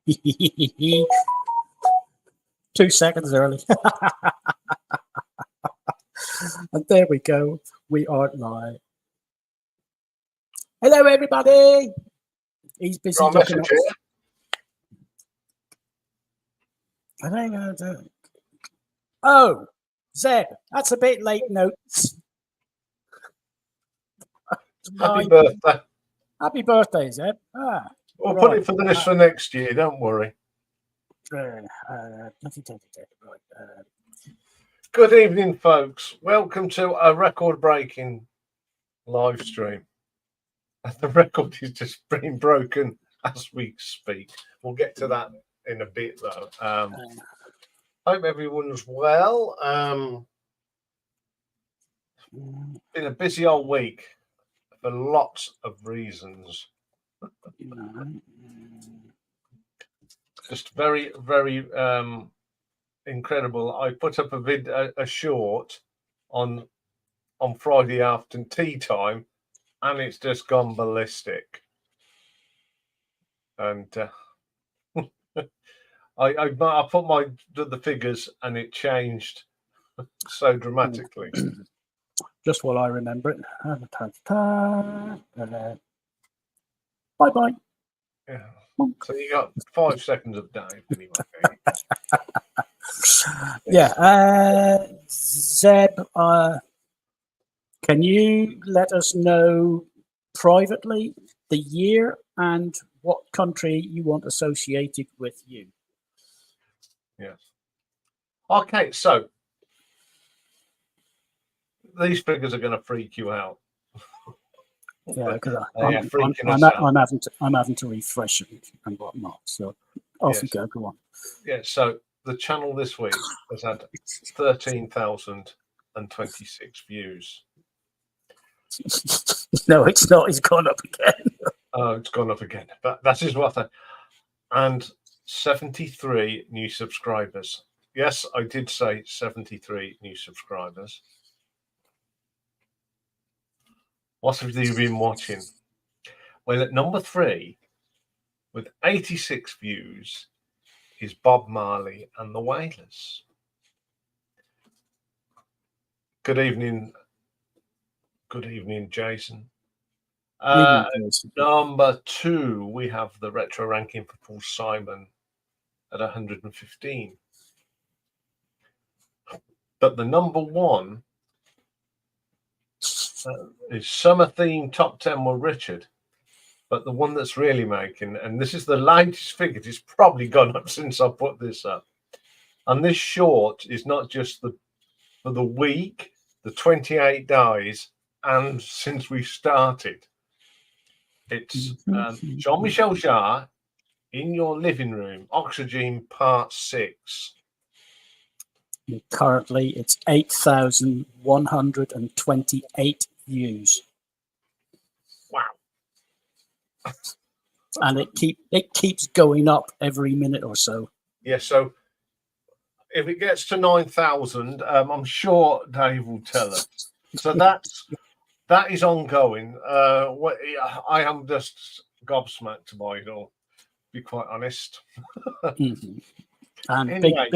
2 seconds early. And there we go. We are live. Hello, everybody. He's busy looking up. Oh, Zeb, that's a bit late notes. Happy birthday. Happy birthday, Zeb. We'll put it for the list for next year, don't worry. Good evening, folks. Welcome to a record-breaking live stream. The record is just being broken as we speak. We'll get to that in a bit, though. Hope everyone's well. Been a busy old week for lots of reasons. Just very, very incredible. I put up a short on Friday afternoon tea time, and it's just gone ballistic. And I put the figures, and it changed so dramatically. Just while I remember it. Bye bye. Yeah. So you got 5 seconds of Dave anyway. Yeah. Zeb, can you let us know privately the year and what country you want associated with you? Yes. Okay, so these figures are going to freak you out. Yeah, because I'm having to refresh it and whatnot. So off you go. Go on. Yeah. So the channel this week has had 13,026 views. No, it's not. It's gone up again. Oh, it's gone up again. But that is what and 73 new subscribers. Yes, I did say 73 new subscribers. What have you been watching? Well, at number 3, with 86 views, is Bob Marley and the Wailers. Good evening. Good evening, Jason. Number 2, we have the retro ranking for Paul Simon at 115. But the number 1 is Summer Theme Top 10 with Richard. But the one that's really making, and this is the latest figure, it's probably gone up since I put this up. And this short is not just for the week, the 28 days, and since we started. It's Jean-Michel Jarre, In Your Living Room, Oxygen Part 6. Currently, it's 8,128 views. Wow. And it keeps going up every minute or so. Yeah, so if it gets to 9,000, I'm sure Dave will tell us. So that is ongoing. I am just gobsmacked by it all, to be quite honest. Mm-hmm. And anyway,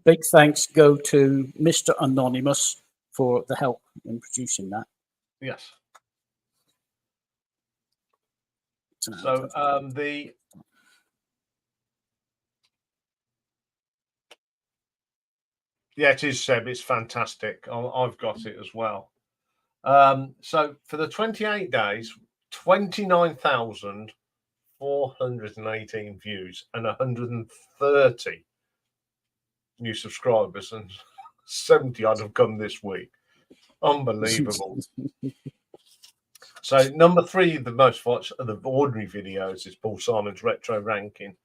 big thanks go to Mr. Anonymous for the help in producing that. Yes. So it is, Seb. It's fantastic. I've got it as well. So for the 28 days, 29,418 views and 130 new subscribers, and 70 odd have come this week. Unbelievable. So number 3, the most watched of the ordinary videos, is Paul Simon's retro ranking,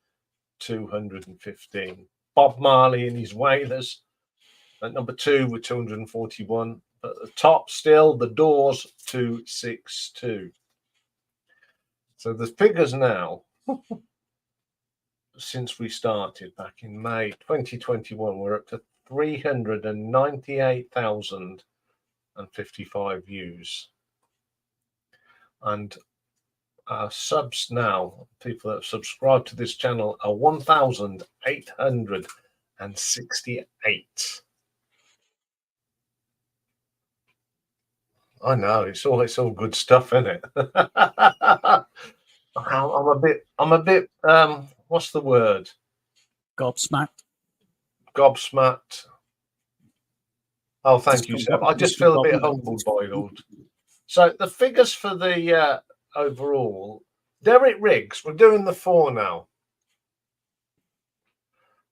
215. Bob Marley and his Wailers at number 2 with 241. But at the top still, The Doors, 262. So the figures now, since we started back in May 2021, we're up to 398,055 views. And subs now, people that have subscribed to this channel, are 1,868. I know, it's all good stuff, isn't it? I'm a bit what's the word? Gobsmacked. Gobsmacked. Oh, thank you, Seb. I just feel a bit humbled by it all. So the figures for the overall, Derek Riggs, we're doing the 4 now.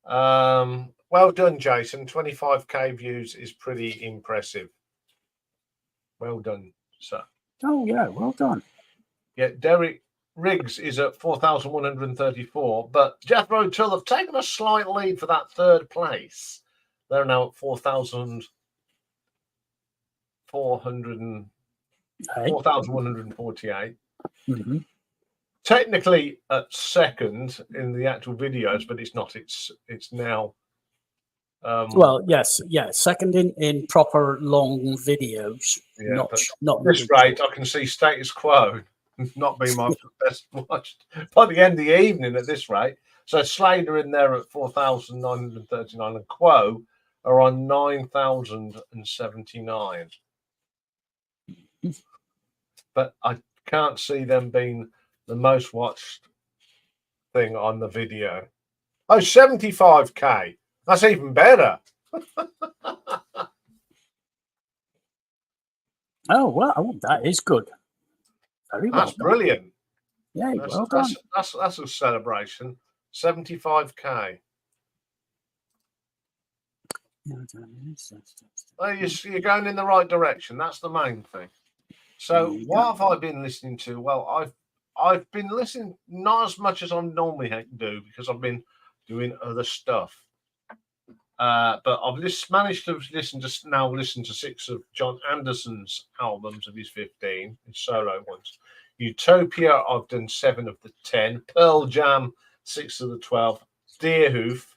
Well done, Jason. 25k views is pretty impressive. Well done, sir. Oh yeah, well done. Yeah, Derek Riggs is at 4,134, but Jethro Tull have taken a slight lead for that 3rd place. They're now at 4,148. Mm-hmm. Technically at 2nd in the actual videos, but it's not. It's now. Well, yes, yeah, 2nd in proper long videos. Yeah, not at this rate, I can see Status Quo not being my best watched by the end of the evening at this rate. So Slater in there at 4,939 and Quo are on 9,079. But I can't see them being the most watched thing on the video. Oh, 75k. That's even better. Oh, well, that is good. Very well. That's brilliant. Yeah, well done. That's a celebration. 75k. Well, you're going in the right direction. That's the main thing. So what have I been listening to? Well, I've been listening not as much as I normally do because I've been doing other stuff. But I've managed to listen to 6 of John Anderson's albums of his 15, his solo ones. Utopia, I've done 7 of the 10. Pearl Jam, 6 of the 12. Deerhoof,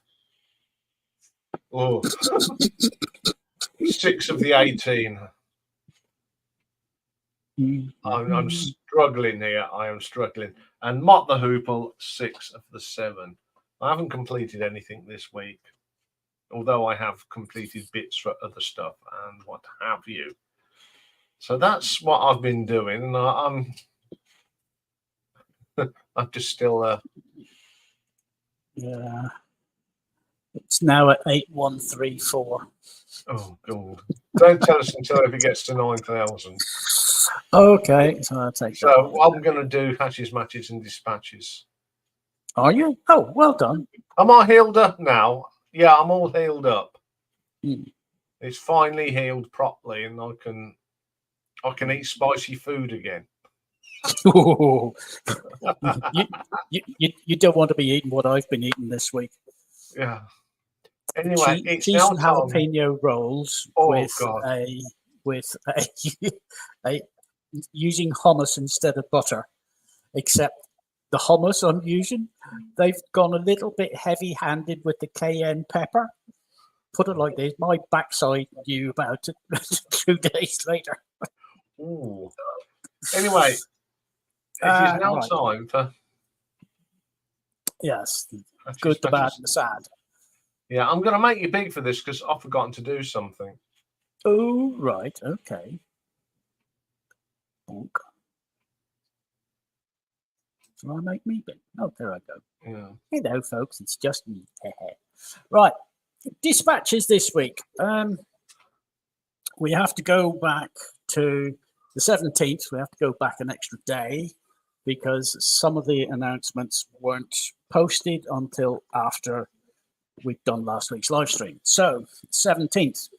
6 of the 18. I'm struggling here. I am struggling. And Mott the Hoople, 6 of the 7. I haven't completed anything this week, although I have completed bits for other stuff and what have you. So that's what I've been doing. I'm just still. Yeah. It's now at 8134. Oh God! Don't tell us until it gets to 9,000. Okay, so I'll take. So I'm going to do hatches, matches, and dispatches. Are you? Oh, well done. Am I healed up now? Yeah, I'm all healed up. Mm. It's finally healed properly, and I can eat spicy food again. you don't want to be eating what I've been eating this week. Yeah. Anyway, it's cheese now and time. jalapeno rolls with a using hummus instead of butter. Except the hummus I'm using, they've gone a little bit heavy-handed with the cayenne pepper. Put it like this: my backside knew about it 2 days later. Ooh. Anyway, it is now time for. Yes, good, the bad, and the sad. Yeah, I'm going to make you big for this because I've forgotten to do something. Oh, right. Okay. Bonk. Shall I make me big? Oh, there I go. Yeah. Hello, folks. It's just me. Right. Dispatches this week. We have to go back to the 17th. We have to go back an extra day because some of the announcements weren't posted until after we'd done last week's live stream. So, 17th,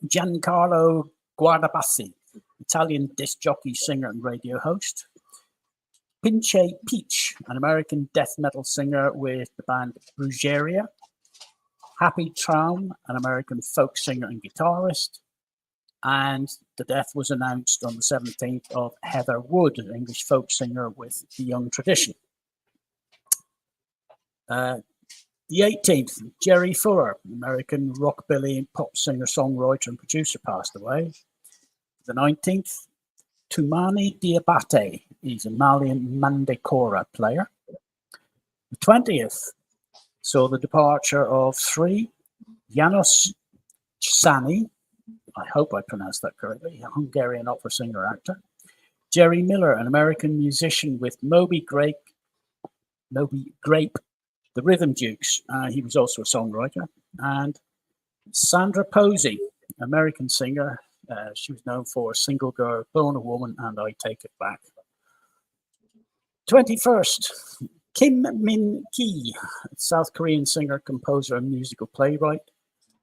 Giancarlo Guardabassi, Italian disc jockey, singer, and radio host. Pinche Peach, an American death metal singer with the band Brujeria. Happy Traum, an American folk singer and guitarist. And the death was announced on the 17th of Heather Wood, an English folk singer with The Young Tradition. The 18th, Jerry Fuller, American rockabilly and pop singer, songwriter, and producer, passed away. The 19th, Tumani Diabate, He's a Malian Mandekora player. The 20th saw the departure of 3, Janos Sani, I hope I pronounced that correctly, a Hungarian opera singer actor. Jerry Miller, an American musician with Moby Grape, the Rhythm Dukes. He was also a songwriter. And Sandra Posey, American singer. She was known for Single Girl, Born a Woman, and I Take It Back. 21st, Kim Min Ki, South Korean singer, composer, and musical playwright.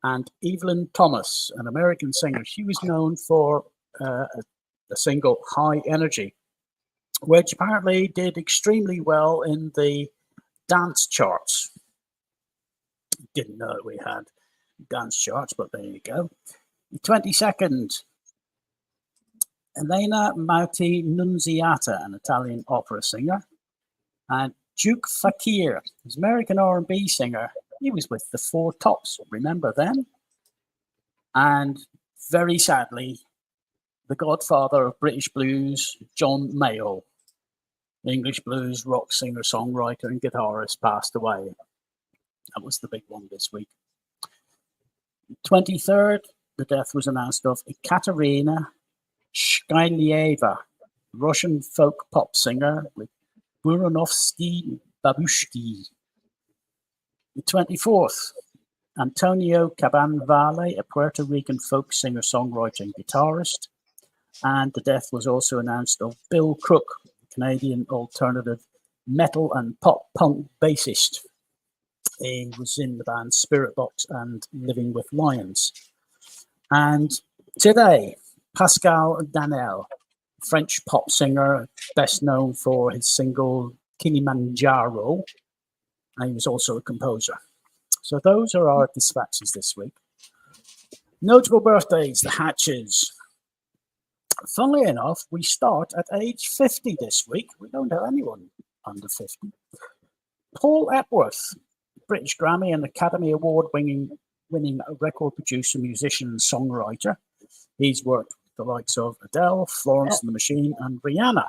And Evelyn Thomas, an American singer. She was known for the single High Energy, which apparently did extremely well in the dance charts. Didn't know we had dance charts, but there you go. The 22nd, Elena Mauti Nunziata, an Italian opera singer. And Duke Fakir, an American R&B singer. He was with the Four Tops, remember them? And very sadly, the godfather of British blues, John Mayall, English blues rock singer, songwriter, and guitarist, passed away. That was the big one this week. 23rd, the death was announced of Ekaterina Shkilieva, Russian folk pop singer with Buranovsky Babushki. The 24th, Antonio Cabanvale, a Puerto Rican folk singer, songwriter, and guitarist. And the death was also announced of Bill Crook, Canadian alternative metal and pop punk bassist. He was in the band Spirit Box and Living with Lions. And today, Pascal Danel, French pop singer, best known for his single Kilimanjaro, and he was also a composer. So those are our dispatches this week. Notable birthdays, the Hatches. Funnily enough, we start at age 50 this week. We don't have anyone under 50. Paul Epworth, British Grammy and Academy Award winning record producer, musician, and songwriter. He's worked with the likes of Adele, Florence and the Machine, and Rihanna.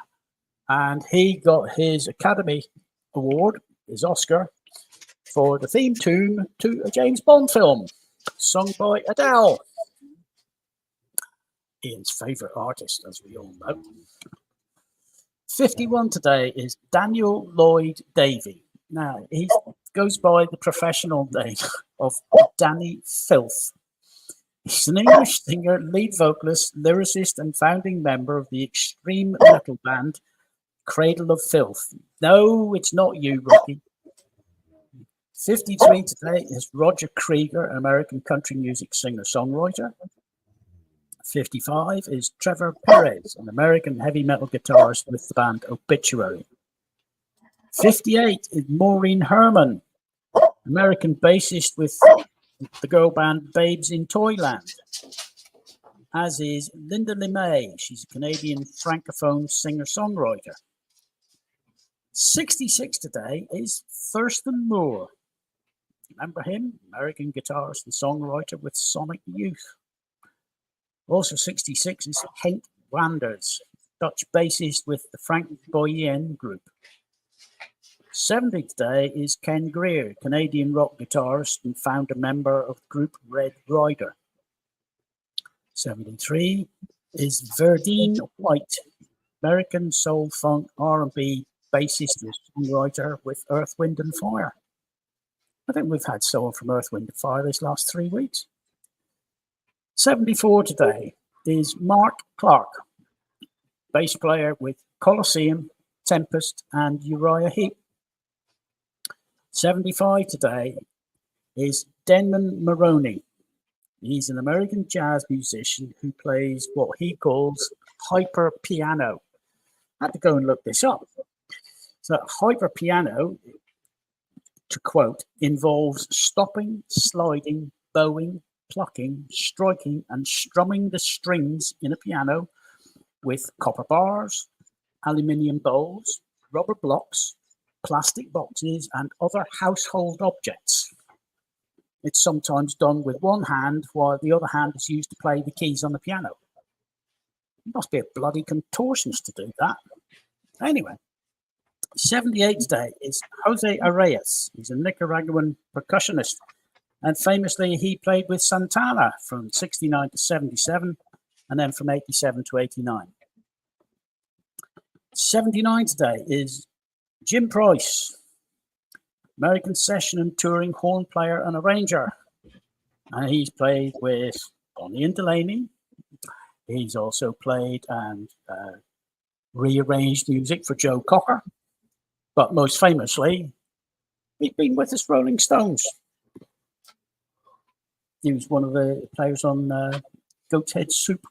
And he got his Academy Award, his Oscar, for the theme tune to a James Bond film, sung by Adele. Ian's favourite artist, as we all know. 51 today is Daniel Lloyd Davey. Now, he goes by the professional name of Danny Filth. He's an English singer, lead vocalist, lyricist, and founding member of the extreme metal band Cradle of Filth. No, it's not you, Rocky. 53 today is Roger Krieger, an American country music singer-songwriter. 55 is Trevor Perez, an American heavy metal guitarist with the band Obituary. 58 is Maureen Herman, American bassist with the girl band Babes in Toyland. As is Linda LeMay. She's a Canadian francophone singer-songwriter. 66 today is Thurston Moore. Remember him? American guitarist and songwriter with Sonic Youth. Also 66 is Henk Wanders, Dutch bassist with the Frank Boyen group. 70 today is Ken Greer, Canadian rock guitarist and founder member of the group Red Rider. 73 is Verdine White, American soul funk R&B bassist and songwriter with Earth, Wind and Fire. I think we've had someone from Earth, Wind and Fire these last 3 weeks. 74 today is Mark Clark, bass player with Colosseum, Tempest, and Uriah Heep. 75 today is Denman Maroney. He's an American jazz musician who plays what he calls hyper piano. I had to go and look this up. So hyper piano, to quote, involves stopping, sliding, bowing, plucking, striking, and strumming the strings in a piano with copper bars, aluminium bowls, rubber blocks, plastic boxes, and other household objects. It's sometimes done with one hand while the other hand is used to play the keys on the piano. You must be a bloody contortionist to do that. Anyway, 78 today is Jose Arias. He's a Nicaraguan percussionist. And famously, he played with Santana from 69 to 77, and then from 87 to 89. 79 today is Jim Price, American session and touring horn player and arranger. And he's played with Bonnie and Delaney. He's also played and rearranged music for Joe Cocker. But most famously, he's been with the Rolling Stones. He was one of the players on Goat's Head Soup.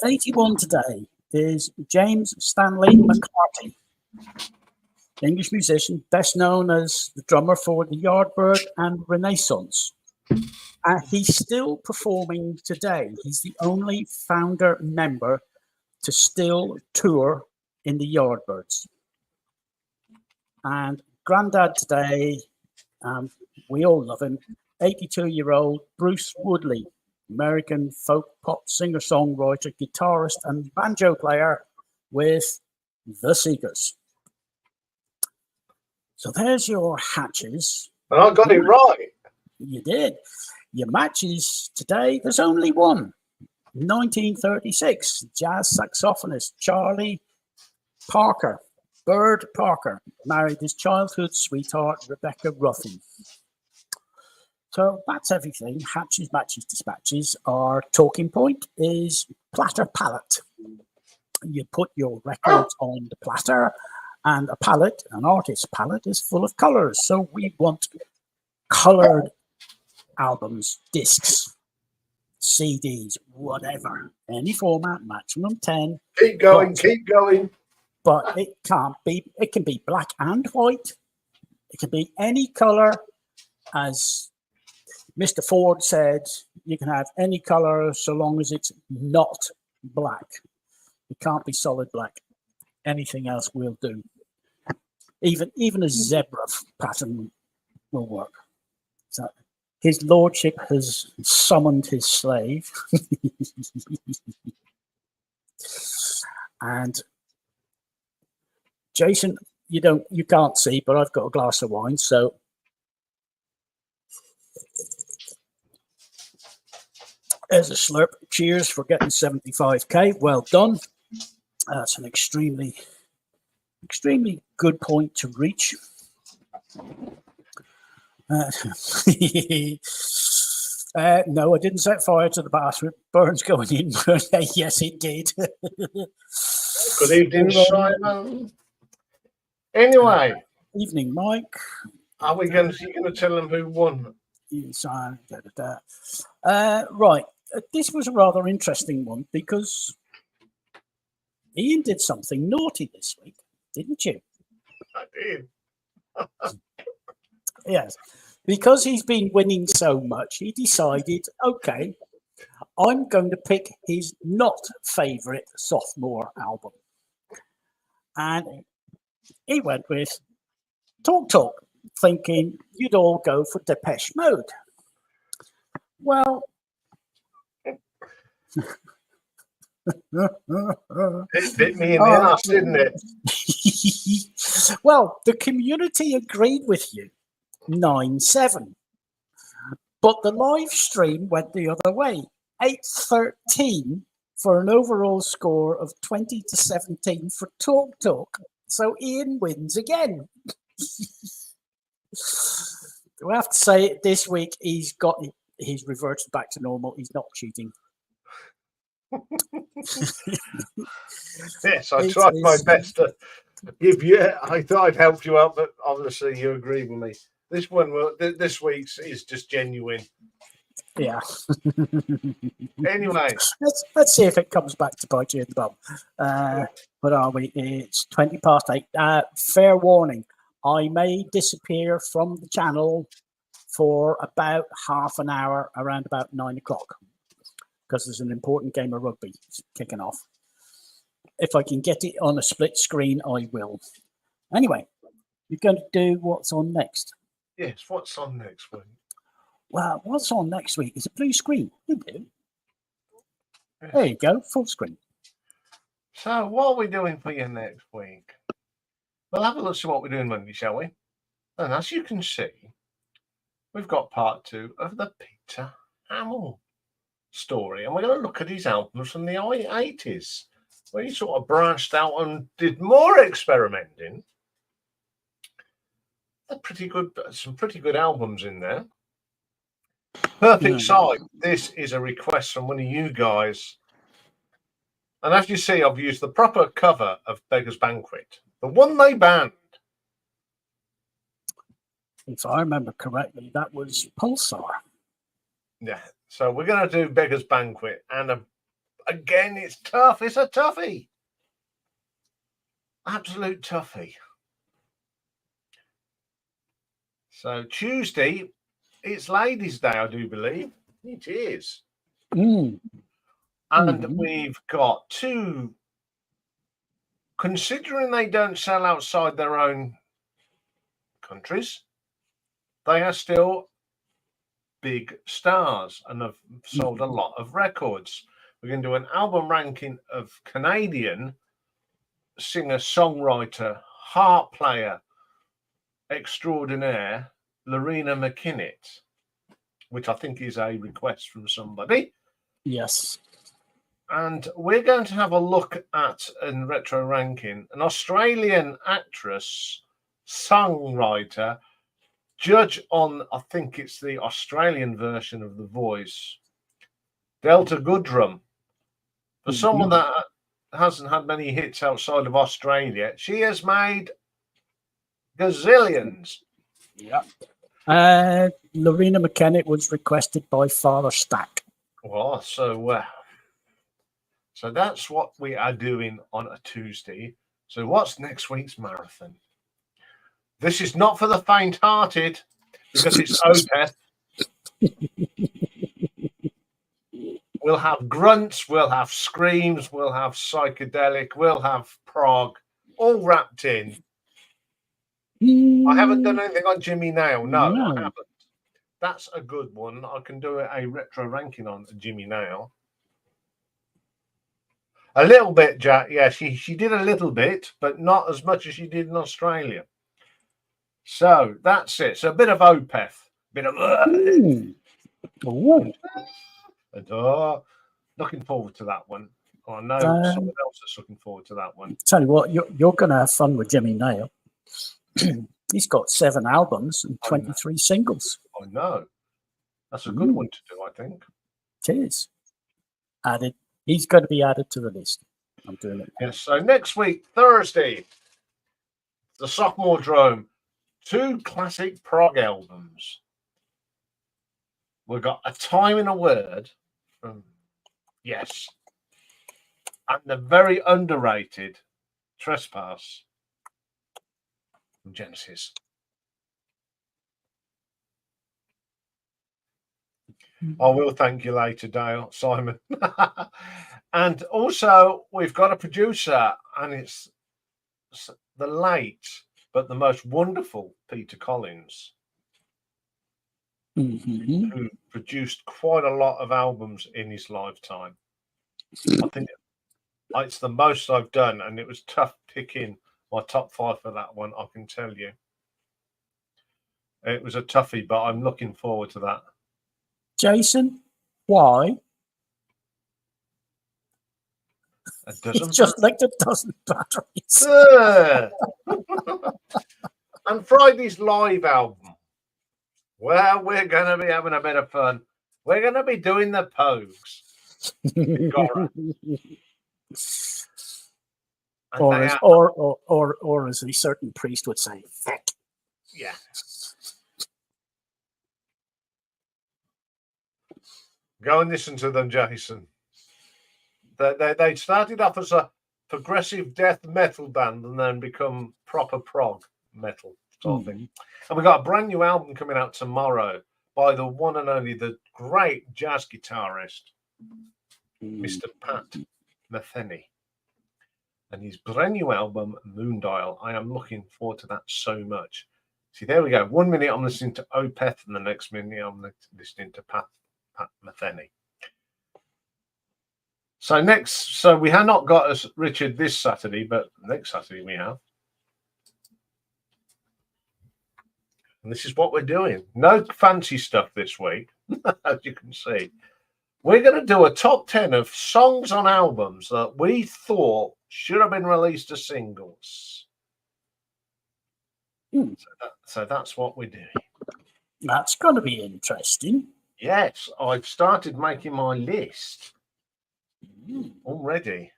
81 today is James Stanley McCarthy, English musician, best known as the drummer for the Yardbird and Renaissance. He's still performing today. He's the only founder member to still tour in the Yardbirds. And Grandad today, we all love him, 82-year-old Bruce Woodley, American folk pop singer-songwriter, guitarist, and banjo player with The Seekers. So there's your hatches. And I got it right. You did. Your matches today, there's only one. 1936, jazz saxophonist Charlie Parker, Bird Parker, married his childhood sweetheart, Rebecca Ruffin. So that's everything. Hatches, matches, dispatches. Our talking point is platter palette. You put your records on the platter, and a palette, an artist's palette, is full of colors. So we want colored albums, discs, CDs, whatever, any format, maximum 10. Keep going, keep going. But it can't be, it can be black and white. It can be any color. As Mr. Ford said, you can have any color so long as it's not black. It can't be solid black. Anything else will do. Even a zebra pattern will work. So his lordship has summoned his slave. And Jason, you can't see, but I've got a glass of wine, so there's a slurp. Cheers for getting 75k. Well done. That's an extremely good point to reach. No, I didn't set fire to the bathroom. Burns going in. Yes, it did. Good evening, Simon. Anyway, evening, Mike. Are we going to tell them who won? Right. This was a rather interesting one because Iain did something naughty this week, didn't you? I did. Yes. Because he's been winning so much, he decided, okay, I'm going to pick his not favourite sophomore album. And he went with Talk Talk, thinking you'd all go for Depeche Mode. Well, it bit me in the ass, didn't it? Well, the community agreed with you, 9-7. But the live stream went the other way, 8-13 for an overall score of 20-17 for Talk Talk. So Iain wins again. We have to say this week he's reverted back to normal. He's not cheating. Yes, I tried my best to give you. I thought I'd help you out, but obviously you agree with me. This one, this week's is just genuine. Yeah. Anyway, let's see if it comes back to bite you in the bum. What are we? It's 8:20. Fair warning: I may disappear from the channel for about half an hour, around about 9 o'clock, because there's an important game of rugby kicking off. If I can get it on a split screen, I will. Anyway, you're going to do what's on next. Yes, what's on next week? Well, what's on next week is a blue screen. You do. There you go, full screen. So what are we doing for you next week? We'll have a look at what we're doing Monday, shall we? And as you can see, we've got part 2 of the Peter Hamill story. And we're going to look at his albums from the 80s, where he sort of branched out and did more experimenting. They're pretty good, some pretty good albums in there. Perfect Side. This is a request from one of you guys. And as you see, I've used the proper cover of Beggar's Banquet, the one they banned. If I remember correctly, that was Pulsar. Yeah, so we're going to do Beggar's Banquet. And again, it's tough. It's a toughie. Absolute toughie. So Tuesday, it's Ladies' Day, I do believe. It is. And we've got 2, considering they don't sell outside their own countries, they are still big stars and have sold a lot of records. We're going to do an album ranking of Canadian singer, songwriter, harp player extraordinaire, Lorena McKinnett, which I think is a request from somebody. Yes. And we're going to have a look at, in retro ranking, an Australian actress, songwriter, judge on, I think it's the Australian version of The Voice, Delta Goodrum. For someone that hasn't had many hits outside of Australia, she has made gazillions. Yeah. Lorena McKinnett was requested by Father Stack. Well, so that's what we are doing on a Tuesday. So what's next week's marathon? This is not for the faint-hearted because it's Opeth. We'll have grunts, we'll have screams, we'll have psychedelic, we'll have prog, all wrapped in. I haven't done anything on Jimmy Nail. No, I haven't. That's a good one. I can do a retro ranking on Jimmy Nail. A little bit, Jack. Yeah, she did a little bit, but not as much as she did in Australia. So that's it. So a bit of Opeth, bit of looking forward to that one. I know someone else is looking forward to that one. Tell you what, you're going to have fun with Jimmy Nail. He's got 7 albums and 23 singles. I know. That's a good one to do, I think. It is. Added. He's going to be added to the list. I'm doing it. Yes. So next week, Thursday, the Sophomore Drome, 2 classic prog albums. We've got A Time in a Word from Yes, and the very underrated Trespass from Genesis. I will thank you later, Dale, Simon. And also, we've got a producer, and it's the late but the most wonderful Peter Collins, who produced quite a lot of albums in his lifetime. I think it's the most I've done, and it was tough picking my top 5 for that one, I can tell you. It was a toughie, but I'm looking forward to that. Jason, why? It doesn't just like a dozen batteries. And Friday's live album. Well, we're going to be having a bit of fun. We're going to be doing the Pogues. or as a certain priest would say, feck. Yeah. Go and listen to them, Jason. They started off as a progressive death metal band and then become proper prog metal sort of thing. And we've got a brand new album coming out tomorrow by the one and only, the great jazz guitarist, Mr. Pat Metheny. And his brand new album, Moondial. I am looking forward to that so much. See, there we go. 1 minute I'm listening to Opeth, and the next minute I'm listening to Pat Metheny. So we have not got us Richard this Saturday, but next Saturday we have. And this is what we're doing. No fancy stuff this week, as you can see. We're going to do a top 10 of songs on albums that we thought should have been released as singles. So that's what we're doing. That's going to be interesting. Yes, I've started making my list already.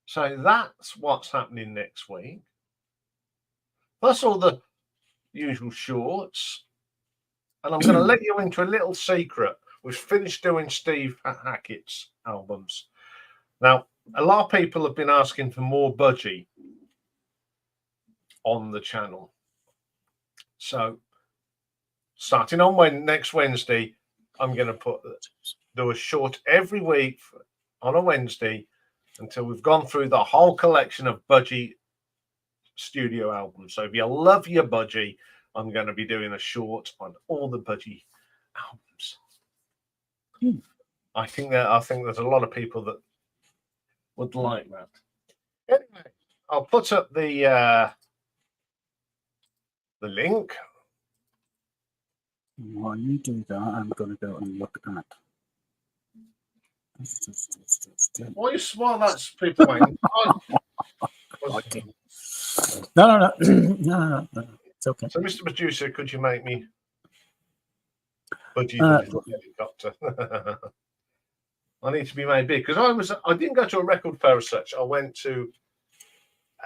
So that's what's happening next week. Plus all the usual shorts. And I'm going to let you into a little secret. We've finished doing Steve Hackett's albums. Now, a lot of people have been asking for more Budgie on the channel. So starting on next Wednesday, I'm going to do a short every week on a Wednesday until we've gone through the whole collection of Budgie studio albums. So if you love your Budgie, I'm going to be doing a short on all the Budgie albums. I think there's a lot of people that would like that. Anyway, I'll put up the link. While you do that, I'm going to go and look at. Well, that's people waiting. No. No. It's okay. So, Mr. Producer, could you make me Budgie the little helicopter? I need to be made big because I didn't go to a record fair as such. I went to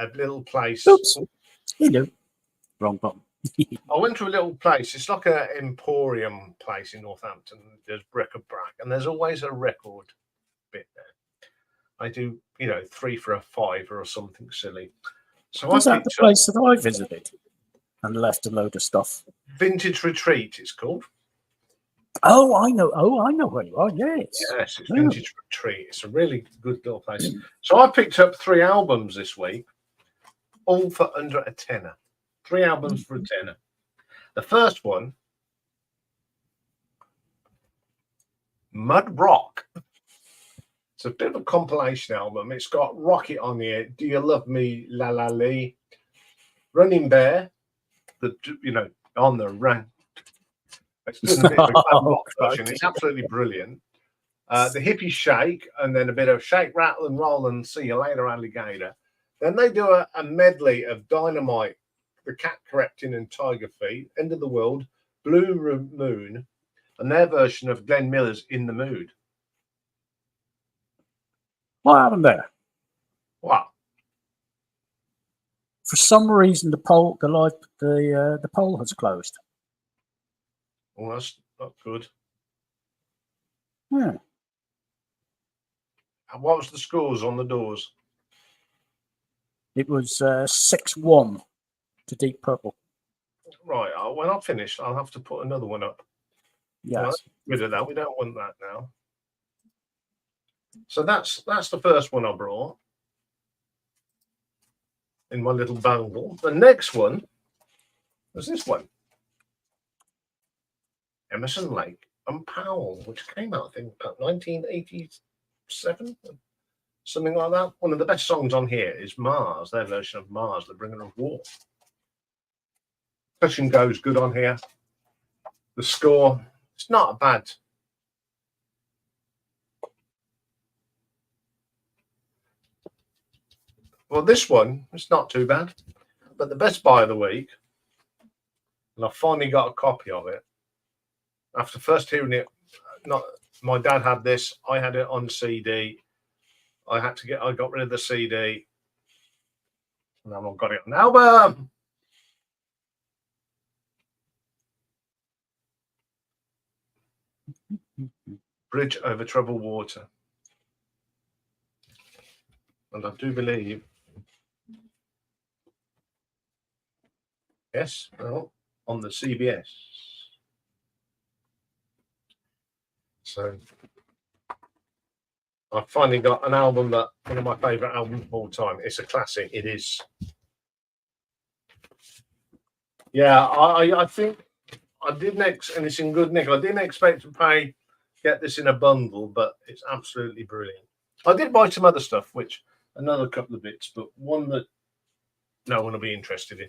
a little place. Oops. Hello. Wrong button. I went to a little place. It's like an emporium place in Northampton. There's bric-a-brac, and there's always a record bit there. I do, 3 for a $5 or something silly. So Was that the place that I visited and left a load of stuff? Vintage Retreat, it's called. Oh, I know where you are. Yes. Yes, it's Vintage Retreat. It's a really good little place. So I picked up 3 albums this week, all for under a tenner. 3 albums for a tenner. The first one, Mud Rock. It's a bit of a compilation album. It's got Rocket on here, Do You Love Me, La La Lee, Running Bear, on the run. It's just a bit of a glam rock version. It's absolutely brilliant. The Hippie Shake, and then a bit of Shake, Rattle and Roll and See You Later, Alligator. Then they do a medley of Dynamite, The Cat Correcting and Tiger Feet, End of the World, Blue Moon, and their version of Glenn Miller's In the Mood. What happened there? Wow. For some reason, the poll has closed. Well, that's not good. Yeah. What was the scores on the doors? It was 6-1 to Deep Purple. Right. When I finish, I'll have to put another one up. Yes. Right, rid of that. We don't want that now. So that's the first one I brought in my little bundle. The next one was this one. Emerson, Lake and Powell, which came out, I think, about 1987, something like that. One of the best songs on here is Mars, their version of Mars, The Bringer of War. Touch and Go's good on here. The score, it's not bad. Well, this one, it's not too bad. But the best buy of the week, and I finally got a copy of it, after first hearing it, my dad had this, I had it on CD. I got rid of the CD. And then I've got it on album. Bridge Over Troubled Water. And I do believe, yes, well, on the CBS. So I finally got an album that one of my favourite albums of all time. It's a classic. It is. Yeah, I think I didn't and it's in good nick. I didn't expect to get this in a bundle, but it's absolutely brilliant. I did buy some other stuff, which another couple of bits, but one that no one will be interested in.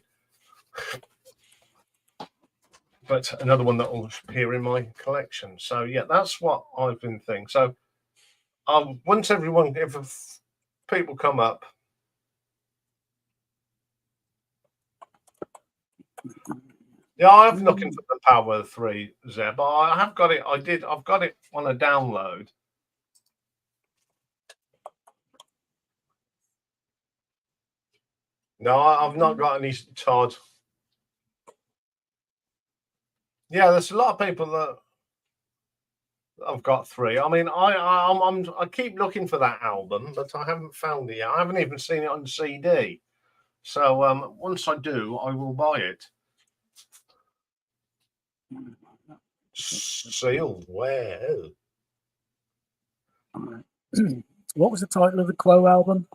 But another one that will appear in my collection. So yeah, that's what I've been thinking. So once if people come up, yeah, I'm looking for the Power 3 Zeb. I have got it. I've got it on a download. No, I've not got any Todd. Yeah, there's a lot of people that I've got 3. I mean, I keep looking for that album, but I haven't found it yet. I haven't even seen it on CD. So once I do, I will buy it. Sealed. Well. What was the title of the Quo album?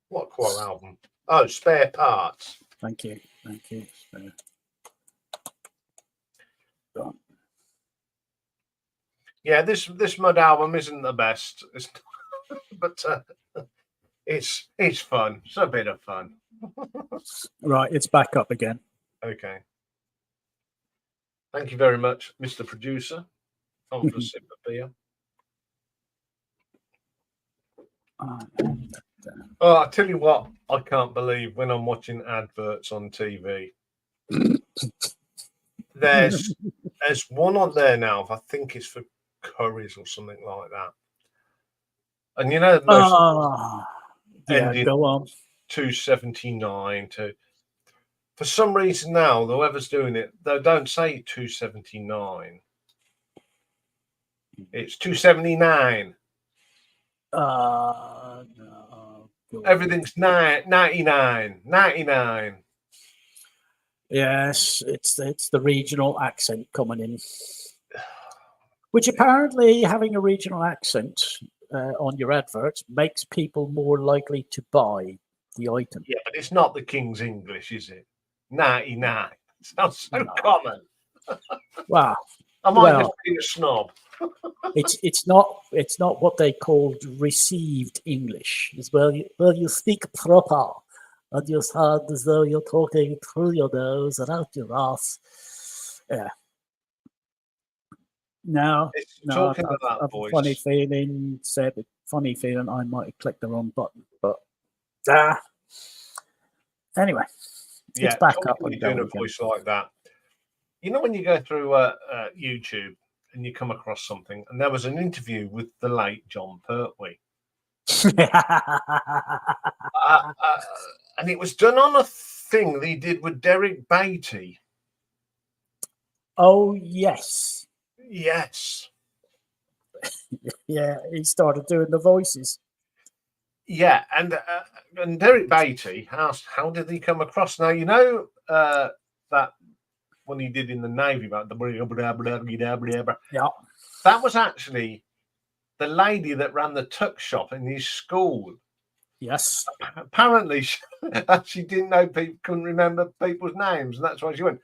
What Quo album? Oh, Spare Parts. Thank you. Thank you. Yeah, this Mud album isn't the best, but it's fun. It's a bit of fun. Right, it's back up again. Okay. Thank you very much, Mr. Producer. On for a sip of beer. Oh, I tell you what, I can't believe when I'm watching adverts on TV. There's one on there now. I think it's for curries or something like that. And you know, go on. 279 to. For some reason now, whoever's doing it, they don't say 279. It's 279. No. Everything's 99. Yes, it's the regional accent coming in. Which apparently having a regional accent on your adverts makes people more likely to buy the item. Yeah, but it's not the King's English, is it? 99. It sounds so common. Wow. I might just be a snob. It's not what they called received English. It's where you speak proper and you sound as though you're talking through your nose and out your ass. Yeah. No, I've a funny feeling, I might have clicked the wrong button, but anyway, yeah, it's back up. When you're doing a voice like that, you know, when you go through YouTube and you come across something, and there was an interview with the late John Pertwee, and it was done on a thing that he did with Derek Beatty. Oh yes. Yes. Yeah, he started doing the voices. Yeah, and Derek Beatty asked, how did he come across? Now, you know that when he did in the Navy, about the yeah, that was actually the lady that ran the tuck shop in his school. Yes. Apparently, she didn't know people, couldn't remember people's names, and that's why she went,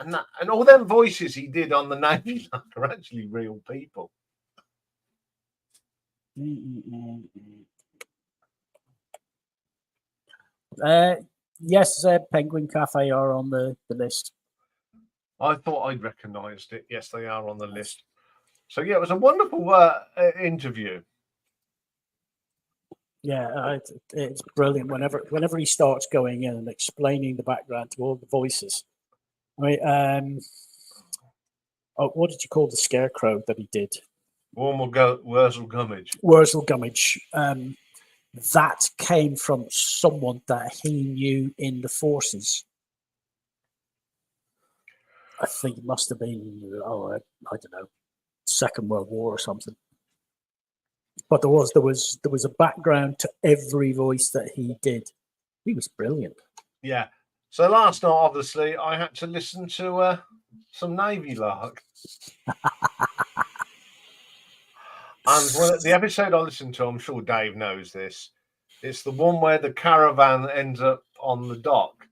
and all them voices he did on the Navy are actually real people. Yes, Penguin Cafe are on the list. I thought I'd recognised it. Yes, they are on the list. So yeah, it was a wonderful interview. Yeah, it's brilliant. Whenever he starts going in and explaining the background to all the voices. I mean, what did you call the scarecrow that he did? Wurzel Gummidge. Wurzel Gummidge. That came from someone that he knew in the forces. I think it must have been, I don't know, Second World War or something. But there was a background to every voice that he did. He was brilliant. Yeah. So last night, obviously, I had to listen to some Navy Lark. And the episode I listened to, I'm sure Dave knows this, it's the one where the caravan ends up on the dock.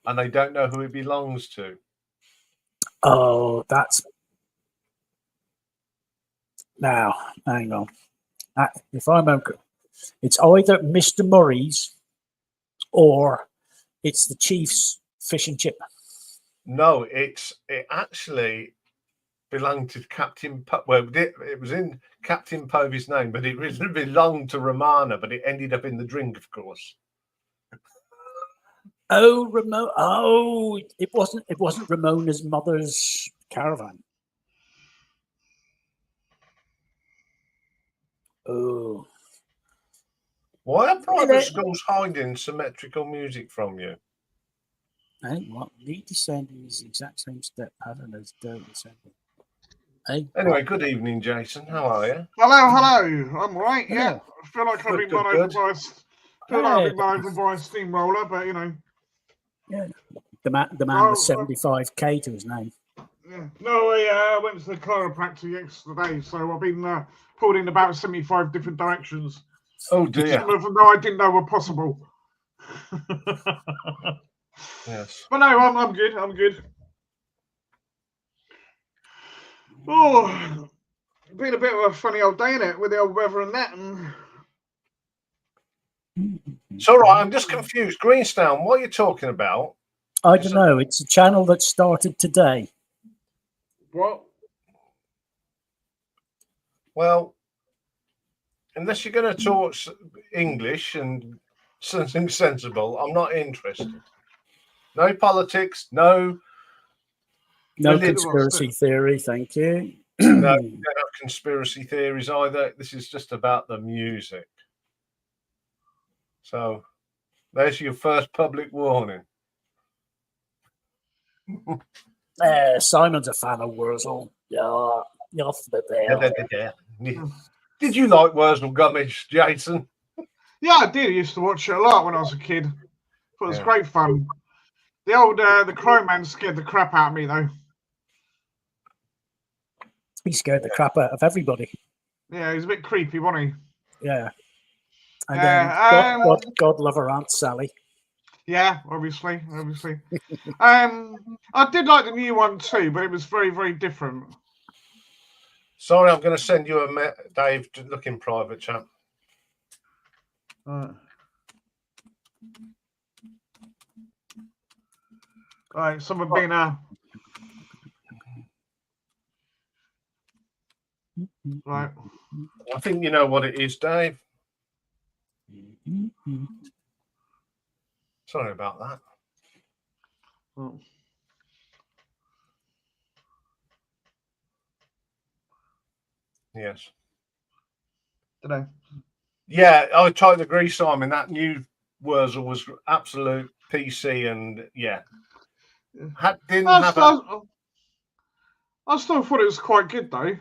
And they don't know who it belongs to. Oh, that's now. Hang on. If I'm okay, it's either Mr. Murray's or it's the Chief's fish and chip. No, it actually belonged to Captain. Well, it was in Captain Povey's name, but it really belonged to Romana. But it ended up in the drink, of course. Oh, Ramona. Oh, it wasn't Ramona's mother's caravan. Oh. Why are private schools hiding symmetrical music from you? Hey, what? Lead descending is the exact same step pattern as do descending. Hey, Anyway, good evening, Jason. How are you? Hello. I'm right. Hello. Yeah, I feel like I've been Good, run good, over by a steamroller, but you know. Yeah, the man was 75k to his name. Yeah. No, I went to the chiropractor yesterday, so I've been pulled in about 75 different directions. Oh dear. Some of them I didn't know were possible. Yes. But no, I'm good. I'm good. Oh, been a bit of a funny old day, innit, with the old weather and that. And It's all right. I'm just confused. Greenstone, what are you talking about? I don't know. It's a channel that started today. what? Well, unless you're going to talk English and something sensible, I'm not interested. No politics, no conspiracy theory, thank you. No, you don't have conspiracy theories either. This is just about the music. So there's your first public warning. Simon's a fan of Wurzel. Yeah, Did you like Wurzel Gummidge, Jason? Yeah, I did. I used to watch it a lot when I was a kid. It was great fun. The old the Crow Man scared the crap out of me though. He scared the crap out of everybody. Yeah, he's a bit creepy, wasn't he? Yeah. And then God love her Aunt Sally. Yeah, obviously. I did like the new one too, but it was very, very different. Sorry, I'm going to send you Dave, to look in private chat. Right, some have been right. I think you know what it is, Dave. Sorry about that. Oh. Yes. Did I? Yeah, I totally agree, Simon. That new Wurzel was absolute PC, and I still thought it was quite good though.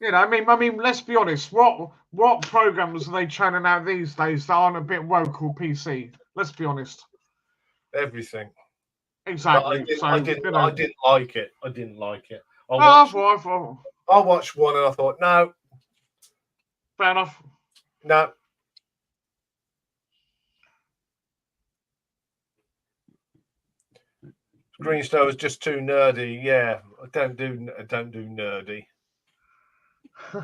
You know, I mean, let's be honest. What programs are they churning out these days that aren't a bit woke PC? Let's be honest. Everything. Exactly. I didn't like it. I didn't like it. I watched one and I thought, no. Fair enough. No. Greenstone was just too nerdy. Yeah, I don't do nerdy.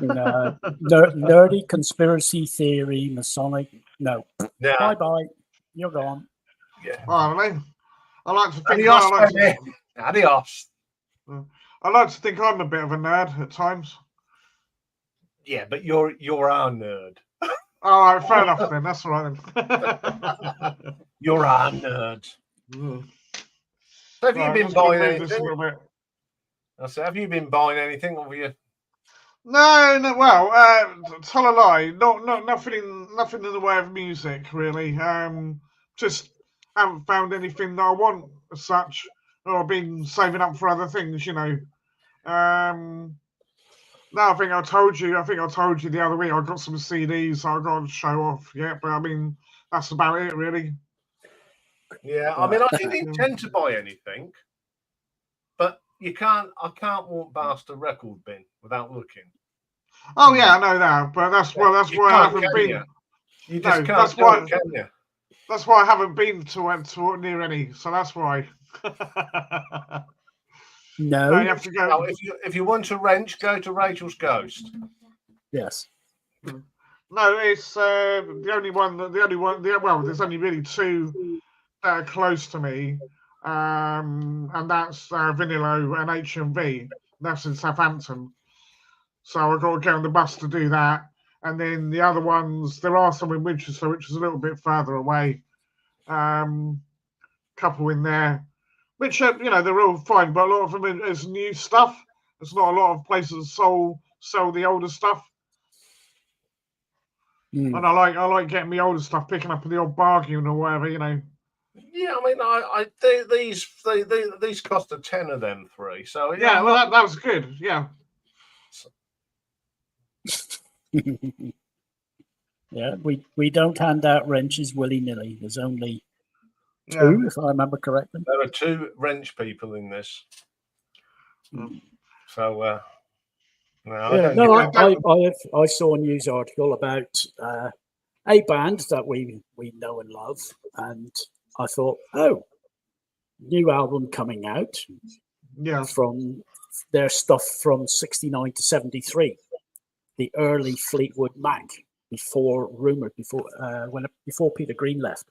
No, nerdy, conspiracy theory, Masonic. No. Bye bye. You're gone. Yeah. I like to think. Adios. I like to think I'm a bit of a nerd at times. Yeah, but you're our nerd. All right, fair enough then. That's all right then. You're our nerd. So have you been buying anything? I said, have you been buying anything, or have you? No. Well, tell a lie. Nothing in the way of music, really. Just haven't found anything that I want as such, or I've been saving up for other things, you know. No, I think I told you the other week I got some CDs I got to show off. Yeah, but I mean that's about it, really. Yeah, I mean I didn't intend to buy anything, but I can't walk past a record bin without looking. Oh yeah, I know that, but that's why I haven't been. You just can't. Can you? That's why I haven't been to near any. So that's why. No. you have to go. Now, if you want to wrench, go to Rachel's Ghost. Yes. No, it's the only one. Well, there's only really two that are close to me, and that's Vinilo and HMV. That's in Southampton. So I've got to get on the bus to do that. And then the other ones, there are some in Winchester, which is a little bit further away. Couple in there, which they're all fine, but a lot of them is new stuff. There's not a lot of places that sell the older stuff. Mm. And I like getting the older stuff, picking up the old bargain or whatever, Yeah, I mean, these cost a tenner, them three. So Yeah, well, that was good. Yeah. Yeah, we don't hand out wrenches willy-nilly. There's only two, Yeah. if I remember correctly. there are two wrench people in this. So, I saw a news article about a band that we know and love, and I thought, oh, new album coming out. Yeah. From their stuff from 69 to 73, the early Fleetwood Mac, before Peter Green left.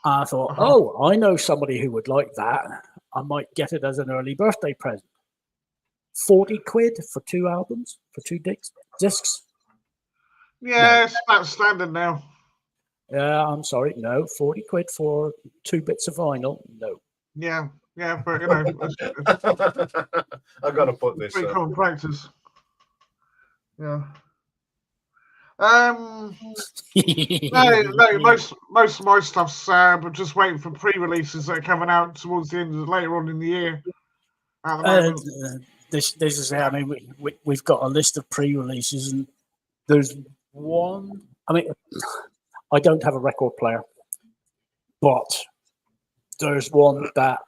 I thought, oh, I know somebody who would like that. I might get it as an early birthday present. 40 quid for 2 albums, for 2 discs. Yeah, it's about standard now. I'm sorry, no, 40 quid for 2 bits of vinyl, no. Yeah, but I've got to put this pretty up. common practice. Yeah. No, most of my stuff's just waiting for pre-releases that are coming out towards the end of later on in the year. At the moment. This is how, I mean, we've got a list of pre-releases, and there's one. I mean, I don't have a record player, but there's one that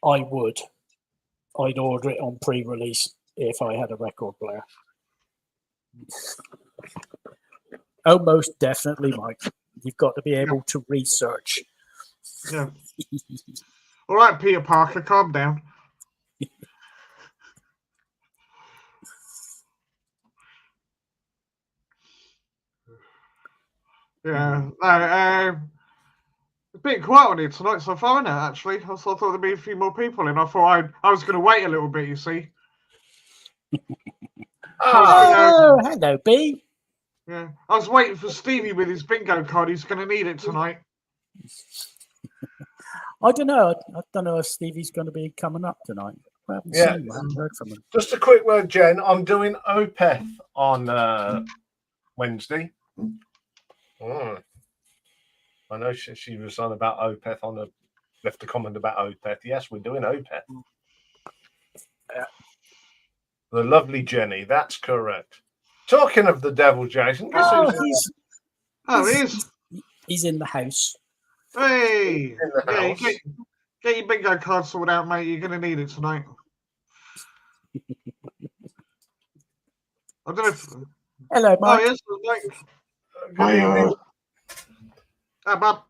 I'd order it on pre-release if I had a record player. Oh, most definitely, Mike. You've got to be able to research. Yeah. All right, Peter Parker, calm down. Yeah. No, it's been quiet on here tonight so far, isn't it, actually? I thought there'd be a few more people in. I thought I was going to wait a little bit, you see. Oh, hello, B. Yeah, I was waiting for Stevie with his bingo card. He's going to need it tonight. I don't know. I don't know if Stevie's going to be coming up tonight. I haven't seen him. I haven't heard from him. Just a quick word, Jen. I'm doing Opeth on Wednesday. I know she was on about Opeth left a comment about Opeth. Yes, we're doing Opeth. Yeah. The lovely Jenny. That's correct. Talking of the devil, Jason. Guess who's he is. He's in the house. Hey. in the house? Get your bingo card sorted out, mate. You're going to need it tonight. I don't know if... Hello, Mike. Oh, yes. Hi, Bob.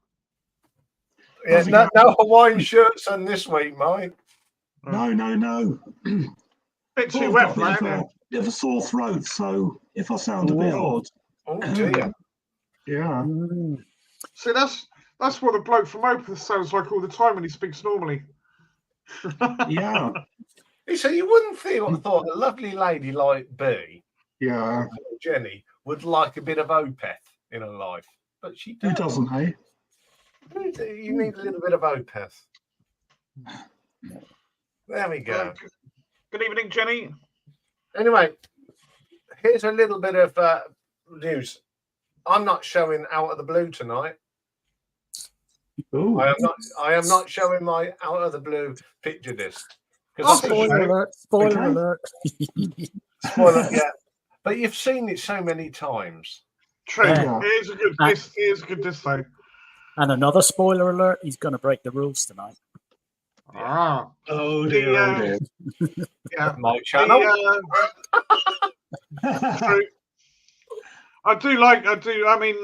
yeah, no Hawaiian shirts on this week, Mike. No. Bit too wet, right? Bit of a sore throat, so if I sound a bit odd. Oh, dear. Yeah. See, that's what the bloke from Opeth sounds like all the time when he speaks normally. Yeah. So you wouldn't thought a lovely lady like B, Yeah. Jenny, would like a bit of Opeth in her life, but she Who doesn't. doesn't, eh? You need a little bit of Opeth. There we go. Good evening, Jenny. Anyway, here's a little bit of news. I'm not showing Out of the Blue tonight. Ooh. I am not showing my Out of the Blue picture disc. Spoiler alert! Spoiler alert! Spoiler, yeah. But you've seen it so many times. True. Yeah. It is a good disc. It is a good disc, though. And another spoiler alert: he's going to break the rules tonight. Ah. Oh dear. Yeah. My channel. True. I mean,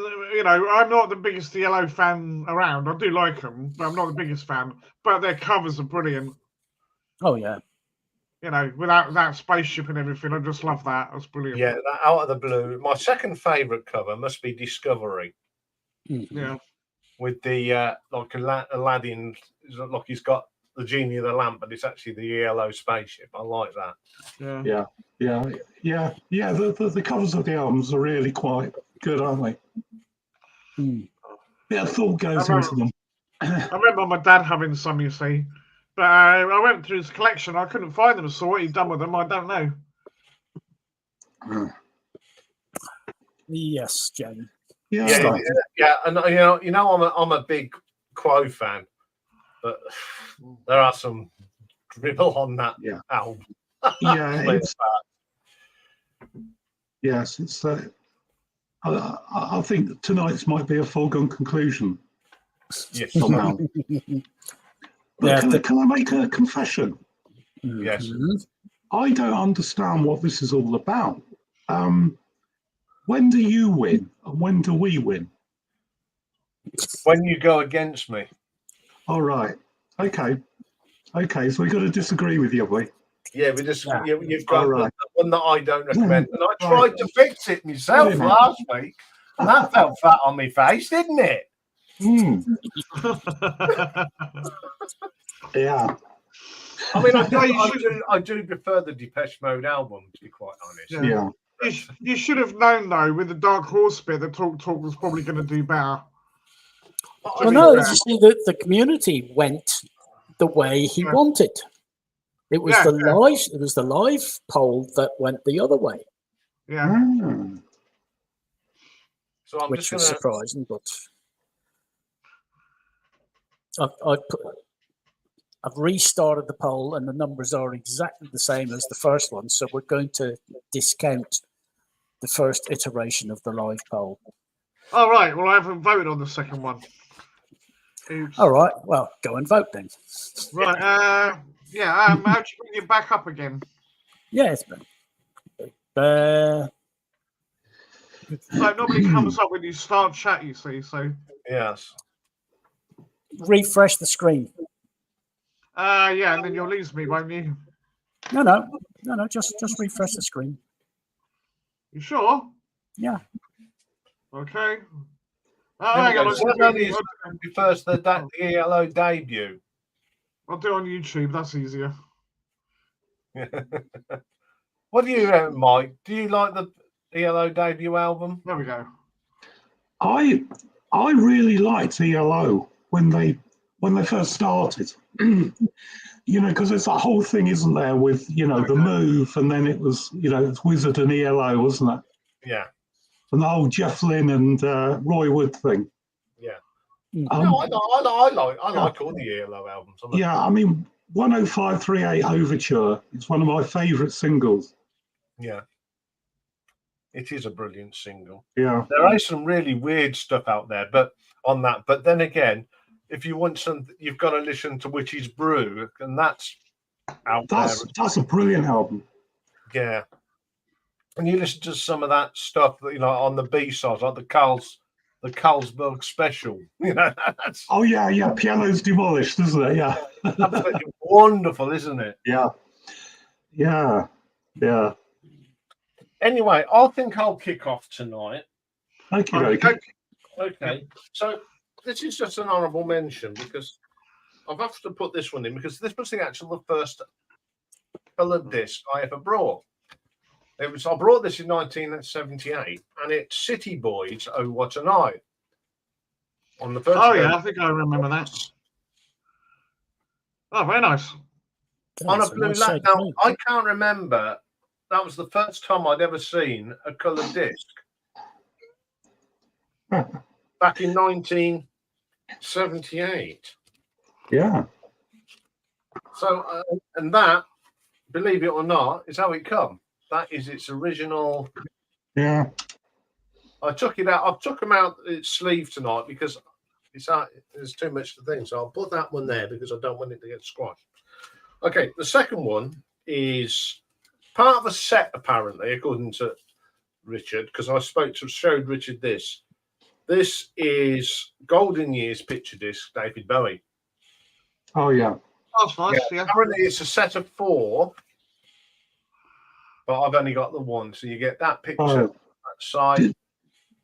I'm not the biggest Yellow fan around. I do like them, but I'm not the biggest fan. But their covers are brilliant. Oh, yeah. you know, without that spaceship and everything. I just love that. That's brilliant. Yeah, that Out of the Blue. My second favourite cover must be Discovery. Yeah. With the like Aladdin, like he's got the genie of the lamp, but it's actually the ELO spaceship. I like that. Yeah. The covers of the albums are really quite good, aren't they? Bit of thought goes into them. I remember my dad having some, you see, but I went through his collection. I couldn't find them, so what he'd done with them, I don't know. Yes, Jamie. Yeah, and I'm a big Quo fan, but there are some dribble on that album. It's. I think that tonight's might be a foregone conclusion. Yes. Somehow. But can I make a confession? Yes. I don't understand what this is all about. When do you win and when do we win? When you go against me. All right. Okay. So we've got to disagree with you, boy. Yeah, we just you've got the one that I don't recommend, and I Right. tried to fix it myself last week, and that felt flat on my face, didn't it? Yeah. I mean, I do prefer the Depeche Mode album, to be quite honest. Yeah. You should have known, though, with the Dark Horse bit, the Talk was probably going to do better. Well, no, you see, the community went the way he wanted. It was It was the live poll that went the other way. Yeah. So I'm which was surprising, but I've restarted the poll, and the numbers are exactly the same as the first one. So we're going to discount the first iteration of the live poll. All right. Well, I haven't voted on the second one. Oops. All right. Well, go and vote then. Right. How do you bring it back up again? Yeah, it's been. So it normally comes up when you start chat, you see. So yes. Refresh the screen. And then you'll lose me, won't you? No. Just refresh the screen. You sure? Yeah. First, Okay. the ELO debut. I'll do it on YouTube. That's easier. What do you, Mike? Do you like the ELO debut album? There we go. I really liked ELO when they first started. Because there's that whole thing, isn't there, with the move, and then it was it's Wizard and ELO, wasn't it? Yeah. And the whole Jeff Lynne and Roy Wood thing. Yeah. I like all the ELO albums. I mean, 10538 Overture is one of my favourite singles. Yeah. It is a brilliant single. Yeah. There is some really weird stuff out there, but then again, if you want something, you've got to listen to Witch's Brew, and that's out there. That's a brilliant album. Yeah. And you listen to some of that stuff that, on the B-sides, like the Carlsberg special. That's Piano's Demolished, isn't it? Yeah. absolutely wonderful, isn't it? Yeah. Anyway, I think I'll kick off tonight. Okay. So this is just an honourable mention because I've have to put this one in because this was the first coloured disc I ever brought. I brought this in 1978, and it's City Boys, Oh What a Night. On the first. Oh yeah, I think I remember that. Oh, very nice. On a blue lap. Now I can't remember. That was the first time I'd ever seen a coloured disc. Back in 1978. Yeah. So, and that, believe it or not, is how it come. That is its original. Yeah. I took it out. I took them out its sleeve tonight because there's too much to think. So I'll put that one there because I don't want it to get squashed. Okay, the second one is part of a set, apparently, according to Richard, because I showed Richard this. This is Golden Years picture disc, David Bowie. Oh, yeah. That's nice, yeah. Apparently, it's a set of 4, but I've only got the one. So you get that picture on that side.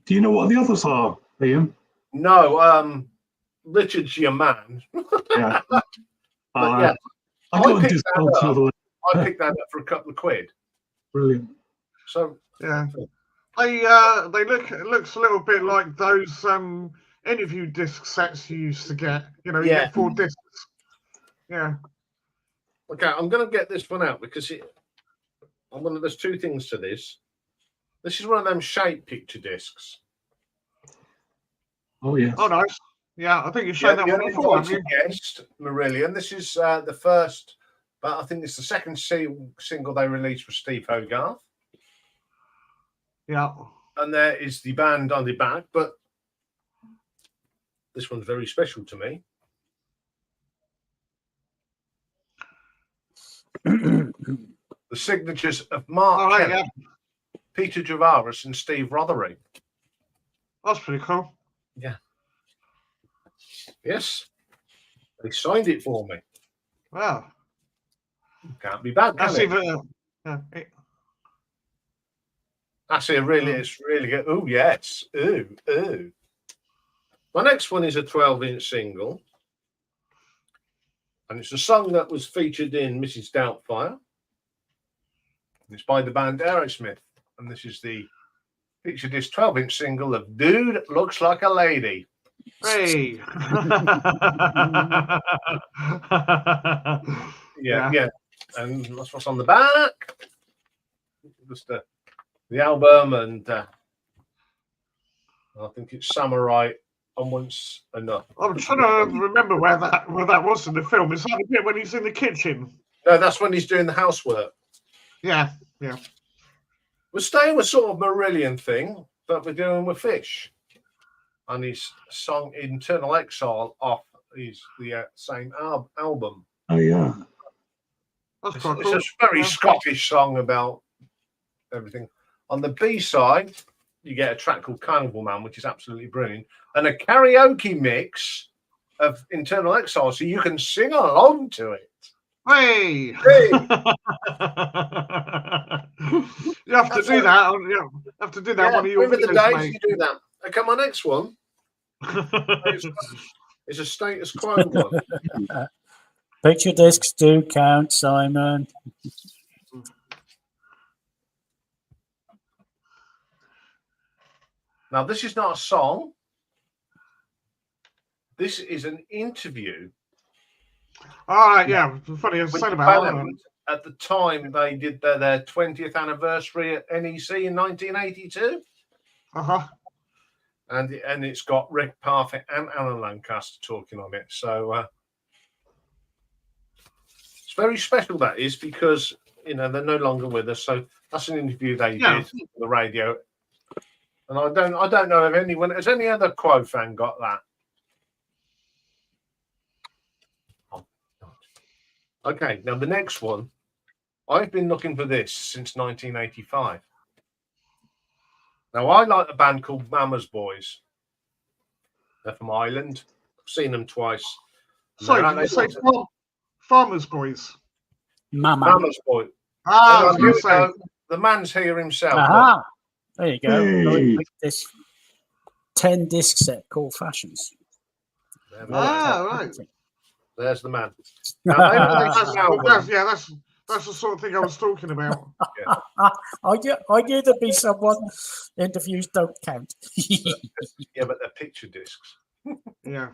Do you know what the others are, Ian? No, Richard's your man. Yeah. But yeah, I got a picked discount that up. for I picked that up for a couple of quid. Brilliant. So Yeah. They it looks a little bit like those interview disc sets you used to get. You know, you Yeah. get 4 discs. Yeah. okay, I'm going to get this one out because there's 2 things to this. This is one of them shape picture discs. Oh yes. Oh, nice. Yeah, I think you've shown that one before, haven't you? Yes, Marillion. This is the first, but I think it's the second single they released with Steve Hogarth. Yeah. And there is the band on the back, but this one's very special to me. The signatures of Mark Kelly, Peter Javaris, and Steve Rothery. That's pretty cool. Yeah. Yes. They signed it for me. Wow. Can't be bad, can That's it? even. That's it. Really, it's really good. Oh yes. Ooh. My next one is a 12-inch single, and it's a song that was featured in Mrs. Doubtfire. It's by the band Aerosmith, and this is the picture disc 12-inch single of "Dude Looks Like a Lady." Hey. yeah, and that's what's on the back. Just the album, and I think it's Samurai and Once Enough. I'm trying to remember where that was in the film. Is that the bit when he's in the kitchen? No, that's when he's doing the housework. Yeah. We're staying with sort of Marillion thing, but we're doing with Fish. And his song Internal Exile off is the same album. Oh yeah. That's quite cool. It's a very Scottish song about everything. On the B side, you get a track called Carnival Man, which is absolutely brilliant, and a karaoke mix of Internal Exile, so you can sing along to it. Hey! You have to do that. You have to do that. Yeah, One of your over the videos, days mate. you do that. Okay, my next one is a status quo one. Picture discs do count, Simon. Now, this is not a song. This is an interview. All right, yeah. Funny, I was saying about that. At the time they did their 20th anniversary at NEC in 1982. And it's got Rick Parfitt and Alan Lancaster talking on it. So it's very special, that is, because they're no longer with us. So that's an interview they did on the radio. And I don't know if anyone has any other Quo fan got that. Okay, now the next one, I've been looking for this since 1985. Now I like a band called Mama's Boys. They're from Ireland. I've seen them twice. Sorry, did you say Farmer's Boys? Mama's Boys. I was going to say. The man's here himself. Aha. There you go. Hey. This 10 disc set called Fashions. Right. There's the man. That's the sort of thing I was talking about. I knew there'd be someone. Interviews don't count. Yeah, but they're picture discs. Yeah.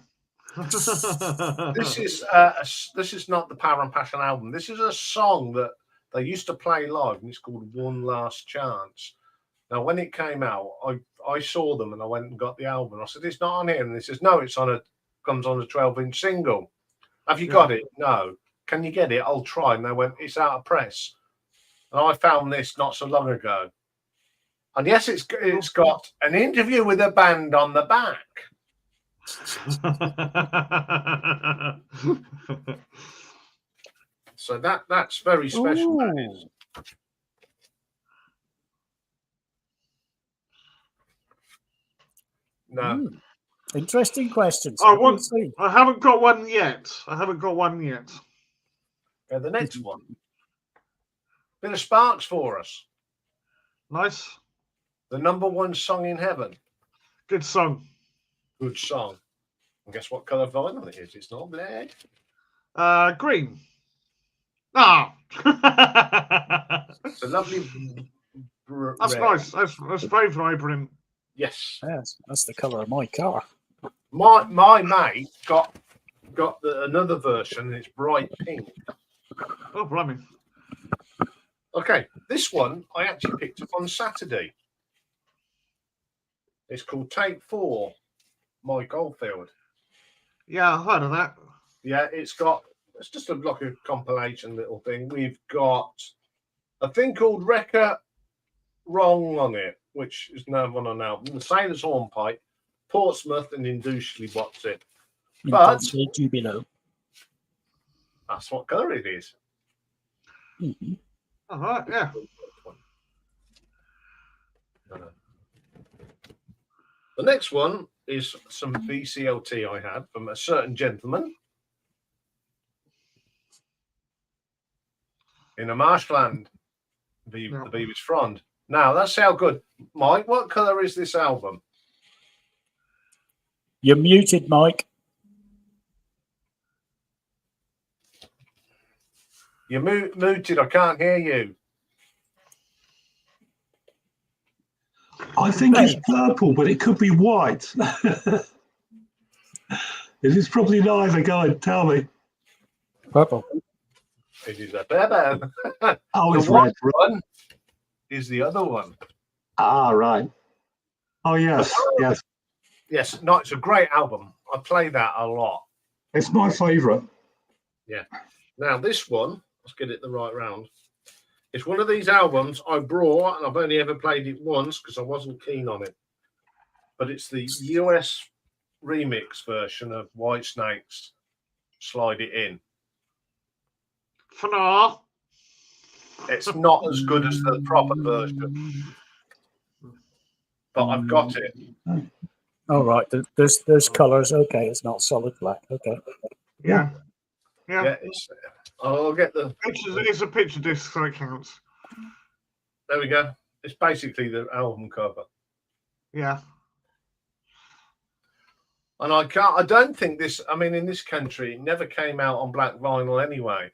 This is not the Power and Passion album. This is a song that they used to play live, and it's called One Last Chance. Now, when it came out, I saw them and I went and got the album. I said, "It's not on here," and they says, "No, comes on a 12-inch single." Have you got it? No. Can you get it? I'll try. And they went, "It's out of press." And I found this not so long ago. And yes, it's got an interview with a band on the back. So that's very special. That is. No. Interesting questions. I haven't got one yet. Okay, the next one Bit of Sparks for us. Nice. The #1 song in heaven. Good song. Good song. And guess what colour vinyl it is? It's not black. Green. Ah. It's a lovely. That's red. nice. That's very vibrant. Yes. Yes, that's the colour of my car. My mate got another version. And it's bright pink. Oh, blimey. Okay, this one I actually picked up on Saturday. It's called Take 4, Mike Oldfield. Yeah, I heard of that. Yeah, it's just like a compilation little thing. We've got a thing called Wrecker Wrong on it, which is no one on album. The Sailor's Hornpipe, Portsmouth, and Industrially What's It. But Jubilo. that's what colour it is. Mm-hmm. All right, yeah. The next one is some VCLT I had from a certain gentleman in a marshland, the Beaver's Frond. Now, that's how good. Mike, what colour is this album? You're muted, Mike. You're muted. I can't hear you. I think it's purple, but it could be white. It is probably neither. Go on, tell me. Purple. It is a bebe. Oh, it's The red. one is the other one. Ah, right. Oh, yes, yes. Yes, no, it's a great album. I play that a lot. It's my favourite. Yeah. Now, this one, let's get it the right round. It's one of these albums I brought, and I've only ever played it once because I wasn't keen on it. But it's the US remix version of Whitesnake's Slide It In. For now. It's not as good as the proper version, but I've got it. All right, there's colours. Okay, it's not solid black. Okay. Yeah. Yeah, I'll get the. It's a picture disc, so it counts. There we go. It's basically the album cover. Yeah. And I don't think this, I mean, in this country, it never came out on black vinyl anyway.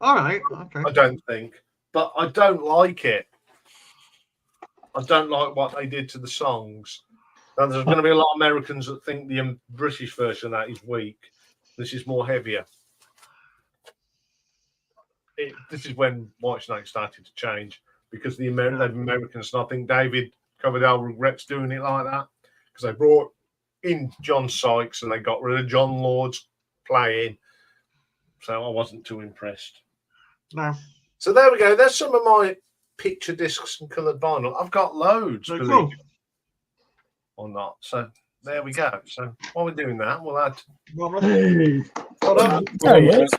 All right. Okay. I don't think. But I don't like it. I don't like what they did to the songs. Now, there's going to be a lot of Americans that think the British version of that is weak. This is more heavier. This is when Whitesnake started to change because the Americans, and I think David Coverdale regrets doing it like that because they brought in John Sykes and they got rid of John Lord's playing. So I wasn't too impressed. No. So there we go. There's some of my picture discs and coloured vinyl. I've got loads, Very believe cool. it or not. So there we go. So while we're doing that, we'll add. Hey. There he is.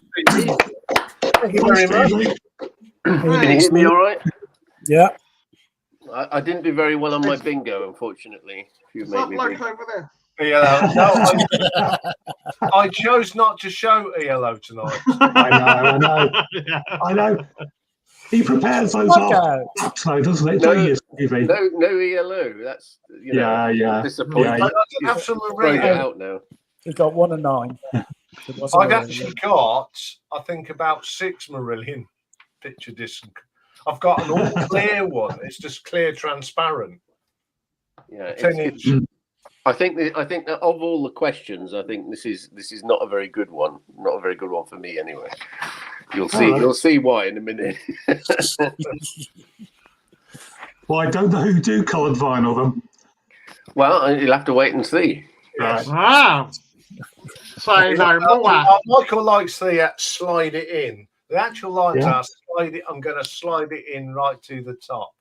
Thank you very much. Can you hear me all right? Yeah. I didn't do very well on my bingo, unfortunately. If you Is make that me bloke bingo. over there? ELO. No, I chose not to show ELO tonight. I know. He prepares those Look off, so doesn't it? No, Don't you, Stevie? No ELO. That's Yeah. disappointing. Yeah. I didn't have some Thrown it Maria. out now. He got 1 and 9. It wasn't I've really- actually got, I think, about 6 Marillion picture discs. I've got an all clear one. It's just clear, transparent. Yeah, 10-inch. I think that of all the questions, I think this is not a very good one. Not a very good one for me, anyway. You'll see. right. You'll see why in a minute. Well, I don't know who do coloured vinyl them. Well, you'll have to wait and see. Right. Ah. Say no more. Michael likes the slide it in. The actual lines Yeah. are slide it. I'm going to slide it in right to the top.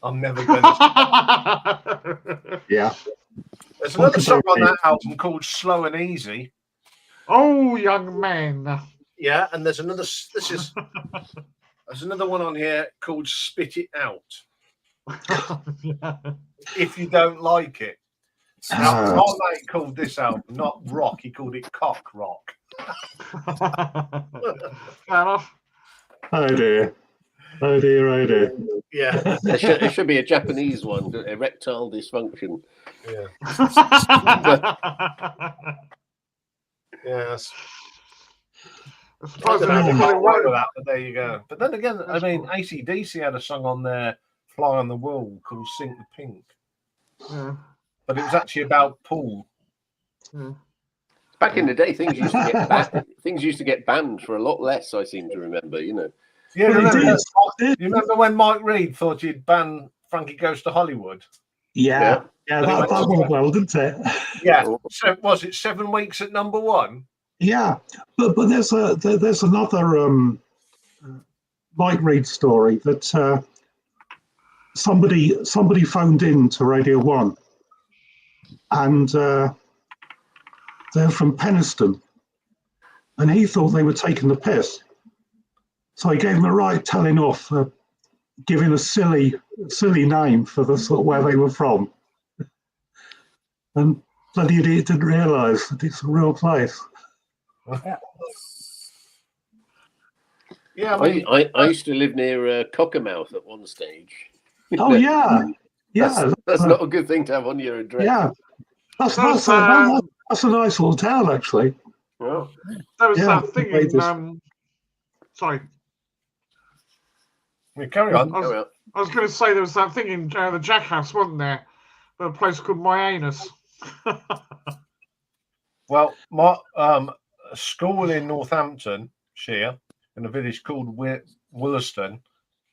I'm never going to. Yeah. There's another song on that album called Slow and Easy. Oh, young man. Yeah, and there's another. There's another one on here called Spit It Out. If you don't like it. Now, my mate called this album not rock. He called it cock rock. Fair enough. Oh dear. Oh dear, oh dear. Yeah, It should be a Japanese one, erectile dysfunction. yeah, yes. I I suppose don't know if I everybody got away with wanted. that, but there you go. But then again, I That's mean, cool. AC/DC had a song on there, "Fly on the Wall," called "Sink the Pink," Yeah, but it was actually about Paul. yeah. Back in the day, things used to get banned for a lot less. I seem to remember. You know. Yeah, Well, remember, it did. you remember when Mike Reid thought he'd ban Frankie Goes to Hollywood? Yeah, But he that went to went well, didn't it? Yeah, Oh. so was it 7 weeks at number one? Yeah, but there's another Mike Reid story that somebody phoned in to Radio 1, and they're from Penistone, and he thought they were taking the piss, so he gave them a right telling off, giving a silly name for the sort of where they were from, and bloody idiot didn't realise that it's a real place. Yeah, I mean, I used to live near Cockermouth at one stage. Oh yeah, yeah, That's not a good thing to have on your address. yeah. That's That's, a nice little town, actually. Well, There was Yeah, that thing wait, in. Sorry, carry on. I was going to say there was that thing in the Jackass, wasn't there? A place called My Anus. Well, my school in Northamptonshire, in a village called Wollaston,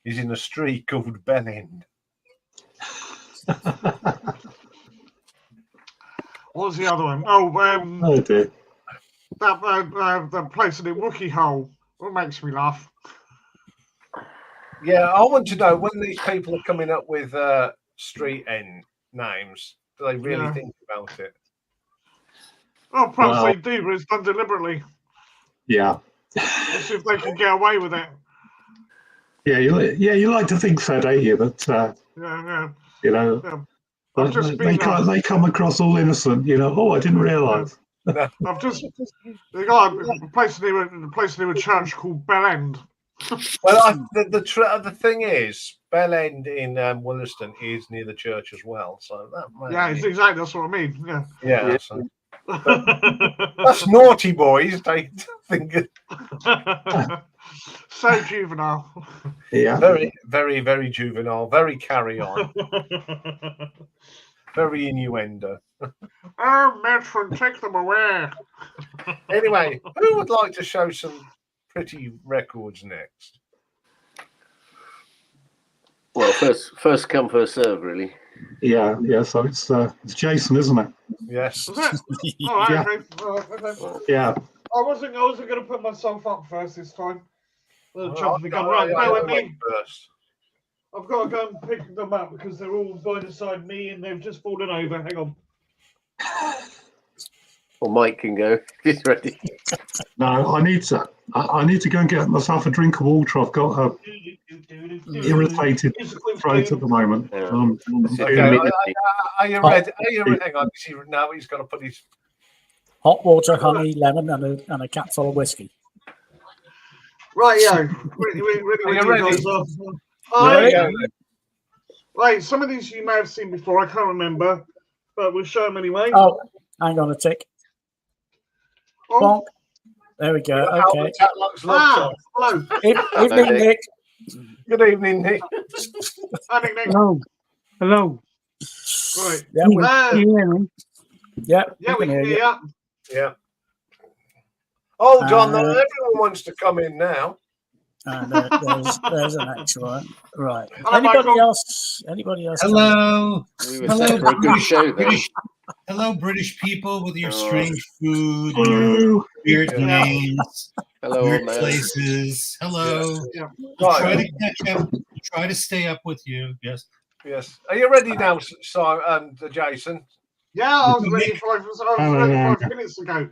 is in a street called Ben End. What was the other one? Oh, Oh dear. that place in the Wookiee Hole. What makes me laugh? Yeah, I want to know when these people are coming up with street end names, do they really think about it? Oh, perhaps Well- they do, but it's done deliberately. Yeah, Let's see if they can get away with it. yeah, you like to think so, don't you? But Yeah. you know, Yeah. I've just been. they come across all innocent. You know, oh, I didn't realise. I've just. They got a place near a church called Bell End. Well, the thing is, Bell End in Wollaston is near the church as well, so that might Yeah, it's exactly that's what I mean. Yeah. yeah. So that's naughty, boys. They think So juvenile. Yeah, very, very, very juvenile, very carry on, very innuendo. Oh, matron, take them away. Anyway, who would like to show some pretty records next? well, first come, first serve, really. yeah. So it's Jason, isn't it? Yes. Was it? Oh, right, Yeah. okay. Okay. Yeah. I wasn't going to put myself up first this time. Jumping the gun. Oh, Right, yeah, bear with I went me. first. I've got to go and pick them up because they're all by beside me and they've just fallen over. Hang on. Or Mike can go. He's ready. No, I need to go and get myself a drink of water. I've got a irritated throat at the moment. Yeah. Okay, are you ready? Hang on. Now he's got to put his. Hot water, honey, lemon, and a capful of whiskey. Right, yeah. Are you ready? Right, right, some of these you may have seen before. I can't remember, but we'll show them anyway. Oh, hang on a tick. Oh, Bonk. There we go. Okay. hello. Evening, Nick. Good evening, Nick. Hi, Nick, Nick. Hello. Right. Yeah, Can you hear me? yeah, Yeah, we can hear you. you. Yeah. Hold on, though. Everyone wants to come in now. There's an next one. Right. Hello, Anybody Michael. else? Hello. We were Hello, set for a good show then. Hello, British people with your Oh. strange food and your weird Yeah. names, Hello, weird old man. places. Hello. Yeah. Try Right. to catch up. Try to stay up with you. Yes. Yes. Are you ready now, Simon and Jason? Yeah, I was ready 5 minutes ago.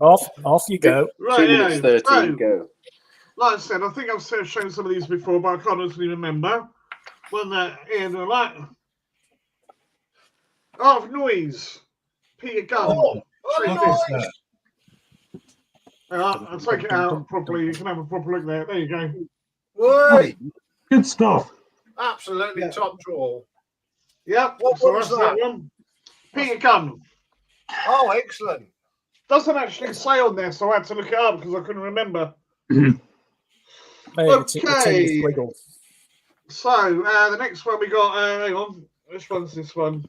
Off you go. 2 minutes 13, So, go. like I said, I think I've shown some of these before, but I can't honestly remember. When they're in the light. Art of Noise. Peter Gunn. What is that? I'll take it out properly. You can have a proper look there. There you go. Wait, Good stuff. absolutely Yeah. top draw. Yep. What So was that's that? one. Peter Gunn. Oh, excellent. Doesn't actually say on there, so I had to look it up because I couldn't remember. It's in the Okay. squiggle. So the next one we got. Hang on. Which one's this one?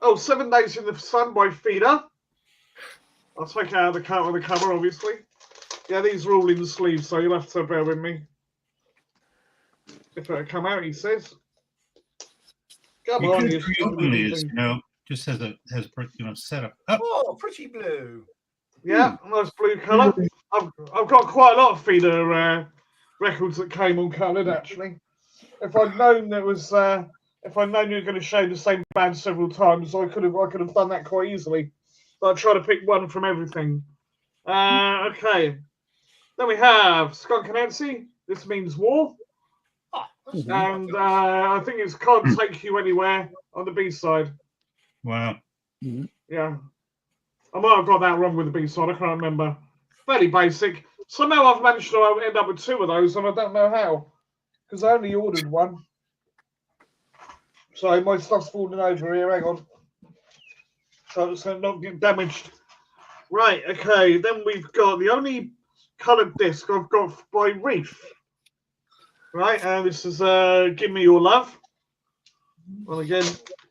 Oh, 7 Days in the Sun by Feeder. I'll take out the cover, obviously. Yeah, these are all in the sleeves, so you'll have to bear with me. If it'll come out, he says. Come You on, could you reopen stupid these, thing. just as set up. Oh, Oh, pretty blue. Yeah, nice blue colour. I've got quite a lot of Feeder records that came on coloured, actually. If I'd known that was, if I'd known you were going to show the same band several times, I could have done that quite easily. But I try to pick one from everything. Okay. Then we have Skunk Anansi. This means war. Oh, that's And nice. I think it's Can't Take You Anywhere on the B side. wow. Yeah. I might have got that wrong with the B side. I can't remember. Fairly basic. Somehow I've managed to end up with 2 of those, and I don't know how. Because I only ordered 1. So my stuff's falling over here. Hang on. So it's not get damaged. Right. Okay. Then we've got the only coloured disc I've got by Reef. Right. And this is Give Me Your Love. And again,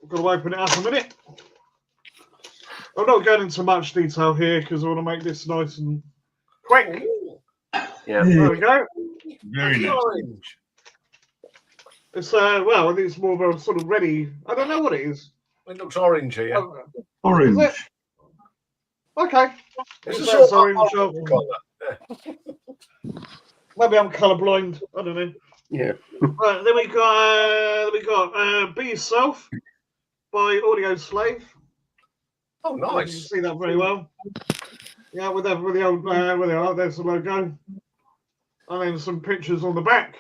I've got to open it up a minute. I'm not going into much detail here because I want to make this nice and quick. Ooh, Yeah. There we go. Very nice. orange. It's well, I think it's more of a sort of ready. I don't know what it is. It looks orange here. Oh, Orange. is it? Okay. It's a It's sort of orange. orange colour. Maybe I'm colourblind. I don't know. Yeah. Right, then we got Be Yourself by Audio Slave. Oh, You can nice. see that very well. Yeah, with the old where they are. There's the logo, and then some pictures on the back.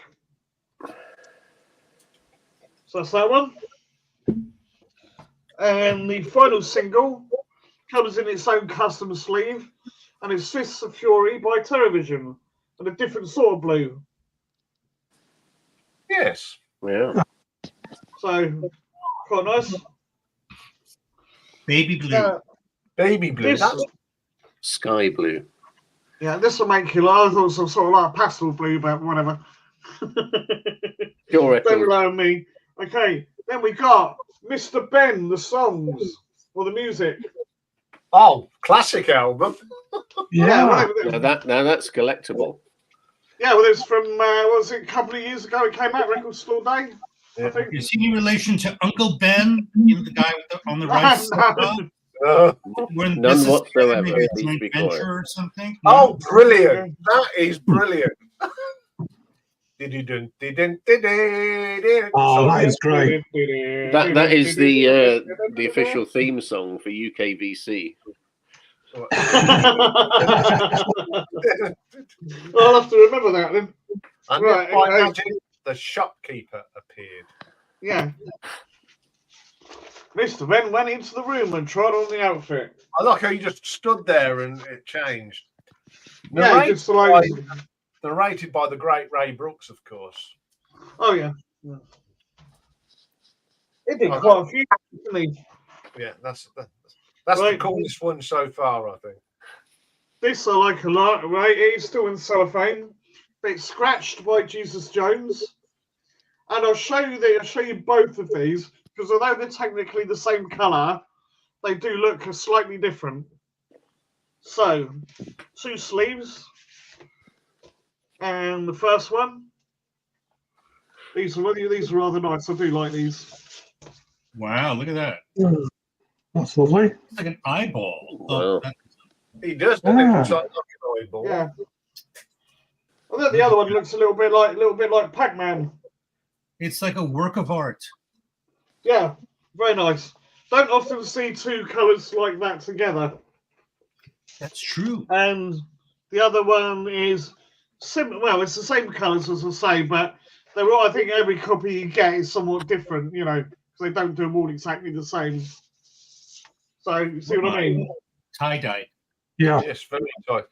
So that's that one. And the final single comes in its own custom sleeve, and it's Fists of Fury by Terrorvision, and a different sort of blue. Yes. Yeah. So quite nice. Baby blue. Baby blue. This, That's Sky blue. yeah, this will make you laugh. I thought some sort of like pastel blue, but whatever. Sure Don't reckon. rely on me. Okay, then we got Mr. Ben, the songs or the music. oh, classic album. Yeah. Now that's collectible. Yeah, well, it's from what was it, a couple of years ago? It came out Record Store Day. I think. Is he in relation to Uncle Ben, the guy on the right side? When None this is whatsoever. maybe a Please joint be venture quiet. or something? Oh, brilliant. That is brilliant. Oh, that is great. That is the official theme song for UKVC. I'll have to remember that then. And Right, by okay. magic, the shopkeeper appeared. Yeah. Mr. Ben went into the room and tried on the outfit. I like how you just stood there and it changed. Yeah, Narrated, just like. narrated by the great Ray Brooks, of course. Oh yeah. It did quite a few, didn't he? Yeah, that's the Right. coolest one so far, I think. This I like a lot, right? It's still in cellophane. It's scratched by Jesus Jones. And I'll show you both of these, because although they're technically the same colour, they do look slightly different. So, 2 sleeves. And the first one. These are rather nice. I do like these. Wow, look at that. That's lovely. It's like an eyeball. Wow. He does, doesn't he? Looks like an eyeball. Yeah. I think the other one looks a little bit like Pac-Man. It's like a work of art. Yeah, very nice. Don't often see 2 colours like that together. That's true. And the other one is well, it's the same colours as I say, but they're all, I think every copy you get is somewhat different, you know, because they don't do them all exactly the same. So you see what I mean? Tie-dye. Yeah. Yes, very tight.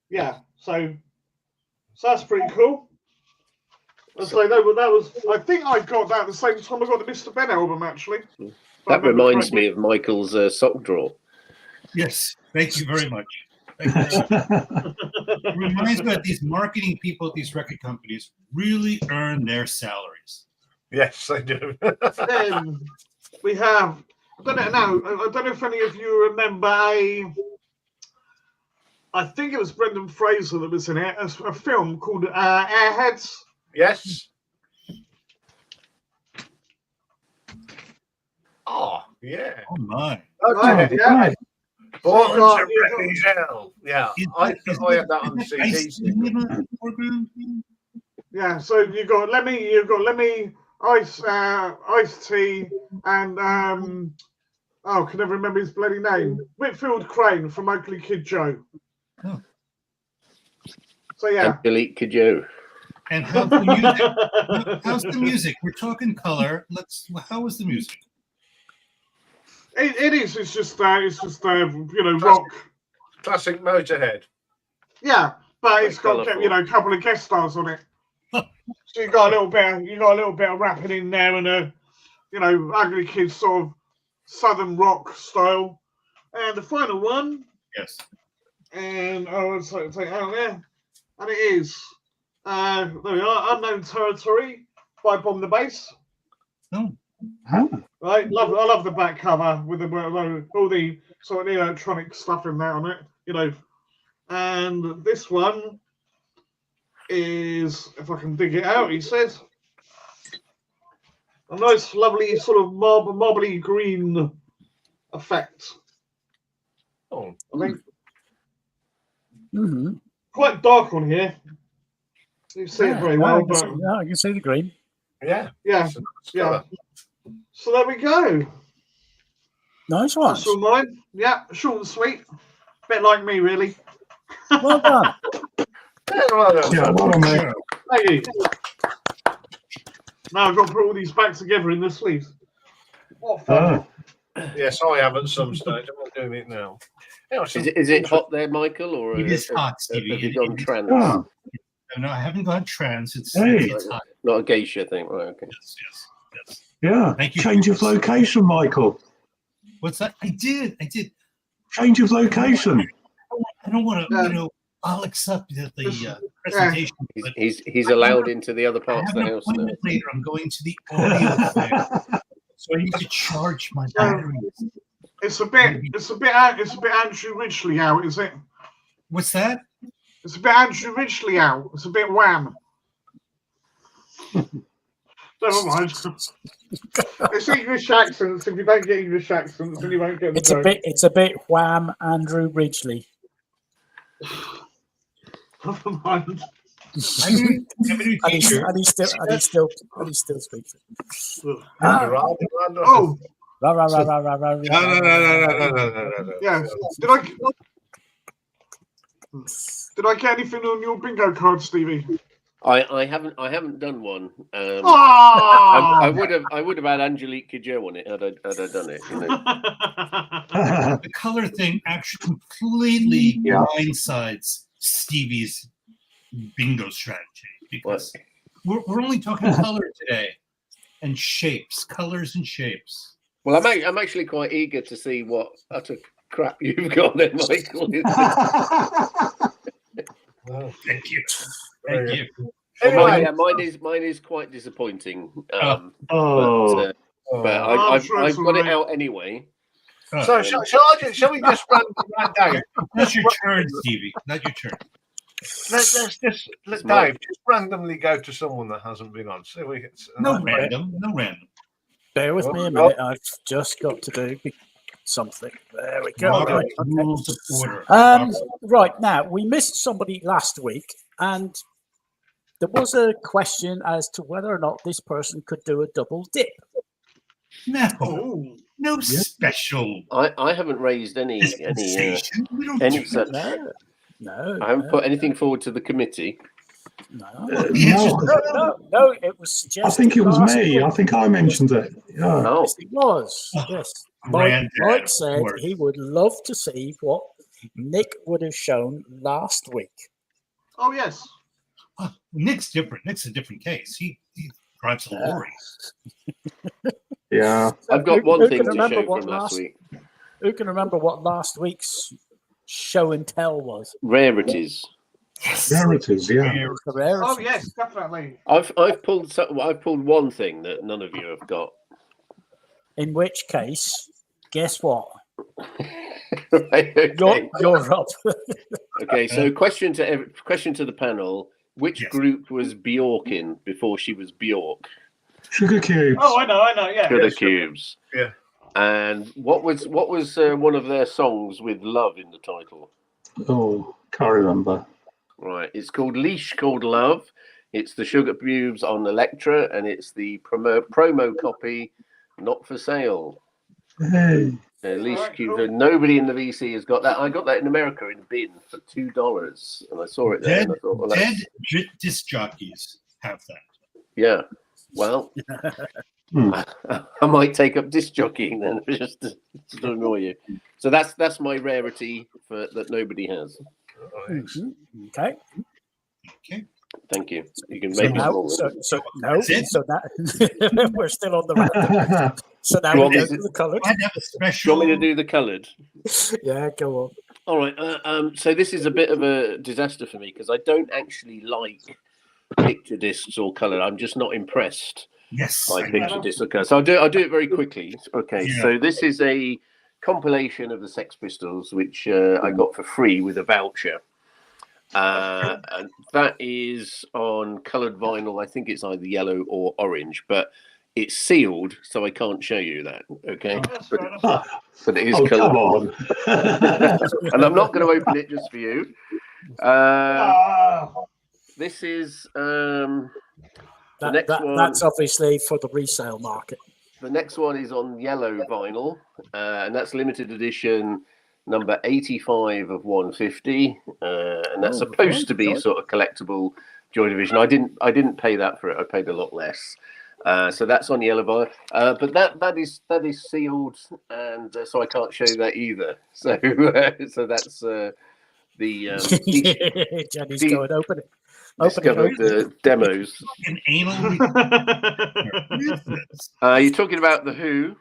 Yeah. So that's pretty cool. So that was. I think I got that at the same time I got the Mr. Ben album, actually. That reminds me of Michael's sock drawer. Yes, thank you very much. Thank you very much. It reminds me that these marketing people at these record companies really earn their salaries. Yes, they do. Then we have. I don't know if any of you remember I think it was Brendan Fraser that was in it. A film called Airheads. Yes. Oh, yeah. Oh my! Okay, yeah. Born So you got- to Wreck His Hell. Yeah, I had that on CD. Yeah, so you got Lemmy, Ice T, and can never remember his bloody name. Whitfield Crane from Ugly Kid Joe. Oh. So yeah. Angelique Kidjo. And how's the music? How's the music? We're talking color. How was the music? It is. It's just rock. Classic Motorhead. Yeah, but it's got colourful. a couple of guest stars on it. So you got a little bit of rapping in there and Ugly Kid sort of southern rock style. And the final one, Yes. and and it is there we are, Unknown Territory by Bomb the Bass. Oh. Right, I love the back cover with all the sort of electronic stuff in there on it, And this one is, if I can dig it out, he says, a nice, lovely sort of marbly green effect. Oh, I think Mm-hmm. quite dark on here. You see it very well, but I can see the green. yeah. yeah. So there we go. Nice one. That's all mine. Yeah, short and sweet. Bit like me, really. Well done. Yeah, well, mate. Thank you. Now I've got to put all these back together in the sleeves. What fun. Yes, I have at some stage. I'm not doing it now. Is it hot there, Michael, or It is hot, have Stevie. you gone trans? Oh, No, I haven't gone trans. It's Hey. hot. Not a geisha thing, right? Okay. Yes. yeah. Thank you. Change of location, Michael. What's that? I did. Change of location. I don't want to, I'll accept the presentation. But He's allowed into the other I parts have of an the house now. appointment later. I'm going to the audio fair, so I need to charge my batteries. It's a bit Andrew Ridgely out, is it? What's that? It's a bit Andrew Ridgely out. It's a bit Wham. Never mind. It's English accents. If you don't get English accents, then you won't get the joke. It's a bit Wham Andrew Ridgely. Never mind. I'm a And teacher. he still speaks it. Oh, Rah, rah, rah, rah, rah, rah, No. yeah. Did I get anything on your bingo card, Stevie? I haven't done one. Ah! I would have had Angelique Kidjo on it had I done it. The color thing actually completely blindsides Stevie's bingo strategy because we're only talking color today and shapes, colors and shapes. Well, I'm actually quite eager to see what utter crap you've got there, Michael. Thank you. Thank you. Anyway, mine is quite disappointing. Oh. But I've sure it's got it alright. out anyway. so shall we just run Dave? That's your turn, Stevie. Not your turn. Let's just let Dave just randomly go to someone that hasn't been on. So we get No random. Bear with me a minute. I've just got to do something. There we go. Robert, Right, okay. rules of order. Right now, we missed somebody last week, and there was a question as to whether or not this person could do a double dip. No, Oh. no special I haven't raised any dispensation. We don't any do such. that. No, I haven't put anything forward to the committee. no. No, It was suggested. I think it was last me. week. I think I mentioned it. Yeah. No, Yes, it was. Yes. Granddad, Mike said of course. he would love to see what Nick would have shown last week. Oh, yes. Oh, Nick's different. Nick's a different case. He drives a lorry. Yeah. I've got Who one can thing to remember show what from last week. Who can remember what last week's show and tell was? Rarities. Yes. There it is, yeah. It's the rarity. Oh yes, definitely. I've pulled one thing that none of you have got. In which case, guess what? Right, okay. You're up. Okay, so question to the panel: which Yes. group was Bjork in before she was Bjork? Sugar cubes. Oh, I know, yeah. Sugar Yes. Cubes. Yeah. And what was one of their songs with love in the title? Oh, can't remember. Right, it's called Leash Called Love. It's the Sugar Cubes on Elektra, and it's the promo copy, not for sale. Hey. Leash Alright, Cubes. cool. Nobody in the VC has got that. I got that in America in a bin for $2, and I saw it there. Dead, And I thought, well, dead that's, disc jockeys have that. yeah. Well, I might take up disc jockeying then, just to annoy you. So that's my rarity that nobody has. Okay. Okay. Thank you. You can So make it now, smaller. so That's it? that we're still on the random. So now Go we on, go is to it- the coloured. I'd have a Do you special. want me to do the coloured? Yeah, go on. All right. So this is a bit of a disaster for me because I don't actually like picture discs or colour. I'm just not impressed Yes. by I picture know. discs or colour. So I'll do it very quickly. Okay. Yeah. So this is a compilation of the Sex Pistols, which I got for free with a voucher. And that is on coloured vinyl. I think it's either yellow or orange, but it's sealed, so I can't show you that. Okay. That's fair enough. But it is Oh, coloured. come on. And I'm not going to open it just for you. This is the next one. That's obviously for the resale market. The next one is on yellow vinyl, and that's limited edition number 85 of 150, and that's supposed to be sort of collectible Joy Division. I didn't pay that for it. I paid a lot less. So that's on yellow vinyl, but that is sealed, and so I can't show that either. So so that's the Jenny's the- going open it. discovered demos. An anal. What is this? You're talking about the Who.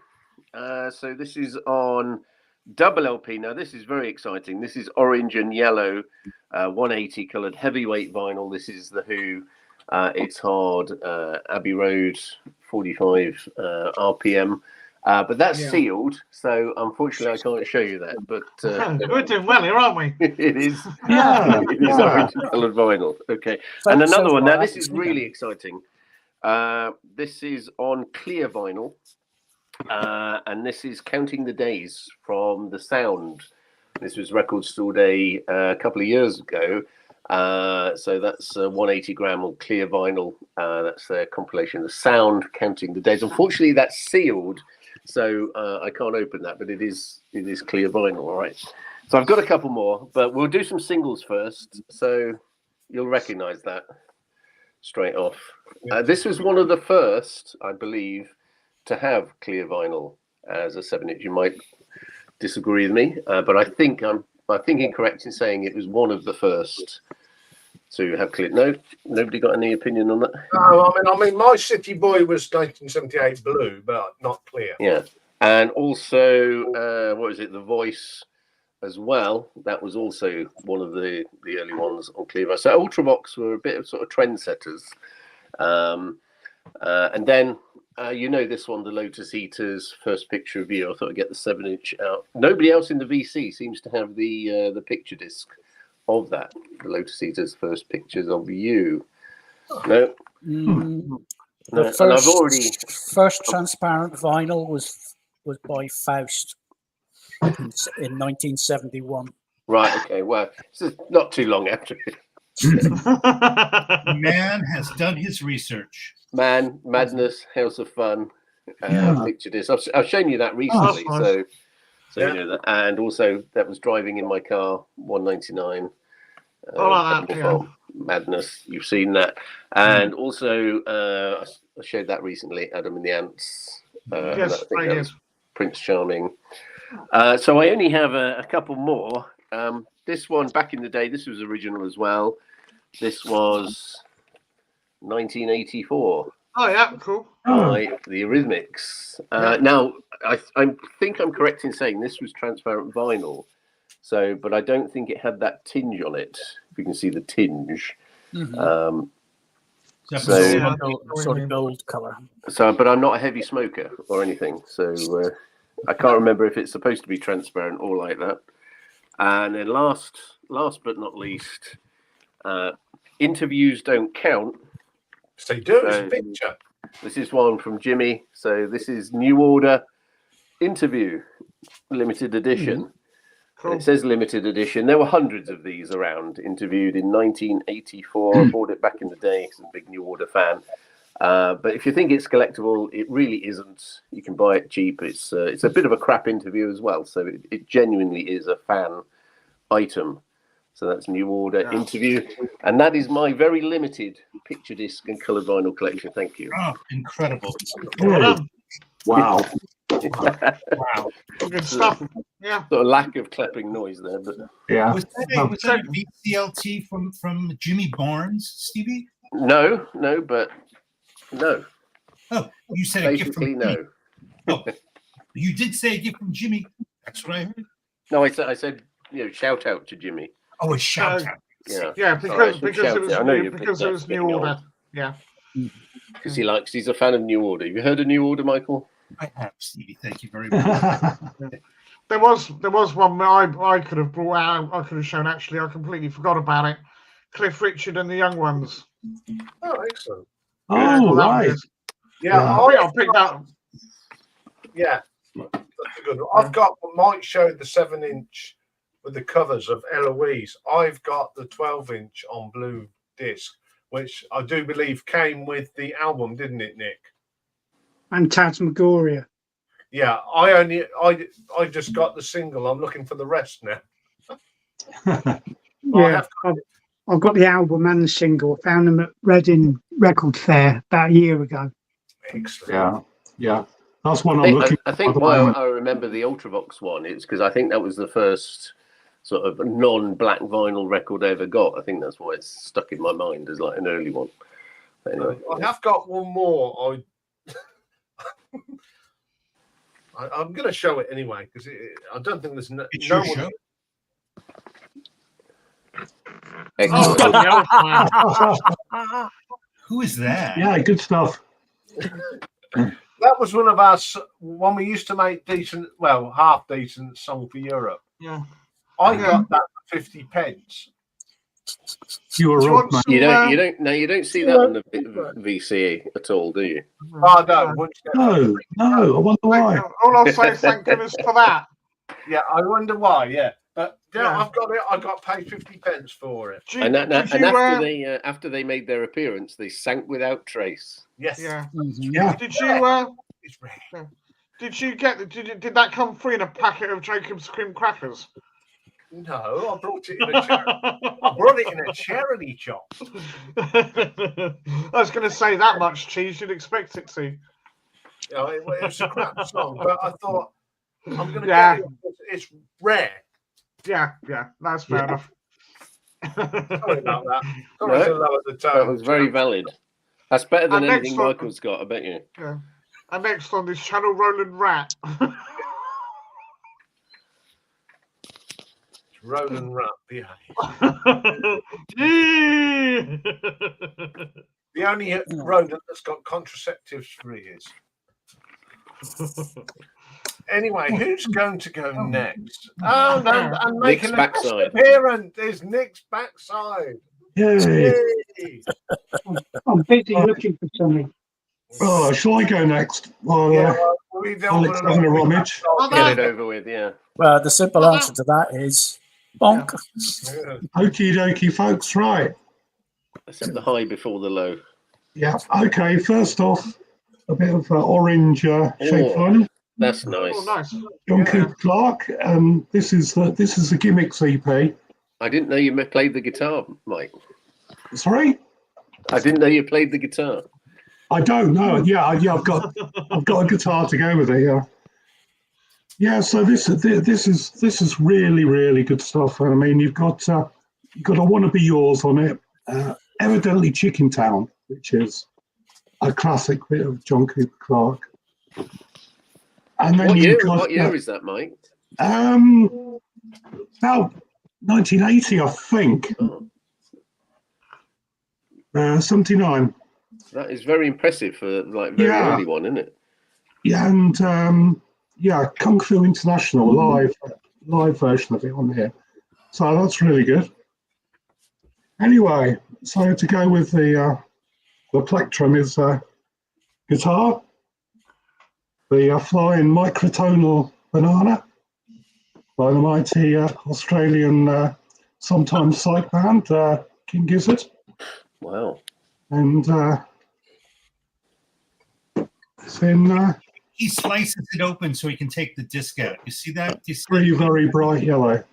So this is on double LP. Now this is very exciting. This is orange and yellow, 180 coloured heavyweight vinyl. This is the Who. It's hard, Abbey Road, 45 RPM. But that's sealed, so unfortunately I can't show you that. But We're doing well here, aren't we? it is Yeah, it is yeah. orange and coloured vinyl. Okay, So- and another so one. far, Now I this haven't is seen really that. exciting. This is on clear vinyl, and this is Counting the Days from The Sound. This was Record Store Day a couple of years ago. So that's 180 gram on clear vinyl. That's a compilation. The Sound, Counting the Days. Unfortunately, that's sealed, so I can't open that. But it is clear vinyl. All right. So I've got a couple more, but we'll do some singles first. So you'll recognise that straight off. This was one of the first, I believe, to have clear vinyl as a 7-inch. You might disagree with me, but I think I'm incorrect in saying it was one of the first to have clear. No, nobody got any opinion on that? No, I mean, my City Boy was 1978 blue, but not clear. Yeah, and also what is it? The Voice as well. That was also one of the early ones on clear. So Ultravox were a bit of sort of trendsetters, and then. This one, the Lotus Eaters first picture of you. I thought I'd get the 7-inch out. Nobody else in the VC seems to have the picture disc of that. The Lotus Eaters first pictures of you. No, The no. And I've already first transparent vinyl was by Faust in 1971. right. Okay, well, this is not too long after. The man has done his research. Man, Madness, House of Fun, Yeah. picture disc. I've shown you that recently, that's nice. so you know that. And also that was Driving in My Car, 199. I like that, yeah. Madness, you've seen that, and also I showed that recently. Adam and the Ants. Yes, I think very that good. was Prince Charming. So I only have a couple more. This one back in the day, this was original as well. This was 1984 Oh yeah, cool. by the Eurythmics. Now, I think I'm correct in saying this was transparent vinyl. So, but I don't think it had that tinge on it. If you can see the tinge. Mhm. So, Sort of gold color. but I'm not a heavy smoker or anything. So I can't remember if it's supposed to be transparent or like that. And then last but not least, interviews don't count. So do it as a picture. This is one from Jimmy. So this is New Order interview, limited edition. Cool. It says limited edition. There were hundreds of these around, interviewed in 1984. I bought it back in the day. I'm a big New Order fan. But if you think it's collectible, it really isn't. You can buy it cheap. It's a bit of a crap interview as well. So it genuinely is a fan item. So that's New Order interview. And that is my very limited picture disc and coloured vinyl collection. Thank you. Oh, incredible. Wow. Wow. Good stuff. Yeah. Sort of lack of clapping noise there, but Yeah. Was that a VCLT from Jimmy Barnes, Stevie? no. Oh, you said a gift from Basically, no. Oh, you did say a gift from Jimmy. That's what I heard. No, I said, shout out to Jimmy. Oh, a shout out. Yeah. Yeah, Sorry, I because should shout it was it. I know new, you because picked it was that, New getting Order. old. Yeah. Because he's a fan of New Order. Have you heard of New Order, Michael? I have, Stevie. Thank you very much. There was one I could have brought out. I could have shown. Actually, I completely forgot about it. Cliff Richard and the Young Ones. Oh, excellent. Oh, right. Yeah, I'll pick that. Yeah, that's a good one. I've got what Mike showed the 7-inch with the covers of Eloise. I've got the 12-inch on blue disc, which I do believe came with the album, didn't it, Nick? Phantasmagoria. Yeah, I just got the single. I'm looking for the rest now. Yeah, I've got the album and the single. I found them at Reading Record Fair about a year ago. Excellent. Yeah. That's one I'm looking for. I think why I remember the Ultravox one is because I think that was the first sort of non-black vinyl record I ever got. I think that's why it's stuck in my mind as like an early one. But anyway, I have got one more. I'm going to show it anyway because I don't think there's no your one. show. excellent. Who is that? Yeah, good stuff. That was one of our when we used to make decent, well, half decent song for Europe. Yeah. I got that for 50 pence. You were you rock, want mate. some, You don't see that on the VCA at all, do you? Oh, no. No, I wonder why. All I'll say is thank goodness for that. Yeah, I wonder why. Yeah, but Yeah. I've got it. I got paid 50 pence for it. And after they made their appearance, they sank without trace. Yes. Yeah. Yeah. Did you? It's rare. Did that come free in a packet of Jacob's cream crackers? No, I brought it in a charity. I brought it in a charity shop. I was going to say that much cheese, you'd expect it to. You know, it was a crap song, but I thought I'm going to Yeah. get it. It's rare. Yeah, that's fair enough. Sorry about that. No, Sorry to lower the tone. That was very valid. That's better than And next anything one- Michael's got, I bet you. Yeah. And next on this channel, Roland Rat. Roland Rat, behave. Yeah. The only rodent that's got contraceptives for ears. Anyway, who's going to go next? Oh, no, and Nick's making a backside. appearance is Nick's backside. Yay. Yay. I'm busy looking for something. Oh, shall I go next? Well, Yeah, well, we don't Alex want to having a rummage. Get it over with, yeah. Well, the simple answer to that is bonk. Yeah. Okie dokie, folks. Right. Except the high before the low. Yeah. Okay. First off, a bit of orange shape vinyl. That's nice. Oh, nice. John Cooper Clarke. This is the Gimmicks EP. I didn't know you played the guitar, Mike. Sorry, I didn't know you played the guitar. I don't know. Yeah. I've got a guitar to go with it. Yeah. Yeah. So this is really good stuff. I mean, you've got I Want to Be Yours on it. evidently Chicken Town, which is a classic bit of John Cooper Clarke. And then What you've year? got, What year is that, Mike? about 1980, I think. Oh, 79. that is very impressive for like very early one, isn't it? Yeah, and Kung Fu International live version of it on here. So that's really good. Anyway, so to go with the plectrum is guitar, the flying microtonal banana by the mighty Australian sometimes side band King Gizzard. Wow. And then He slices it open so he can take the disc out. You see that? You see very, very bright yellow.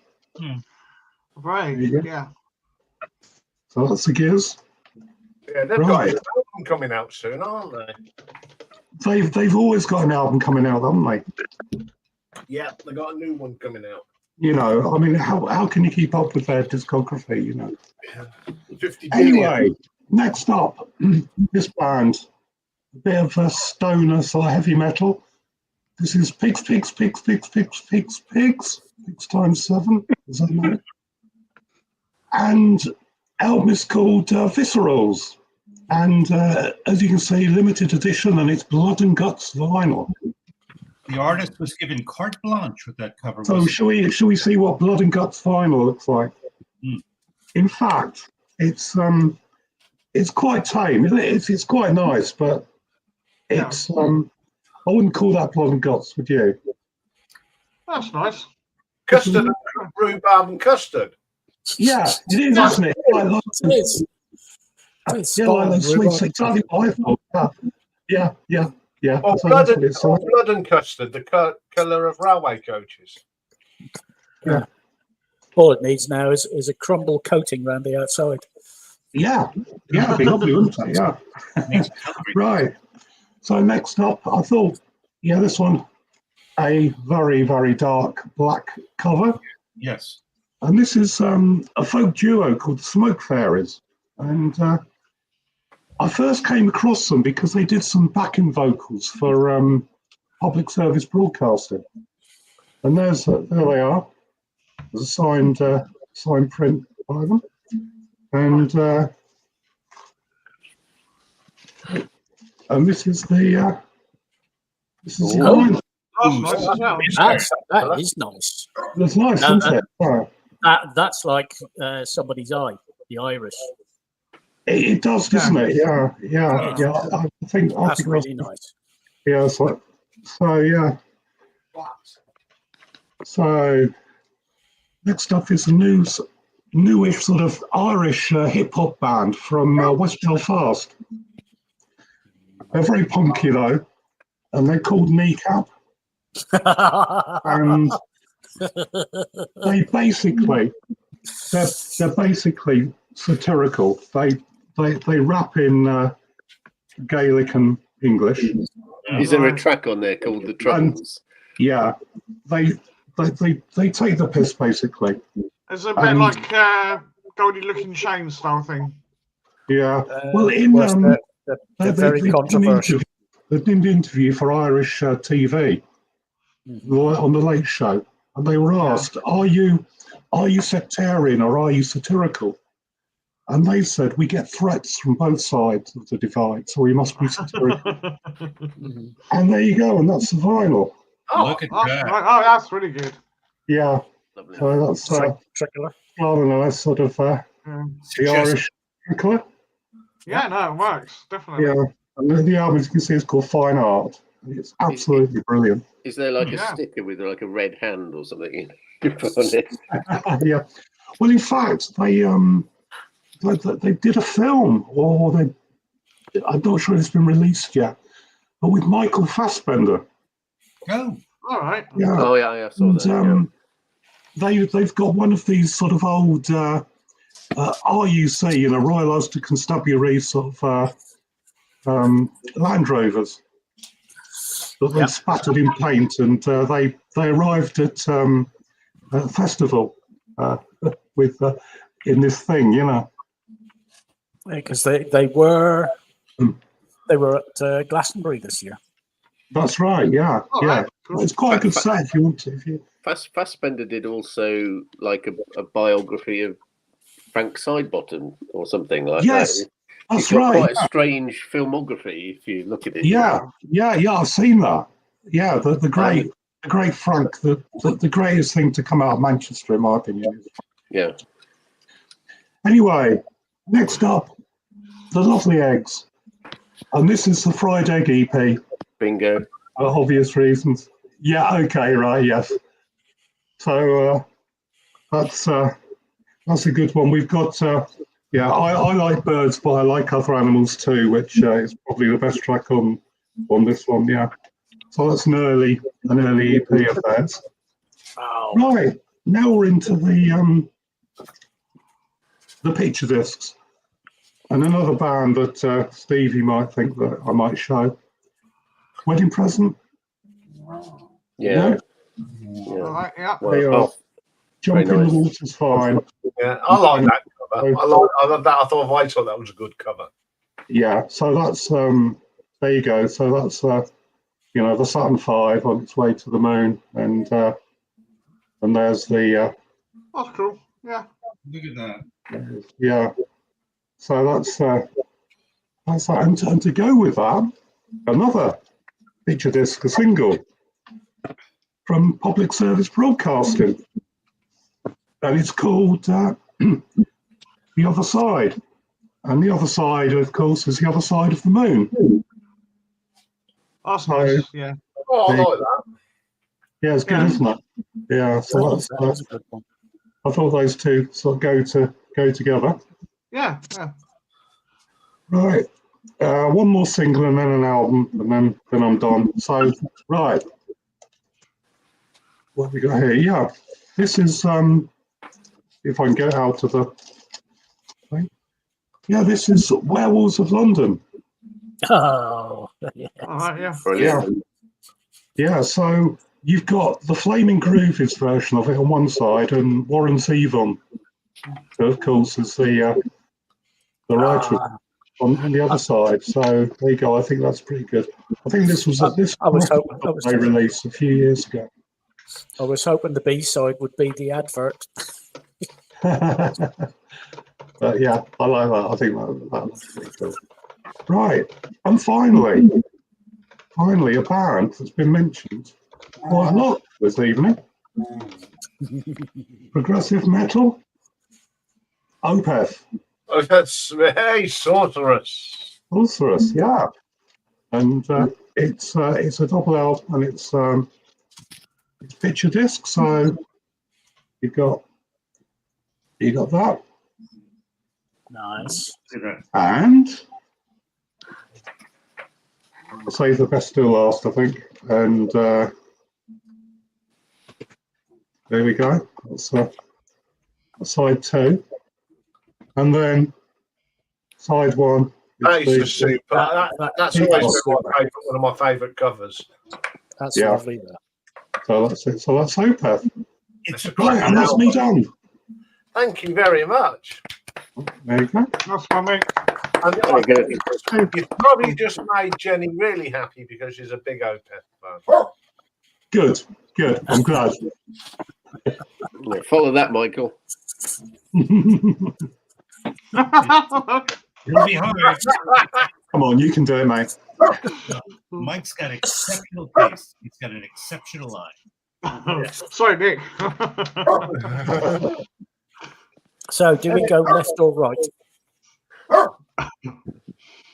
Right. There you go. Yeah. So that's the Giz. Yeah, they've got an album coming out soon, aren't they? They've always got an album coming out, haven't they? Yeah, they got a new one coming out. You know, I mean, how can you keep up with their discography, you know? 50 Anyway, next up, this band, a bit of a stoner sort of heavy metal. This is Pigs times 7. Is that right? And album is called Viscerals. And as you can see, limited edition, and it's blood and guts vinyl. the artist was given carte blanche with that cover. So shall we see what blood and guts vinyl looks like? In fact, it's quite tame. It's quite nice, but it's I wouldn't call that blood and guts, would you? That's nice. Custard, rhubarb and custard. Yeah, it is, isn't it? It's Yeah, like the sweets, exactly what I thought. Yeah. Or So blood, that's what it's like. blood and custard, the colour of railway coaches. Yeah. All it needs now is a crumble coating around the outside. Yeah, it'd be lovely, wouldn't it? Yeah. Right. So next up, I thought, this one, a very, very dark black cover. Yes. And this is a folk duo called the Smoke Fairies. And I first came across them because they did some backing vocals for public service broadcasting. And there they are. There's a signed print by them. And this is the vinyl. That is nice. That's nice, isn't it? That's like somebody's eye, the iris. It does, doesn't it? Yeah. I think That's really nice. Yeah, so yeah. So next up is a newish sort of Irish hip hop band from West Belfast. They're very punky though, and they're called Kneecap. And they're basically satirical. They rap in Gaelic and English. Is there a track on there called The Troubles? Yeah, they take the piss basically. It's a bit like Goldie Looking Shane style thing. Yeah. Well, in they're very controversial. They did an interview for Irish TV on the Late Show, and they were asked, "Are you sectarian or are you satirical?" And they said, "We get threats from both sides of the divide, so we must be satirical." And there you go, and that's the vinyl. Look at that. Oh, that's really good. Yeah. Lovely. So that's I don't know, that's sort of the Irish colour. Yeah, no, it works definitely. Yeah, and the album, as you can see, is called Fine Art. It's absolutely brilliant. Is there like a sticker with like a red hand or something you put on it? Yeah. Well, in fact, they did a film, or I'm not sure it's been released yet, but with Michael Fassbender. Oh, all right. Yeah. Oh yeah, I saw that. They've got one of these sort of old RUC, Royal Ulster Constabulary sort of Land Rovers that they spattered in paint, and they arrived at a festival with in this thing, Because they were at Glastonbury this year. That's right. Yeah, Oh, yeah. right, cool. It's quite a good set if you want to. If you... Fassbender did also like a biography of Frank Sidebottom or something like Yes, that. that's He's got right. quite a strange filmography if you look at it. Yeah, I've seen that. Yeah, the great Frank, the greatest thing to come out of Manchester, in my opinion. Yeah. Anyway, next up, the Lovely Eggs, and this is the Fried Egg EP. Bingo. For obvious reasons. Yeah. Okay. Right. Yes. So that's a good one. We've got. I like birds, but I like other animals too, which is probably the best track on this one. Yeah. So that's an early EP of theirs. Wow. Right. Now we're into the picture discs, and another band that Stevie might think that I might show. Wedding Present. Yeah. All right, yeah. They are. Well, Jump in very the nice. water's fine. Yeah, I like that cover. I love that. I thought that was a good cover. Yeah, so that's there you go. So that's the Saturn V on its way to the moon, and there's the That's cool. Yeah. Look at that. yeah. So that's that. And to go with that, another feature disc, a single from Public Service Broadcasting, and it's called The Other Side. And the other side, of course, is the other side of the moon. That's So, nice. Yeah. Oh, I like that. yeah, it's good, Yeah. isn't it? Yeah, so That's a good one. I thought those two sort of go together. Yeah. Yeah. Right. One more single and then an album, and then I'm done. So, right. What have we got here? Yeah, this is, if I can get it out of the thing. Yeah, this is Werewolves of London. Oh, yeah. All right, yeah. Brilliant. Yeah, so you've got the Flaming Groovies version of it on one side, and Warren Zevon, of course, is the writer on the other side. So there you go. I think that's pretty good. I think this was a release a few years ago. I was hoping the B-side would be the advert. But yeah, I like that. I think that's pretty cool. Right, and finally, a band that's been mentioned quite a lot this evening. Progressive metal, Opeth. Oh, that's hey, Sorceress. Sorceress, yeah. And it's a double album, and it's picture disc. So you got that, Nice. and I'll save the best till last, I think. And there we go. That's side 2, and then side 1. That is just super. That's always been one of my favourite covers. That's Yeah. lovely. That. So that's it. So that's Opeth. It's a Right, and that's me done. Thank you very much. There you go. That's my mate. And Very good. you've probably just made Jenny really happy because she's a big Opeth fan. Good. I'm glad. Yeah, follow that, Michael. It'll be hard. Come on, you can do it, mate. Mike's got exceptional taste. He's got an exceptional eye. Sorry, Nick. So, do we go left or right?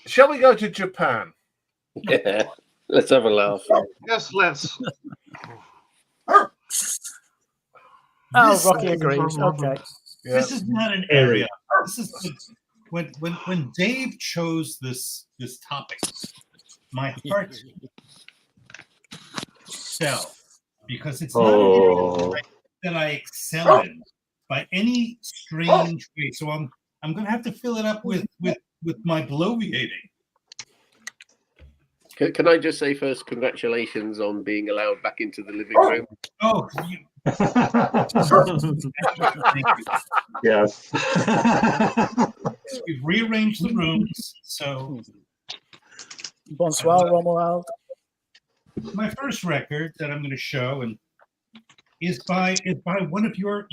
Shall we go to Japan? Yeah. Let's have a laugh. Yes, let's. Oh, This- Rocky agrees. Okay. This is not an area. This is when Dave chose this topic, my heart fell because it's not an area that I excel in by any strange way. So I'm going to have to fill it up with my bloviating. Can I just say first, congratulations on being allowed back into the living room. Oh, Yes. We've rearranged the rooms. So Bonsoir, Romuald. my first record that I'm going to show is by one of your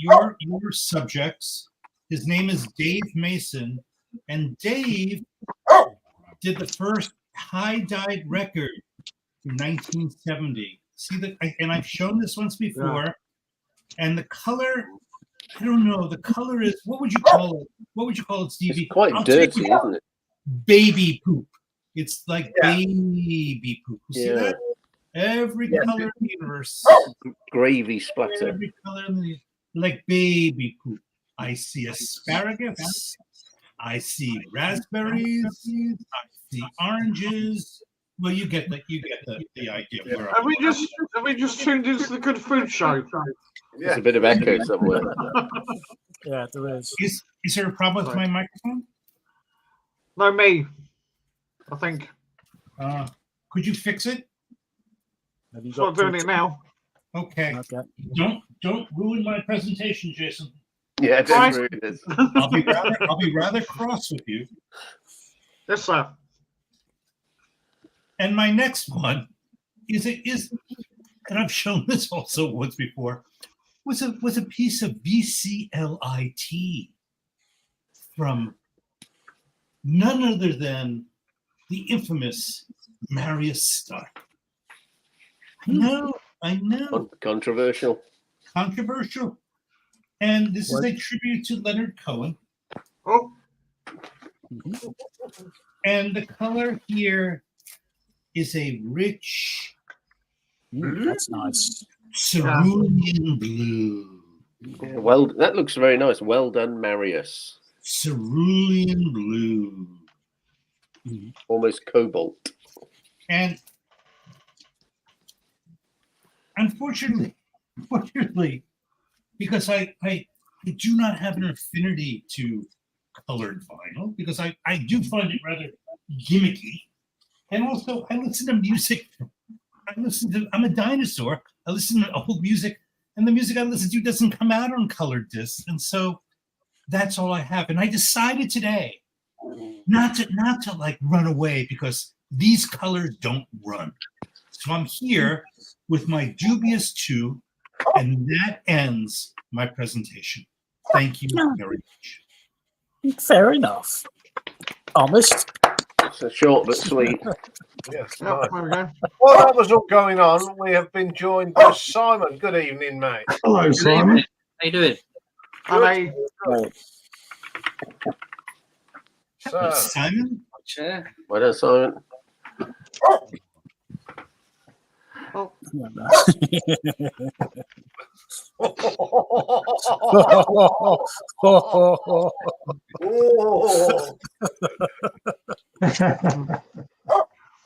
subjects. His name is Dave Mason, and Dave did the first high-dyed record in 1970. See that? And I've shown this once before. And the color, I don't know. The color is, what would you call it? What would you call it, Stevie? It's quite dirty, isn't it? Baby poop. It's like baby poop. You see that? Every color in the universe. Gravy splatter. Every color in the, like baby poop. I see asparagus. I see raspberries. I see oranges. Well, you get the idea. Where Have we just tuned into the Good Food Show? There's a bit of echo somewhere. Yeah, there is. Is there a problem with my microphone? No, me. I think. Could you fix it? Have you It's not doing it now. Okay. Okay. Don't ruin my presentation, Jason. Yeah, don't ruin this. I'll be rather cross with you. Yes, sir. And my next one is and I've shown this also once before, was a piece of VCLIT from none other than the infamous Marius Stark. I know. Controversial. Controversial. And this is a tribute to Leonard Cohen. Oh. And the color here is a rich, That's nice. cerulean blue. Yeah, well, that looks very nice. Well done, Marius. Cerulean blue. Almost cobalt. And unfortunately, because I do not have an affinity to colored vinyl, because I do find it rather gimmicky. And also, I listen to music. I'm a dinosaur. I listen to old music, and the music I listen to doesn't come out on colored discs. And so that's all I have. And I decided today not to like run away, because these colors don't run. So I'm here with my dubious 2, and that ends my presentation. Thank you very much. Fair enough. Honest. It's a short but sweet. Yes, Yeah, nice. there we go. Well, that was all going on. We have been joined by Simon. Good evening, mate. Hello, Simon. How you doing? And So, Simon? Chair. Well done, Simon.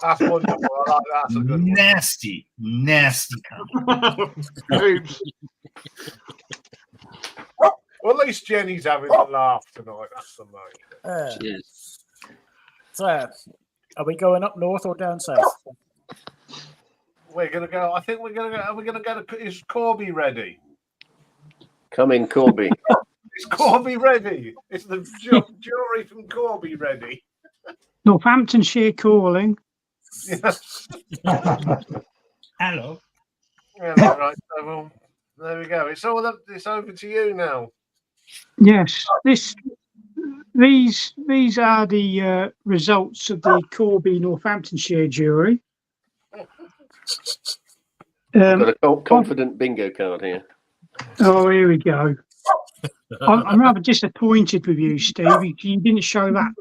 that's wonderful. I like that. That's a good one. Nasty comment. Oops. Well, at least Jenny's having a laugh tonight. That's the most. Cheers. So, are we going up north or down south? We're gonna go. I think we're gonna go. Are we gonna go to? Is Corby ready? Come in, Corby. Is Corby ready? Is the jury from Corby ready? Northamptonshire calling. Yes. Hello. Yeah, that's right. So, well, there we go. It's all up. It's over to you now. Yes, these are the results of the Corby Northamptonshire jury. I've got a confident bingo card here. Oh, here we go. I'm rather disappointed with you, Steve. You didn't show that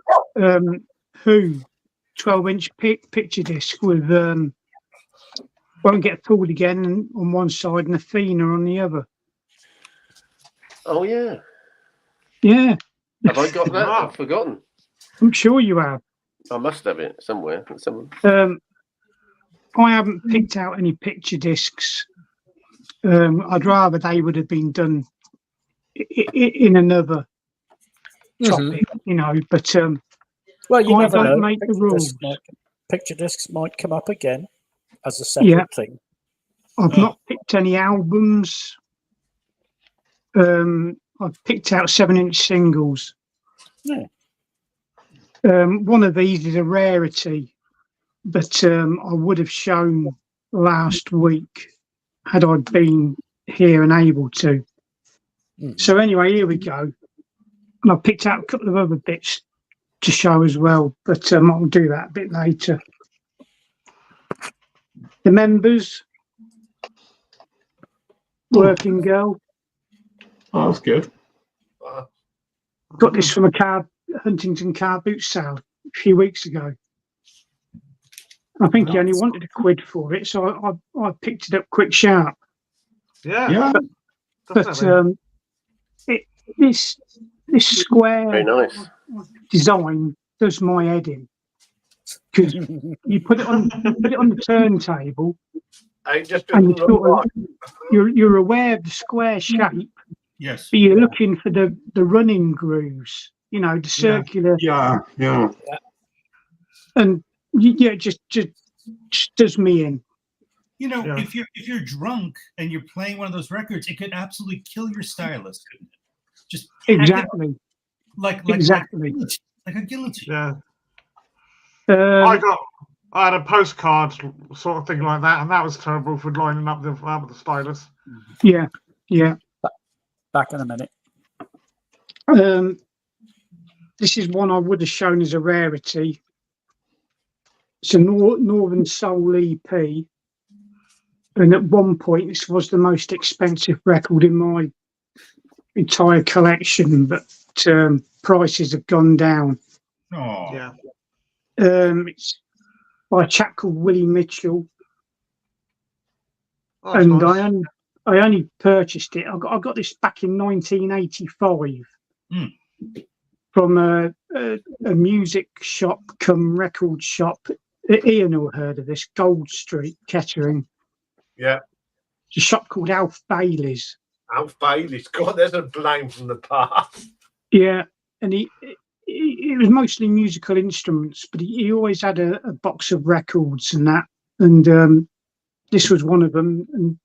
Who 12-inch picture disc with Won't Get Fooled Again on one side and Athena on the other. Oh, yeah. Yeah, Have I got that? I've forgotten. I'm sure you have. I must have it somewhere. I haven't picked out any picture discs. I'd rather they would have been done in another topic, but well, you never know. Make the rules. Picture discs might come up again as a separate thing. I've not picked any albums. I've picked out 7-inch singles. Yeah. One of these is a rarity, but I would have shown last week had I been here and able to. So anyway, here we go. And I picked out a couple of other bits to show as well, but I'll do that a bit later. The members, Working Girl. Oh, that's good. Got this from a Huntington car boot sale a few weeks ago. I think he only wanted £1 for it, so I picked it up quick sharp. Yeah. But this square Very nice. design does my head in, because you put it on the turntable, and you're aware of the square shape, Yes. but you're looking for the running grooves, you know, the circular. Yeah. And it just does me in. You know, if you're drunk and you're playing one of those records, it could absolutely kill your stylist, couldn't it? Just Exactly. like a guillotine. Yeah. I I had a postcard sort of thing like that, and that was terrible for lining up the stylus. Yeah. Back in a minute. This is one I would have shown as a rarity. It's a Northern Soul EP, and at one point this was the most expensive record in my entire collection, but prices have gone down. Oh, Yeah. It's by a chap called Willie Mitchell, Oh, that's and nice. I only purchased it. I got this back in 1985 from a music shop cum record shop. Iain will heard of this, Gold Street, Kettering. Yeah. It's a shop called Alf Bailey's. Alf Bailey's. God, there's a blame from the past. Yeah, and it was mostly musical instruments, but he always had a box of records and that. And this was one of them. And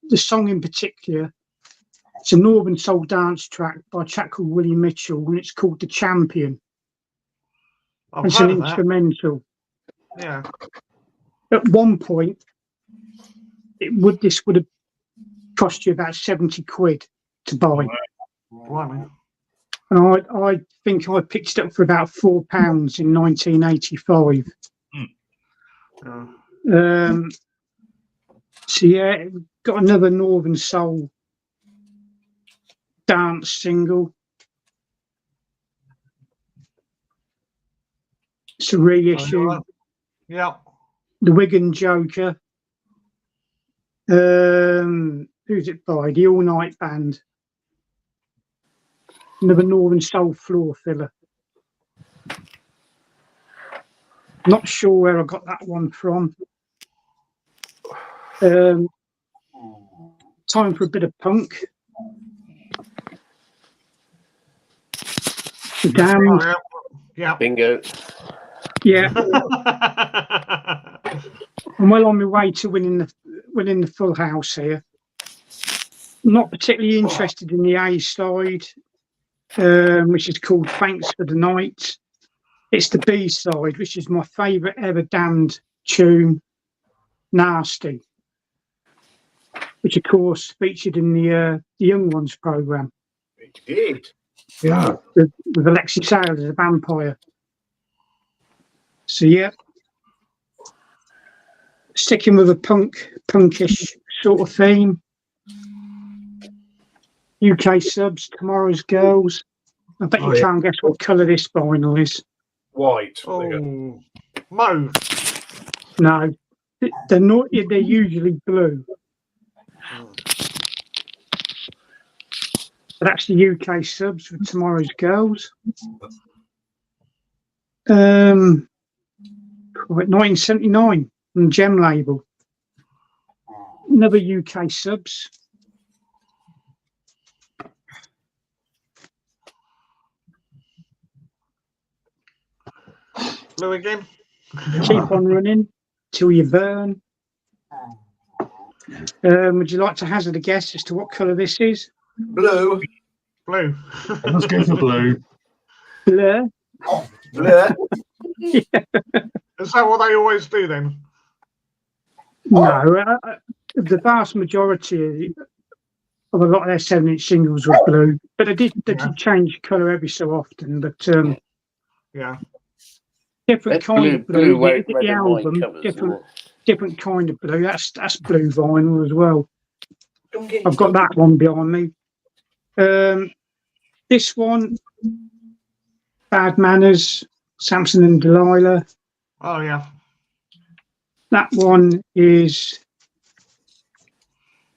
the song in particular, it's a Northern Soul dance track by a chap called Willie Mitchell, and it's called The Champion. It's heard an of that. instrumental. Yeah. At one point, this would have cost you about £70 to buy. Blimey. And I think I picked it up for about £4 in 1985. Yeah. So yeah, got another Northern Soul dance single. It's a reissue. Yeah. The Wigan Joker. Who's it by? The All Night Band. Another Northern Soul floor filler. Not sure where I got that one from. Time for a bit of punk. The Damned. Yeah. Bingo. Yeah, I'm well on my way to winning the full house here. Not particularly interested in the A side, which is called Thanks for the Night. It's the B side, which is my favourite ever Damned tune, Nasty, which of course featured in the Young Ones programme. It did. Yeah. With Alexi Sales as a vampire. So yeah, sticking with a punkish sort of theme. UK subs, Tomorrow's Girls. I bet you can't guess what colour this vinyl is. White. Oh, mauve. No, they're not. They're usually blue. But that's the UK subs with Tomorrow's Girls. 1979 on Gem label. Another UK subs. Blue again. Keep on running till you burn. Would you like to hazard a guess as to what colour this is? Blue. Blue. Let's go for blue. Blur. Blur. Is that what they always do then? No, the vast majority of a lot of their 7-inch singles were blue, but they did change colour every so often. But Yeah. different That's kind of blue, blue. red, The red and white album, covers, isn't it? different kind of blue. That's blue vinyl as well. Come get I've got that one behind me. This one, Bad Manners, Samson and Delilah. Oh yeah. That one is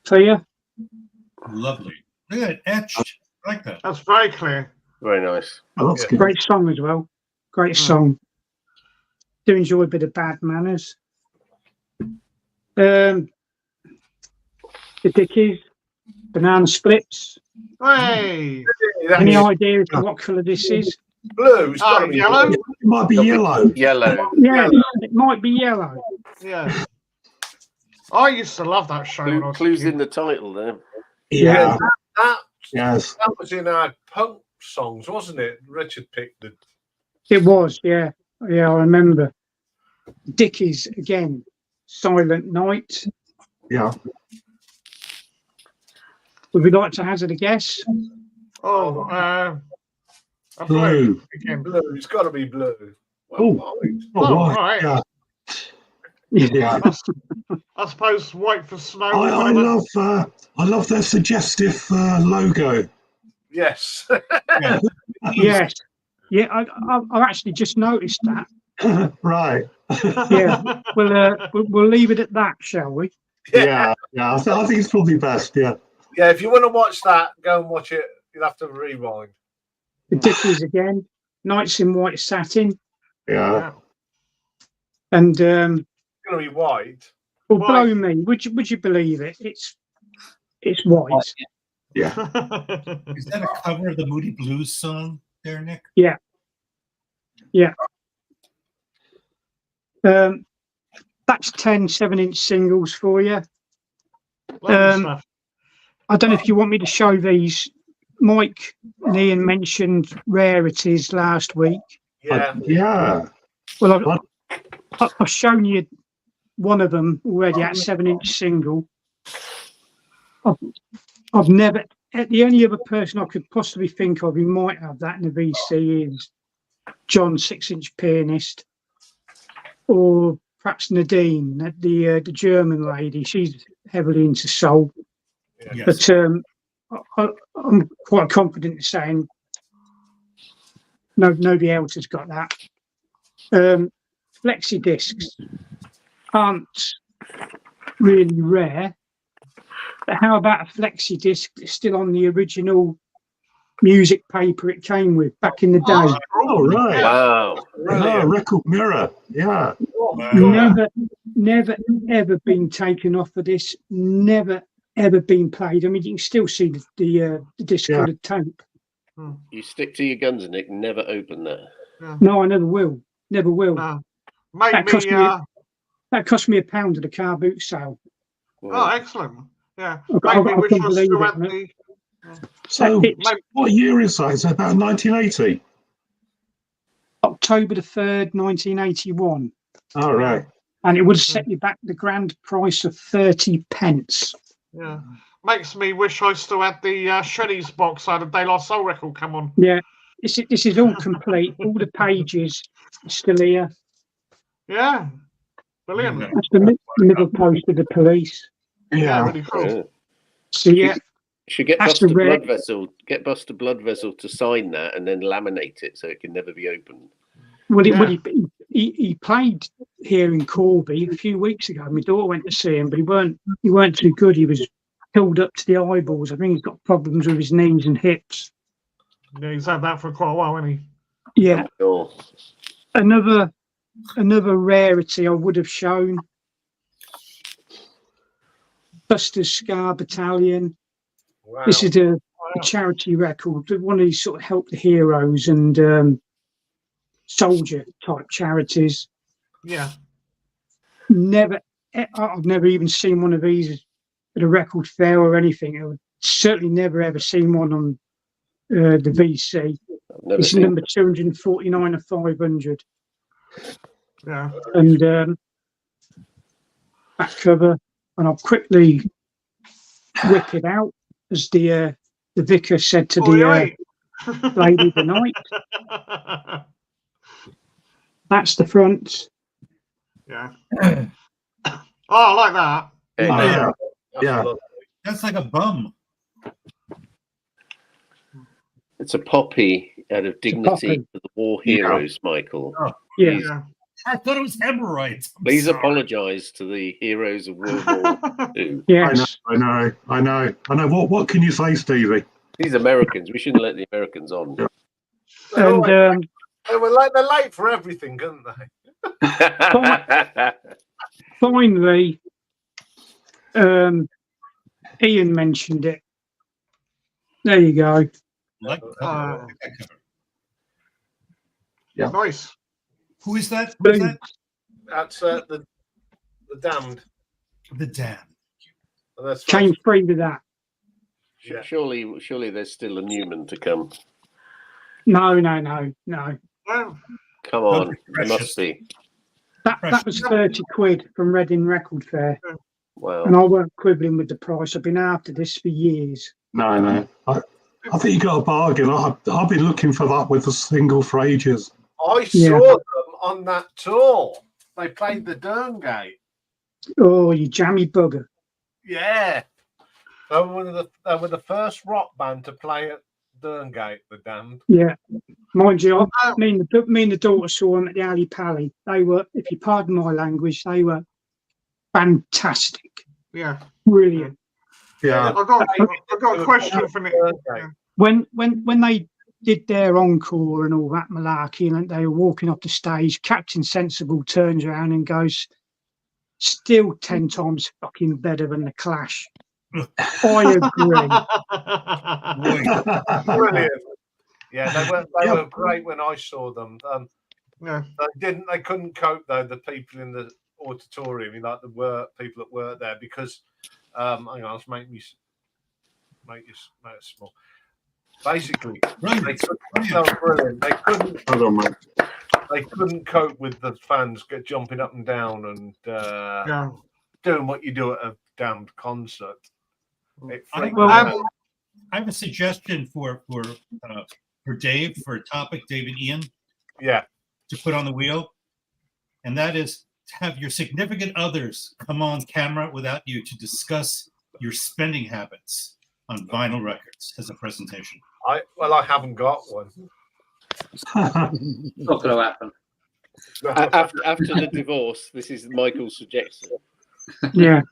clear. Lovely. Look at that etched. I like that. That's very clear. Very nice. Oh, that's good. Great song as well. Great song. Do enjoy a bit of Bad Manners. The Dickies, Banana Splits. Hey. Any idea as to what colour this is? Blue. It's gotta be yellow. blue. It might be yellow. Yellow. Yeah, it might be yellow. Yeah. I used to love that show. When I was a Clues kid. in the title there. Yeah. That, Yes. that was in our punk songs, wasn't it? Richard picked it. It was, yeah. Yeah, I remember. Dickies again. Silent Night. Yeah. Would we like to hazard a guess? Oh, a Blue. again. Blue. It's got to be blue. Oh. white. Oh, right. right. Yeah. Yeah. I suppose white for snow. I love their suggestive logo. Yes. Yeah. Yes. Yeah, I've actually just noticed that. Right. Yeah. We'll leave it at that, shall we? Yeah. Yeah. I think it's probably best. Yeah. Yeah, if you want to watch that, go and watch it. You'll have to rewind. The Dickies again. Nights in White Satin. Yeah. And It's going to be white. well, White. blow me. Would you believe it? It's white. Yeah. Is that a cover of the Moody Blues song there, Nick? Yeah. That's 10 7-inch singles for you. Lovely stuff. I don't know if you want me to show these. Mike and Ian mentioned rarities last week. Yeah. Yeah. Well, I've shown you one of them already at 7-inch single. I've never. The only other person I could possibly think of who might have that in the VC is John 6-inch Pianist, or perhaps Nadine, the German lady. She's heavily into soul. Yes. But I'm quite confident in saying nobody else has got that. Flexi discs aren't really rare, but how about a flexi disc that's still on the original music paper it came with back in the day? Oh, right. Wow. Oh, record mirror. Yeah. Never ever been taken off of this. Never ever been played. I mean, you can still see the disc Yeah. on the tape. You stick to your guns, Nick. Never open that. No, I never will. Never will. Made That me. cost me. That cost me £1 at a car boot sale. Oh, excellent. Yeah. I Made me wish couldn't I believe still it, had mate. the. So, It's what year is that? Is that about 1980? October the 3rd, 1981. Oh, right. And it would have set you back the grand price of 30 pence. Yeah. Makes me wish I still had the Shreddies box out of De La Soul record come on. Yeah, this is all complete. All the pages are still here. Yeah. Brilliant. Yeah. That's the middle post of the police. Yeah, really cool. Yeah. So yeah, Should get That's Buster the rare- Blood Vessel. Get Buster Blood Vessel to sign that and then laminate it so it can never be opened. well, Yeah. he played here in Corby a few weeks ago. My daughter went to see him, but he weren't too good. He was filled up to the eyeballs. I think he's got problems with his knees and hips. Yeah, he's had that for quite a while, hasn't Yeah, Sure. another rarity I would have shown. Buster's Scar Battalion. Wow. This is a charity record. One of these sort of help the heroes and soldier type charities. he? Yeah. I've never even seen one of these at a record fair or anything. I've certainly never ever seen one on the VC. I've never It's seen. number 249 of 500. Yeah. And back cover, and I'll quickly whip it out, as the vicar said to the lady of the night. That's the front. Yeah. Oh, I like that. Hey, Oh, yeah. That's Yeah. lovely. That's like a bum. it's a poppy out of dignity poppy. for the war heroes, Michael. Oh, Yeah. Yeah. I thought it was hemorrhoids. I'm Please sorry. apologise to the heroes of World War II. Yes. I know. What can you say, Stevie? These Americans, we shouldn't let the Americans on. And They were like they're late for everything, aren't they? finally, Iain mentioned it. There you go. Like that cover. Yeah. Nice. Who is that? Who is that? That's the Damned. The Damned. And that's Came free with that. Yeah. Surely there's still a Newman to come. No. Well, Come on, there must be. That was 30 quid from Reading Record Fair, and Wow. I weren't quibbling with the price. I've been after this for years. No. I think you got a bargain. I've been looking for that with a single for ages. I saw them on that tour. They played the Derngate. Oh, you jammy bugger. Yeah. They were the first rock band to play at Derngate, the Damned. Yeah. Mind you, me and the daughter saw them at the Alley Pally. They were, if you pardon my language, they were fantastic. yeah. Brilliant. Yeah. I've got a question for Nick. Yeah. When they did their encore and all that malarkey, and they were walking off the stage, Captain Sensible turns around and goes, "Still 10 times fucking better than the Clash." I agree. Brilliant. Yeah, they were great when I saw them. Yeah. They couldn't cope though, the people in the auditorium, like the people that work there, because hang on, let's make it small. Basically, they couldn't cope with the fans jumping up and down and doing what you do at a Damned concert. I have a suggestion for Dave, for a topic, Dave and Iain. Yeah. To put on the wheel, and that is to have your significant others come on camera without you to discuss your spending habits on vinyl records as a presentation. I haven't got one. Not going to happen. After the divorce, this is Michael's suggestion. Yeah.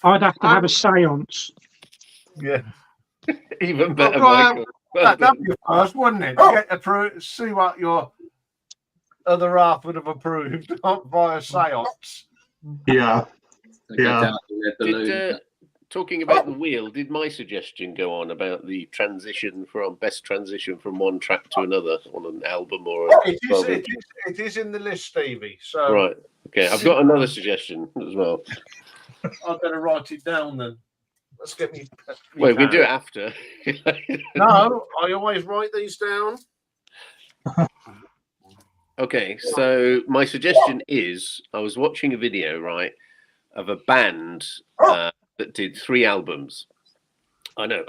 I'd have to have a seance. Yeah. Even better, Michael. That'd be first, wouldn't it? Get approved, see what your other half would have approved via seance. Yeah. Talking about the wheel, did my suggestion go on about the best transition from one track to another on an album or it is in the list, Stevie. So right, okay, I've got another suggestion as well. I'm going to write it down then. Let's get me. Well, we can do it after. No, I always write these down. Okay, so my suggestion is I was watching a video, right, of a band that did 3 albums. I know.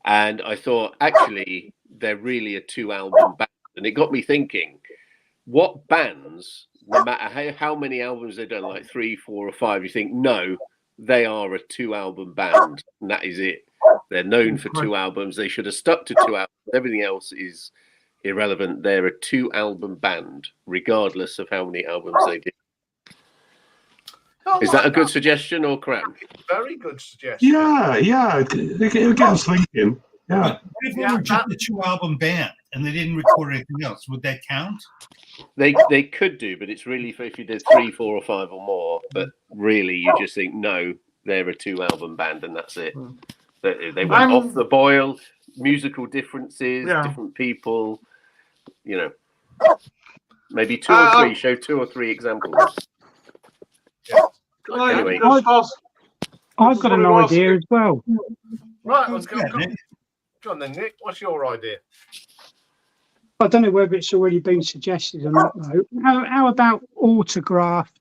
And I thought, actually, they're really a 2-album band. And it got me thinking, what bands, no matter how many albums they've done, like 3, 4 or 5, you think, no, they are a 2-album band. And that is it. They're known for 2 albums. They should have stuck to 2 albums. Everything else is irrelevant. They're a 2-album band, regardless of how many albums they did. Is that a good suggestion or crap? Very good suggestion. Yeah. It'll get us thinking. Yeah. But if they were just a 2-album band and they didn't record anything else, would that count? They could do, but it's really for if you did 3, 4 or 5 or more. But really, you just think, no, they're a 2-album band and that's it. They went off the boil, musical differences, different people, maybe 2 or 3, show 2 or 3 examples. Anyway, I've got an idea as well. Right, let's go. Go on then, Nick. What's your idea? I don't know whether it's already been suggested or not, though. How about autographed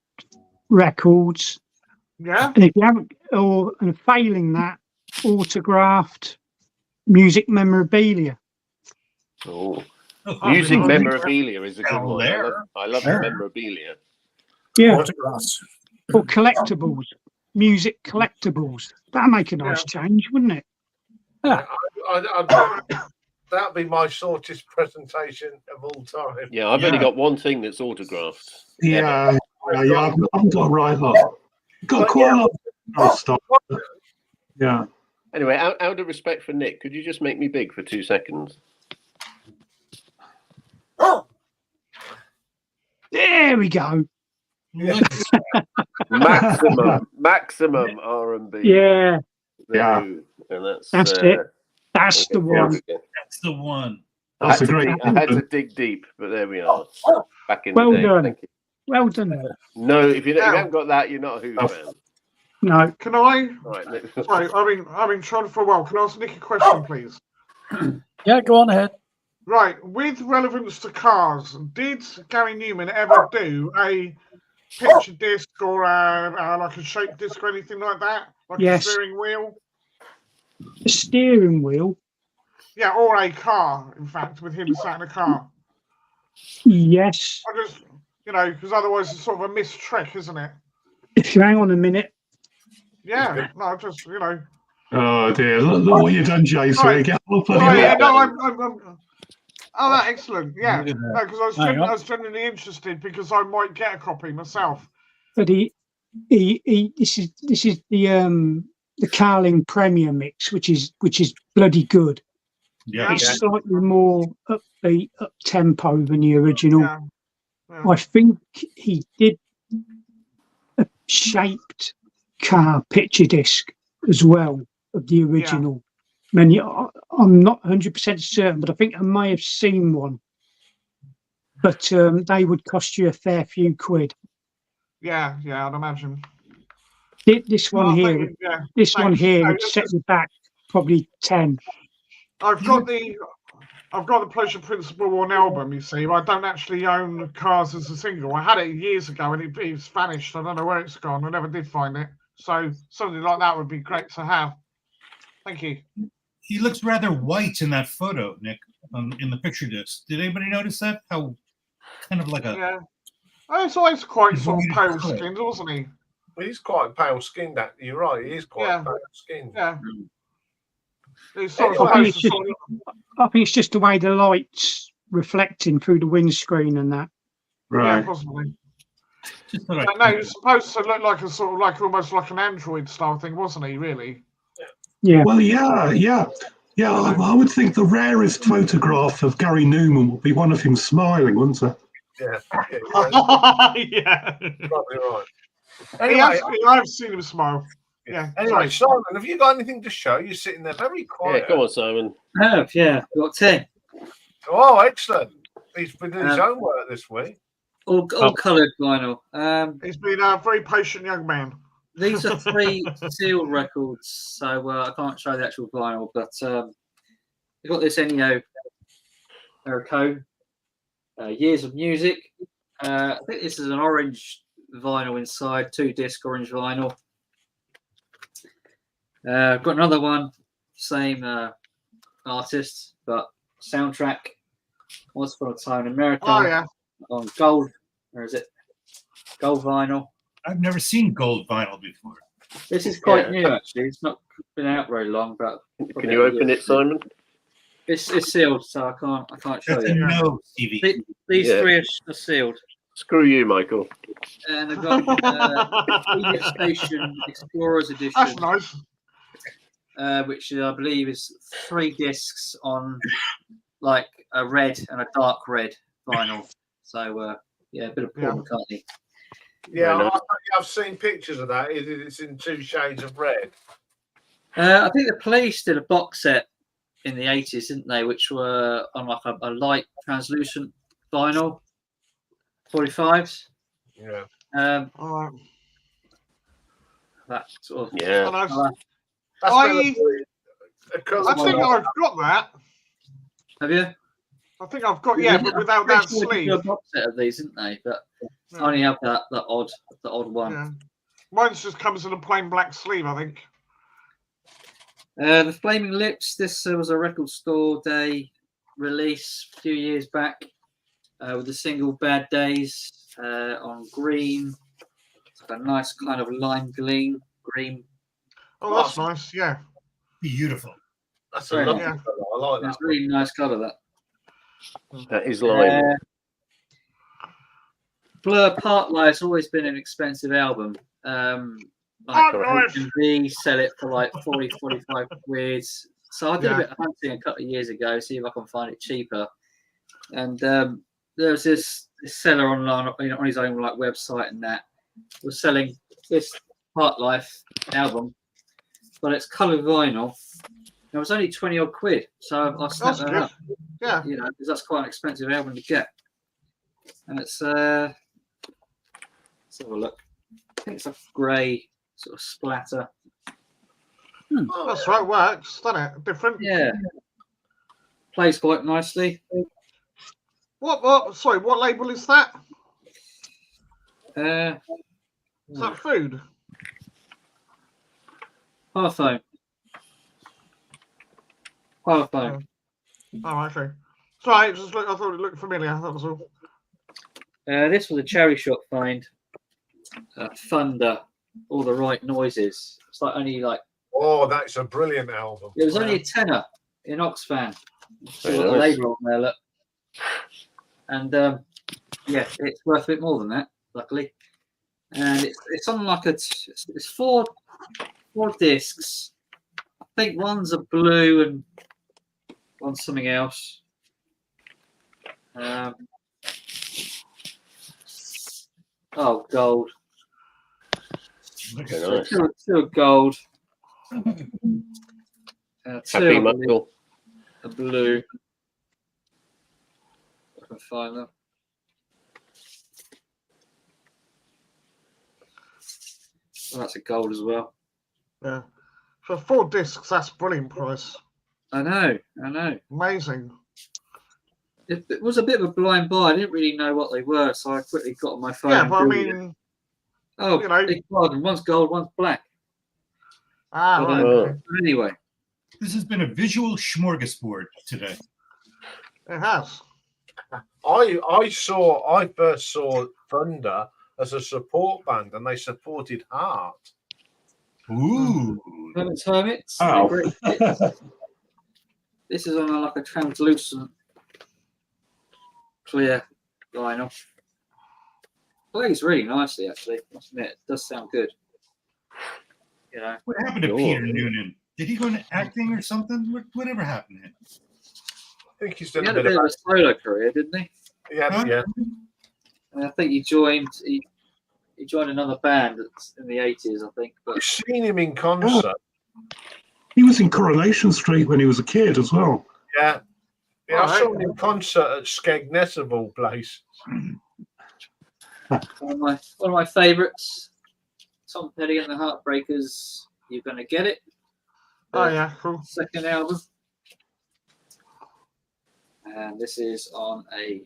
records? Yeah. And if you haven't, and failing that, autographed music memorabilia. Oh, Oh, music really? memorabilia is a good Down one. there. I love Sure. the memorabilia. Yeah, Autographs. or collectibles, music collectibles. That'd make a nice change, wouldn't it? Yeah. That'd be my shortest presentation of all time. Yeah, I've only got one thing that's autographed. Yeah, I haven't got right up. Got But quite yeah. a lot of stuff. Yeah. Anyway, out of respect for Nick, could you just make me big for 2 seconds? There we go. maximum R&B. Yeah, Yeah. And that's it. That's the one. That's the one. That's a great I had to dig deep, but there we are. Back in Well the day. done. Thank you. Well done. No, if you haven't got that, you're not a Who fan. No. Can I? Right, Nick. Sorry, I've been trying for a while. Can I ask Nick a question, please? Yeah, go on ahead. Right, with relevance to cars, did Gary Newman ever do a picture disc or like a shape disc or anything like that? Like Yes. a steering wheel? The steering wheel. Yeah, or a car, in fact, with him sat in a car. Yes. I just, because otherwise it's sort of a missed trick, isn't it? If you hang on a minute. Yeah, no, just, Oh dear! Look what you've done, Jason. Right. Get up Oh, and yeah, get- no, I'm oh, that's excellent. Yeah, Look at no, that. because Hang on. I was genuinely interested because I might get a copy myself. But this is the Carling Premier mix, which is bloody good. Yeah. It's slightly more upbeat, up tempo than the original. Yeah. I think he did a shaped car picture disc as well of the original. I mean, I'm not 100% certain, but I think I may have seen one. But they would cost you a fair few quid. Yeah, I'd imagine. This one here, Thank you, yeah. this one Thanks. here No, would this set is- you back probably 10. I've got the Pleasure Principle on album, you see. I don't actually own Cars as a single. I had it years ago and it's vanished. I don't know where it's gone. I never did find it. So something like that would be great to have. Thank you. He looks rather white in that photo, Nick, in the picture disc. Did anybody notice that? How kind of like a Yeah. Oh, it's always quite sort of Avoided pale colour. skinned, wasn't he? He's quite pale skinned. You're right. He is quite Yeah. pale skinned. Yeah. It's sort of Anyway, supposed it's to just- sort of, I think it's just the way the light's reflecting through the windscreen and that. yeah, Right. possibly. just thought No, he was supposed to look like a sort of like almost like an Android style thing, wasn't he? Really? Yeah. Well, yeah. I would think the rarest photograph of Gary Newman would be one of him smiling, wouldn't it? Yeah. Yeah. Probably right. Anyway, Anyway, I've seen him smile. Yeah. anyway, sorry. Simon, have you got anything to show? You're sitting there very Yeah, quiet. go on, Simon. I have, yeah. Got 10. Oh, excellent. He's been doing his Um, homework this week. All coloured vinyl. He's been a very patient young man. These are 3 sealed records, so I can't show the actual vinyl, but we've got this Ennio Morricone, Years of Music. I think this is an orange vinyl inside, 2-disc orange vinyl. I've got another one, same artist, but soundtrack. Once Upon a Time in America. Oh yeah. On gold, or is it gold vinyl? I've never seen gold vinyl before. This is quite Yeah. new, actually. It's not been out very long, but Can you open it, Simon? It's sealed, so I can't show That's a you. no, Stevie. These Yeah. 3 are sealed, Screw you, Michael. and they've got Radio Station Explorers Edition, That's nice. which I believe is 3 discs on like a red and a dark red vinyl. So yeah, a bit of Paul Yeah. McCartney. Yeah, Very nice. I've seen pictures of that. It's in 2 shades of red. I think the Police did a box set in the 80s, didn't they? Which were on like a light translucent vinyl, 45s. Yeah. All right. That sort of. Yeah. Nice. That's I a colour think I've got that. Have you? I think I've got, yeah, but without that Pretty sure they sleeve. do a box set of these, didn't they? But Yeah. I only have the odd one. Yeah. Mine's just comes in a plain black sleeve, I think. The Flaming Lips. This was a record store day release a few years back with the single "Bad Days" on green. It's got a nice kind of lime green. Oh, that's nice. Yeah. Beautiful. That's a lovely Yeah. colour. I like that. It's a really nice colour. That is lime. Blur Part Life's always been an expensive album. Like B sell it for like 40, 45 quid. So I did a bit of hunting a couple of years ago, see if I can find it cheaper. And there's this seller online on his own like website and that was selling this Part Life album, but it's coloured vinyl. It was only 20 odd quid, so I snapped that up. Yeah, you know, because that's quite an expensive album to get. And it's let's have a look. I think it's a grey sort of splatter. That's right, works, doesn't it? Different. Yeah. Plays quite nicely. What? Sorry, what label is that? Is that food? Parfum. Parfum. Oh, okay. Sorry, I thought it looked familiar. That was all. This was a cherry shop find. Thunder, all the right noises. It's like only like. Oh, that's a brilliant album. It was only a tenner in Oxfam. Very So the nice. label on there, look. And yeah, it's worth a bit more than that, luckily. And it's on like it's four discs. I think one's a blue and one's something else. Oh, gold. Very nice. Two gold. Happy Michael. A blue. I can find them. Oh, that's a gold as well. Yeah. For 4 discs, that's brilliant price. I know. Amazing. It was a bit of a blind buy. I didn't really know what they were, so I quickly got on my phone. Yeah, and but I Googled it. mean, Oh, you know. big pardon. One's gold, one's black. Ah, But, right. Okay. anyway. This has been a visual smorgasbord today. It has. I first saw Thunder as a support band, and they supported Heart. Ooh. Hermits. Oh. Great hits. This is on like a translucent, clear vinyl. Plays really nicely, actually. I must admit, it does sound good. You know. What happened to Cool. Peter Noonan? Did he go into acting or something? Whatever happened to him? I think he's He done had a a bit bit of. of a solo career, didn't he? Yeah. And I think he joined another band that's in the 80s, I think. But I've seen him in concert. He was in Coronation Street when he was a kid as well. Yeah. Yeah, I Alright. saw him in concert at Skegness of all places. one of my favourites, Tom Petty and the Heartbreakers, You're Gonna Get It. Oh, yeah, cool. Second album. And this is on a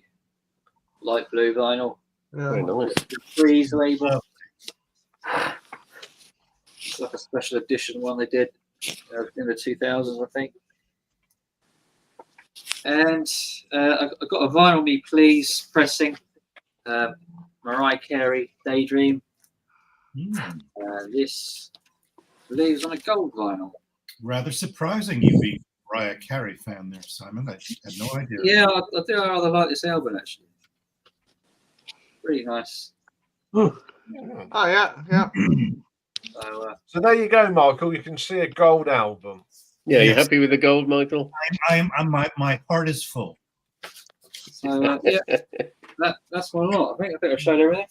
light blue vinyl. Very Yeah. nice. The Freeze label. It's like a special edition one they did in the 2000s, I think. And I got a Vinyl Me Please pressing. Mariah Carey, Daydream. This, I believe, is on a gold vinyl. Rather surprising you being a Mariah Carey fan there, Simon. I had no idea. Yeah, I do rather like this album, actually. Really nice. Oh, Oh, yeah, yeah. So, So there you go, Michael. You can see a gold album. Yeah, you Yes. happy with the gold, Michael? My heart is full. yeah, that's my lot. I think I showed everything.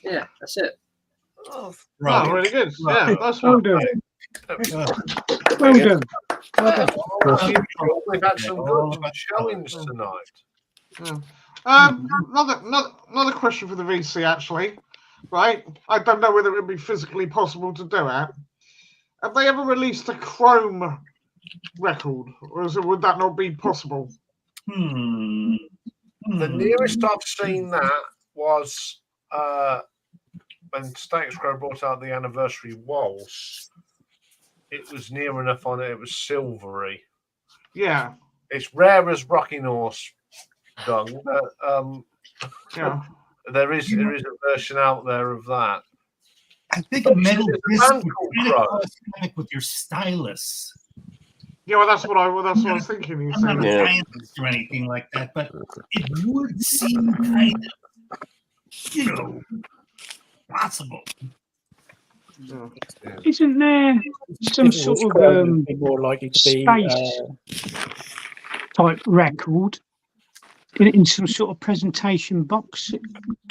Yeah, that's it. Oh, Right. really good. Yeah, that's Well one. done. Uh, Well done. We've had some good showings tonight. Yeah. Another question for the VC, actually. Right? I don't know whether it would be physically possible to do it. Have they ever released a Chrome record, or would that not be possible? The nearest I've seen that was when Status Quo brought out the anniversary waltz. It was near enough on it. It was silvery. Yeah. It's rare as rocking horse dung. Yeah. There is a version out there of that. I think a metal There's a disc band would called kind Crow. of correspond with your stylus. Yeah, well, that's what I was thinking. You I'm not a see. scientist or anything like that, but it would seem kind of, possible. Yeah. Isn't there some If it was sort Crow, of it'd be more likely to be space type record in some sort of presentation box? It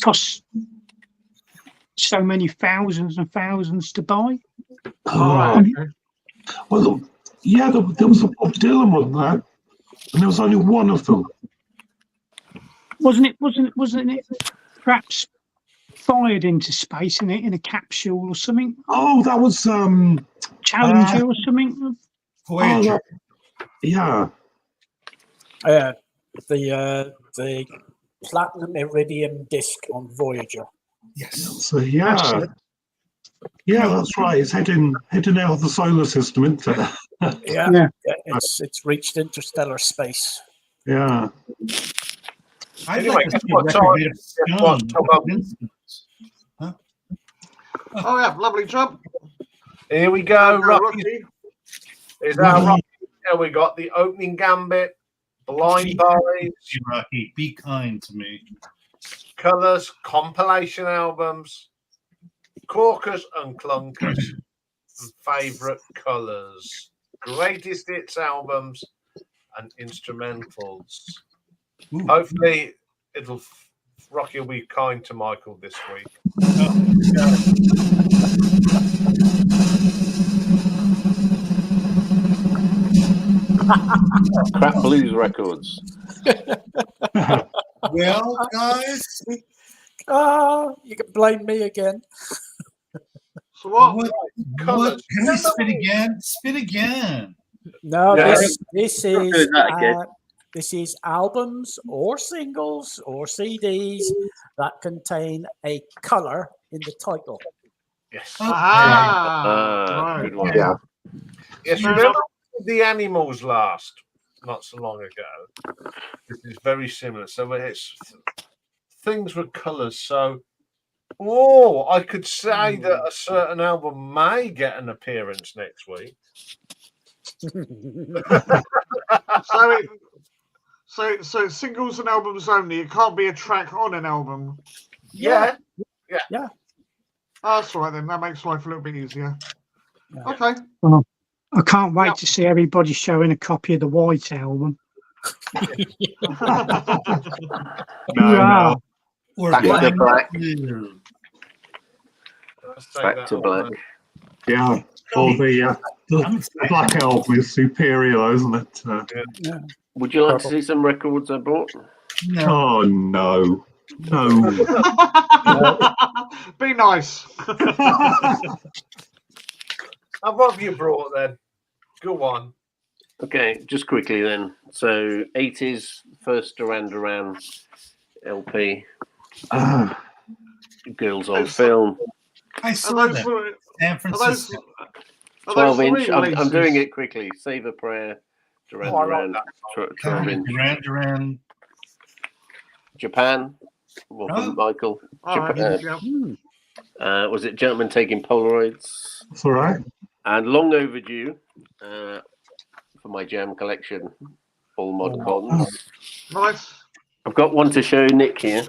costs so many thousands and thousands to buy. All right. Okay. Well, yeah, there was a Bob Dylan one there, and there was only one of them. Wasn't it perhaps fired into space in a capsule or something? Oh, that was Challenger or something? Voyager. yeah. the platinum iridium disc on Voyager. Yes. So yeah, that's right. It's heading out of the solar system, isn't it? Yeah, it's reached interstellar space. Yeah. I'd Anyway, like to guess see a what record time- made of guess what stone, time- not instruments. Oh yeah, lovely job. Here we go, Rocky. Rocky. Is our Rocky. Here we got the opening gambit, blind boys, Rocky, be kind to me. colours, compilation albums, corkers and clunkers, and favourite colours, greatest hits albums, and instrumentals. Ooh. Hopefully, Rocky will be kind to Michael this week. Crap blues records. Well, guys, You can blame me again. So what? what Colours. can we spit again? Spit again. No, Yeah. this Not is doing that again. this is albums or singles or CDs that contain a color in the title. Yes. Ah, Good right. one. Yeah. Yes, remember the Animals last, not so long ago. This is very similar. So it's things with colours. So, I could say that a certain album may get an appearance next week. So it's singles and albums only. It can't be a track on an album. Yeah. Oh, that's all right then. That makes life a little bit easier. Yeah. Okay. I can't wait Yep. to see everybody showing a copy of the White Album. Hurrah. Or Back to black. blue. Let's take Back that to on black. then. Yeah. Or the Black Album is superior, though, isn't it? Would you like to see some records I bought? No. Oh no. No. Be nice. And what have you brought then? Go on. Okay, just quickly then. So 80s, first Duran Duran LP, Ah, Girls on Film, I Are saw those, that. are San those, Francisco. are 12 those inch. I'm re-releases? doing it quickly. Save a Prayer, Duran I like Duran, that. 12 inch. Duran. Japan, well, Oh. from Michael. All right, Japan. yeah. Was it Gentlemen Taking Polaroids? that's all right. And long overdue for my jam collection, all mod cons. Nice. I've got one to show Nick here.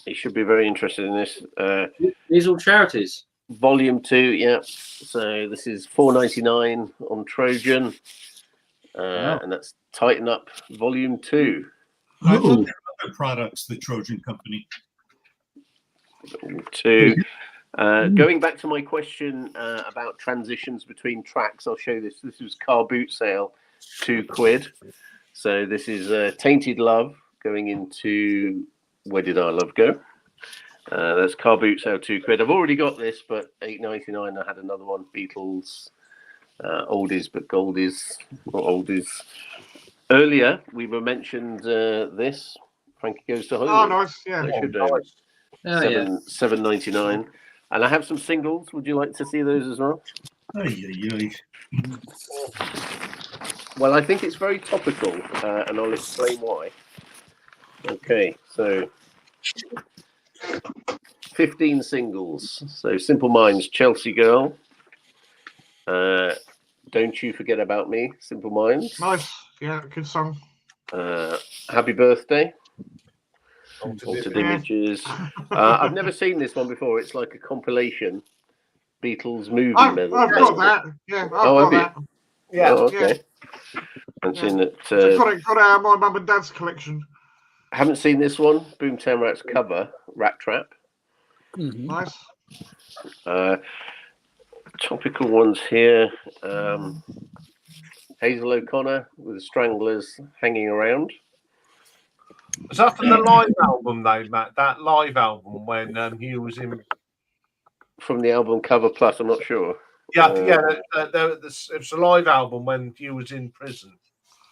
He should be very interested in this. These all charities. Volume 2, yeah. So this is $4.99 on Trojan. And that's Tighten Up Volume 2. I thought Oh, there were other products, the Trojan Company. 2. Going back to my question about transitions between tracks, I'll show this. This was Car Boot Sale, £2. So this is Tainted Love going into Where Did Our Love Go? That's Car Boot Sale, £2. I've already got this, but $8.99. I had another one, Beatles, oldies but goldies, or oldies. Earlier, we were mentioned this. Frankie Goes to Oh, Hollywood. nice. Yeah. They should nice. Oh, yeah. $7.99. And I have some singles. Would you like to see those as well? Well, I think it's very topical, and I'll explain why. Okay, so 15 singles. So Simple Minds, Chelsea Girl. Don't You Forget About Me, Simple Minds. Nice. Yeah, good song. Happy Birthday, Altered Altered Image. Images. I've never seen this one before. It's like a compilation. Beatles movie. I've medley. got that. Yeah, I've Oh, got have that. Yeah. Oh, okay. Haven't Yeah. seen it. I got it out of my mum and dad's collection. Haven't seen this one. Boomtown Rats cover, Rat Trap. Mhm. Nice. Topical ones here. Hazel O'Connor with the Stranglers, Hanging Around. Was that from the live album, though, Matt? That live album when he was in. From the album Cover Plus, I'm not sure. Yeah, it was a live album when he was in prison.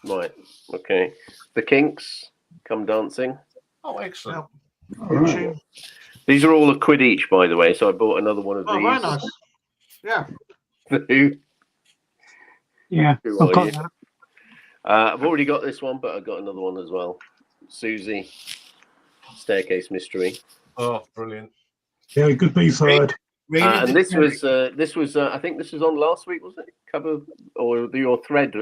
Right, okay. The Kinks, Come Dancing. Oh, excellent. Good tune. These are all £1 each, by the way, so I bought another one of Oh, these. very nice. Yeah. Yeah, Who I've are got you? that. I've already got this one, but I've got another one as well. Susie, Staircase Mystery. Oh, brilliant. Yeah, good B-side. And this was I think this was on last week, was it? Cover or your thread,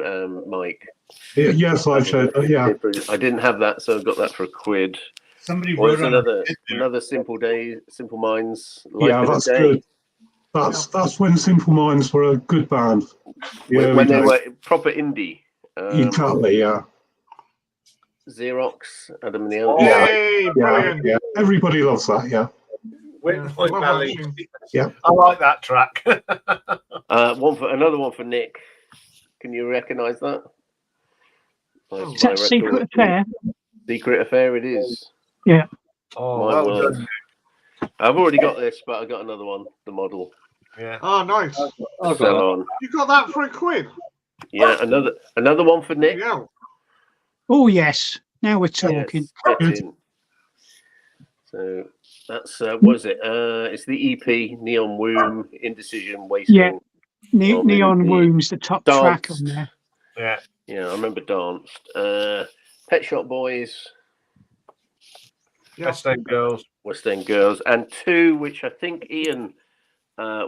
Mike? Yeah, yes, I showed. Yeah. I didn't have that, so I got that for £1. Somebody Well, wrote it's on another Simple Minds. Life Yeah, in a that's Day. good. That's when Simple Minds were a good band. Yeah, When they were proper indie. exactly. Yeah. Xerox, Adam and the Oh, Ant. Yay, Yeah. brilliant. Yeah. Everybody loves that. Yeah. Whitman love Valley. that tune. Yeah. I like that track. Another one for Nick. Can you recognise that? Oh. Is that Secret Affair? Secret Affair, it is. Yeah. Oh, My well word. done. I've already got this, but I got another one. The Model. Yeah. Oh, nice. Sell on. You got that for £1? Yeah, another one for Nick. Yeah. Oh, yes. Now we're talking. Yes, get in. So that's what is it? It's the EP Neon Womb, Indecision, Wasting. Yeah. Neon the Womb's the top track on Danced. there. Yeah. I remember Danced. Pet Shop Boys, West End Girls. West End Girls, and two which I think Iain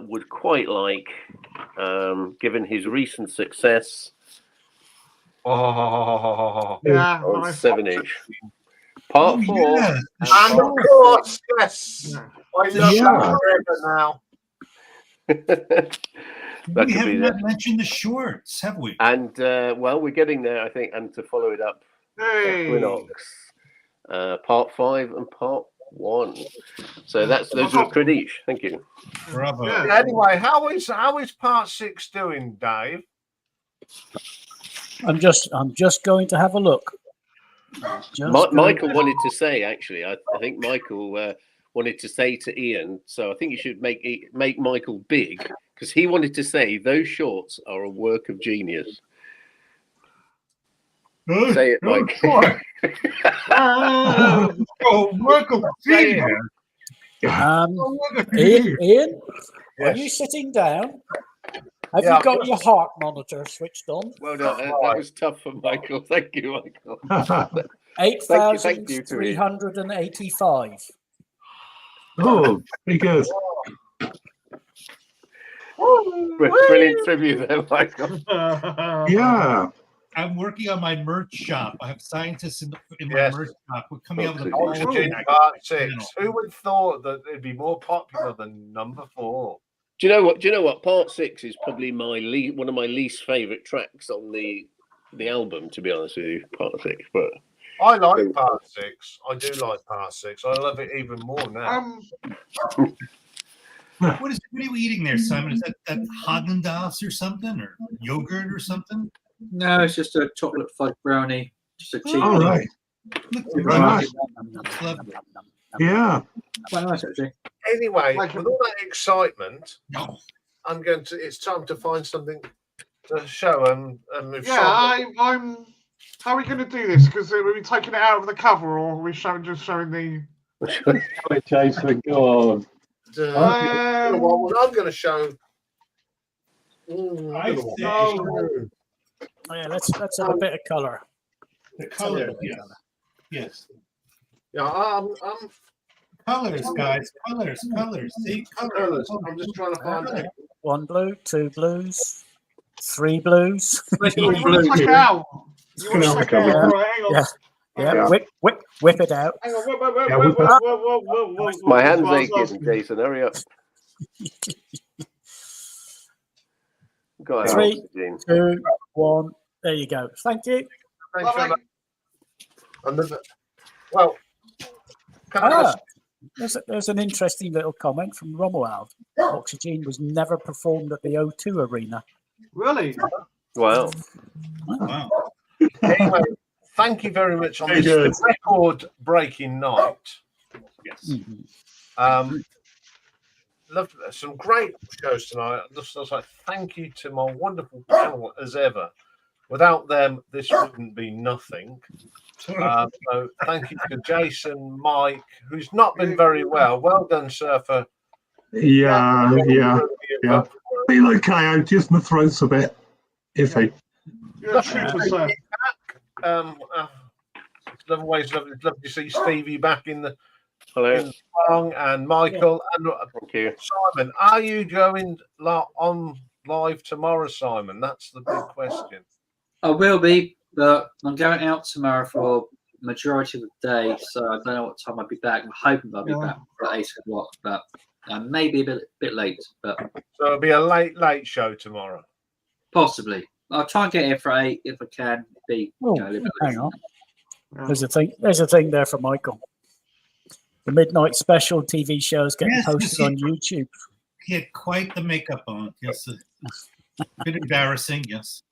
would quite like, given his recent success Oh. Yeah. on Nice. 7-inch. Part 4. yeah. And of course, yes. Yeah. I love Yeah. that forever now. That We could have be not that. mentioned the shorts, have we? And well, we're getting there, I think. And to follow it up, Hey. Equinox, Part 5 and Part 1. So those are £1 each. Thank you. Bravo. Yeah. Anyway, how is Part 6 doing, Dave? I'm just going to have a look. Michael wanted to say, actually, I think Michael wanted to say to Iain, so I think you should make Michael big, because he wanted to say those shorts are a work of genius. Say it, Mike. Oh, Michael, Say it. Ian, are Yes. you sitting down? Have Yeah. you got your heart monitor switched on? Well done. That was tough for Michael. Thank you, Michael. Thank you to Ian. 8,385. Oh, pretty good. Brilliant tribute there, Michael. Yeah. I'm working on my merch shop. I have scientists in my Yes. merch shop. We're coming out with a Oxygen Part 6. Who would have thought that it'd be more popular than number 4? Do you know what? Part 6 is probably one of my least favourite tracks on the album, to be honest with you. Part 6, but I like Part 6. I do like Part 6. I love it even more now. What are you eating there, Simon? Is that Haagen-Dazs or something, or yogurt or something? No, it's just a chocolate fudge brownie. Just a cheap. All right. Looks Very nice. nice. Lovely. Yeah. Quite nice, actually. Anyway, Like with all that excitement, No. it's time to find something to show them? If Yeah, I'm. How are we going to do this? Because are we taking it out of the cover, or are we just showing the? Jason, go on. I'm going to show. I say Yeah, let's have a bit of colour. the color. Yes. Yes. Yeah, I'm Colors, guys. Colors. See, colors. colours. I'm just trying to find out. 1 blue, 2 blues, 3 blues. You want to take it out? You want to take it out? Yeah. Right, hang on. Yeah. Yeah, whip it out. Hang on. Whoa. My hand's That's what I was aching, asking. Jason. Hurry up. Go ahead, 3, Gene. 2, 1. There you go. Thank you. Thanks very Lovely. much. Well, can I Ah, there's an interesting little comment from Romuald. Oxygen was never performed at the O2 Arena. Really? Wow. Wow. anyway, thank you very much on Very this good. record-breaking night. Yes. Loved some great shows tonight. Just like thank you to my wonderful panel as ever. Without them, this wouldn't be nothing. So thank you to Jason, Mike, who's not been very well. Well done, sir. For Yeah. Feel okay. Just my throat's a bit iffy. You're a trooper, sir. It's lovely to see Stevie back in the Hello. song, and Michael and Thank you. Simon. Are you going on live tomorrow, Simon? That's the big question. I will be, but I'm going out tomorrow for majority of the day, so I don't know what time I'll be back. I'm hoping I'll be back at 8 o'clock, but maybe a bit late, but So it'll be a late show tomorrow. possibly. I'll try and get here for 8 if I can. Be Oh, a little bit hang late. on. There's a thing there for Michael. The Midnight Special TV shows getting Yes, posted yes, on YouTube. He had quite the makeup on. Yes. A bit embarrassing. Yes.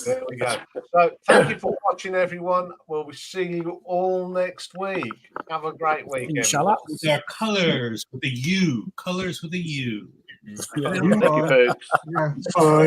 There we go. So thank you for watching, everyone. We'll be seeing you all next week. Have a great weekend. Inshallah. These are colors with a U. Colors with a U. Yeah. Thank you, folks. Yeah. Bye.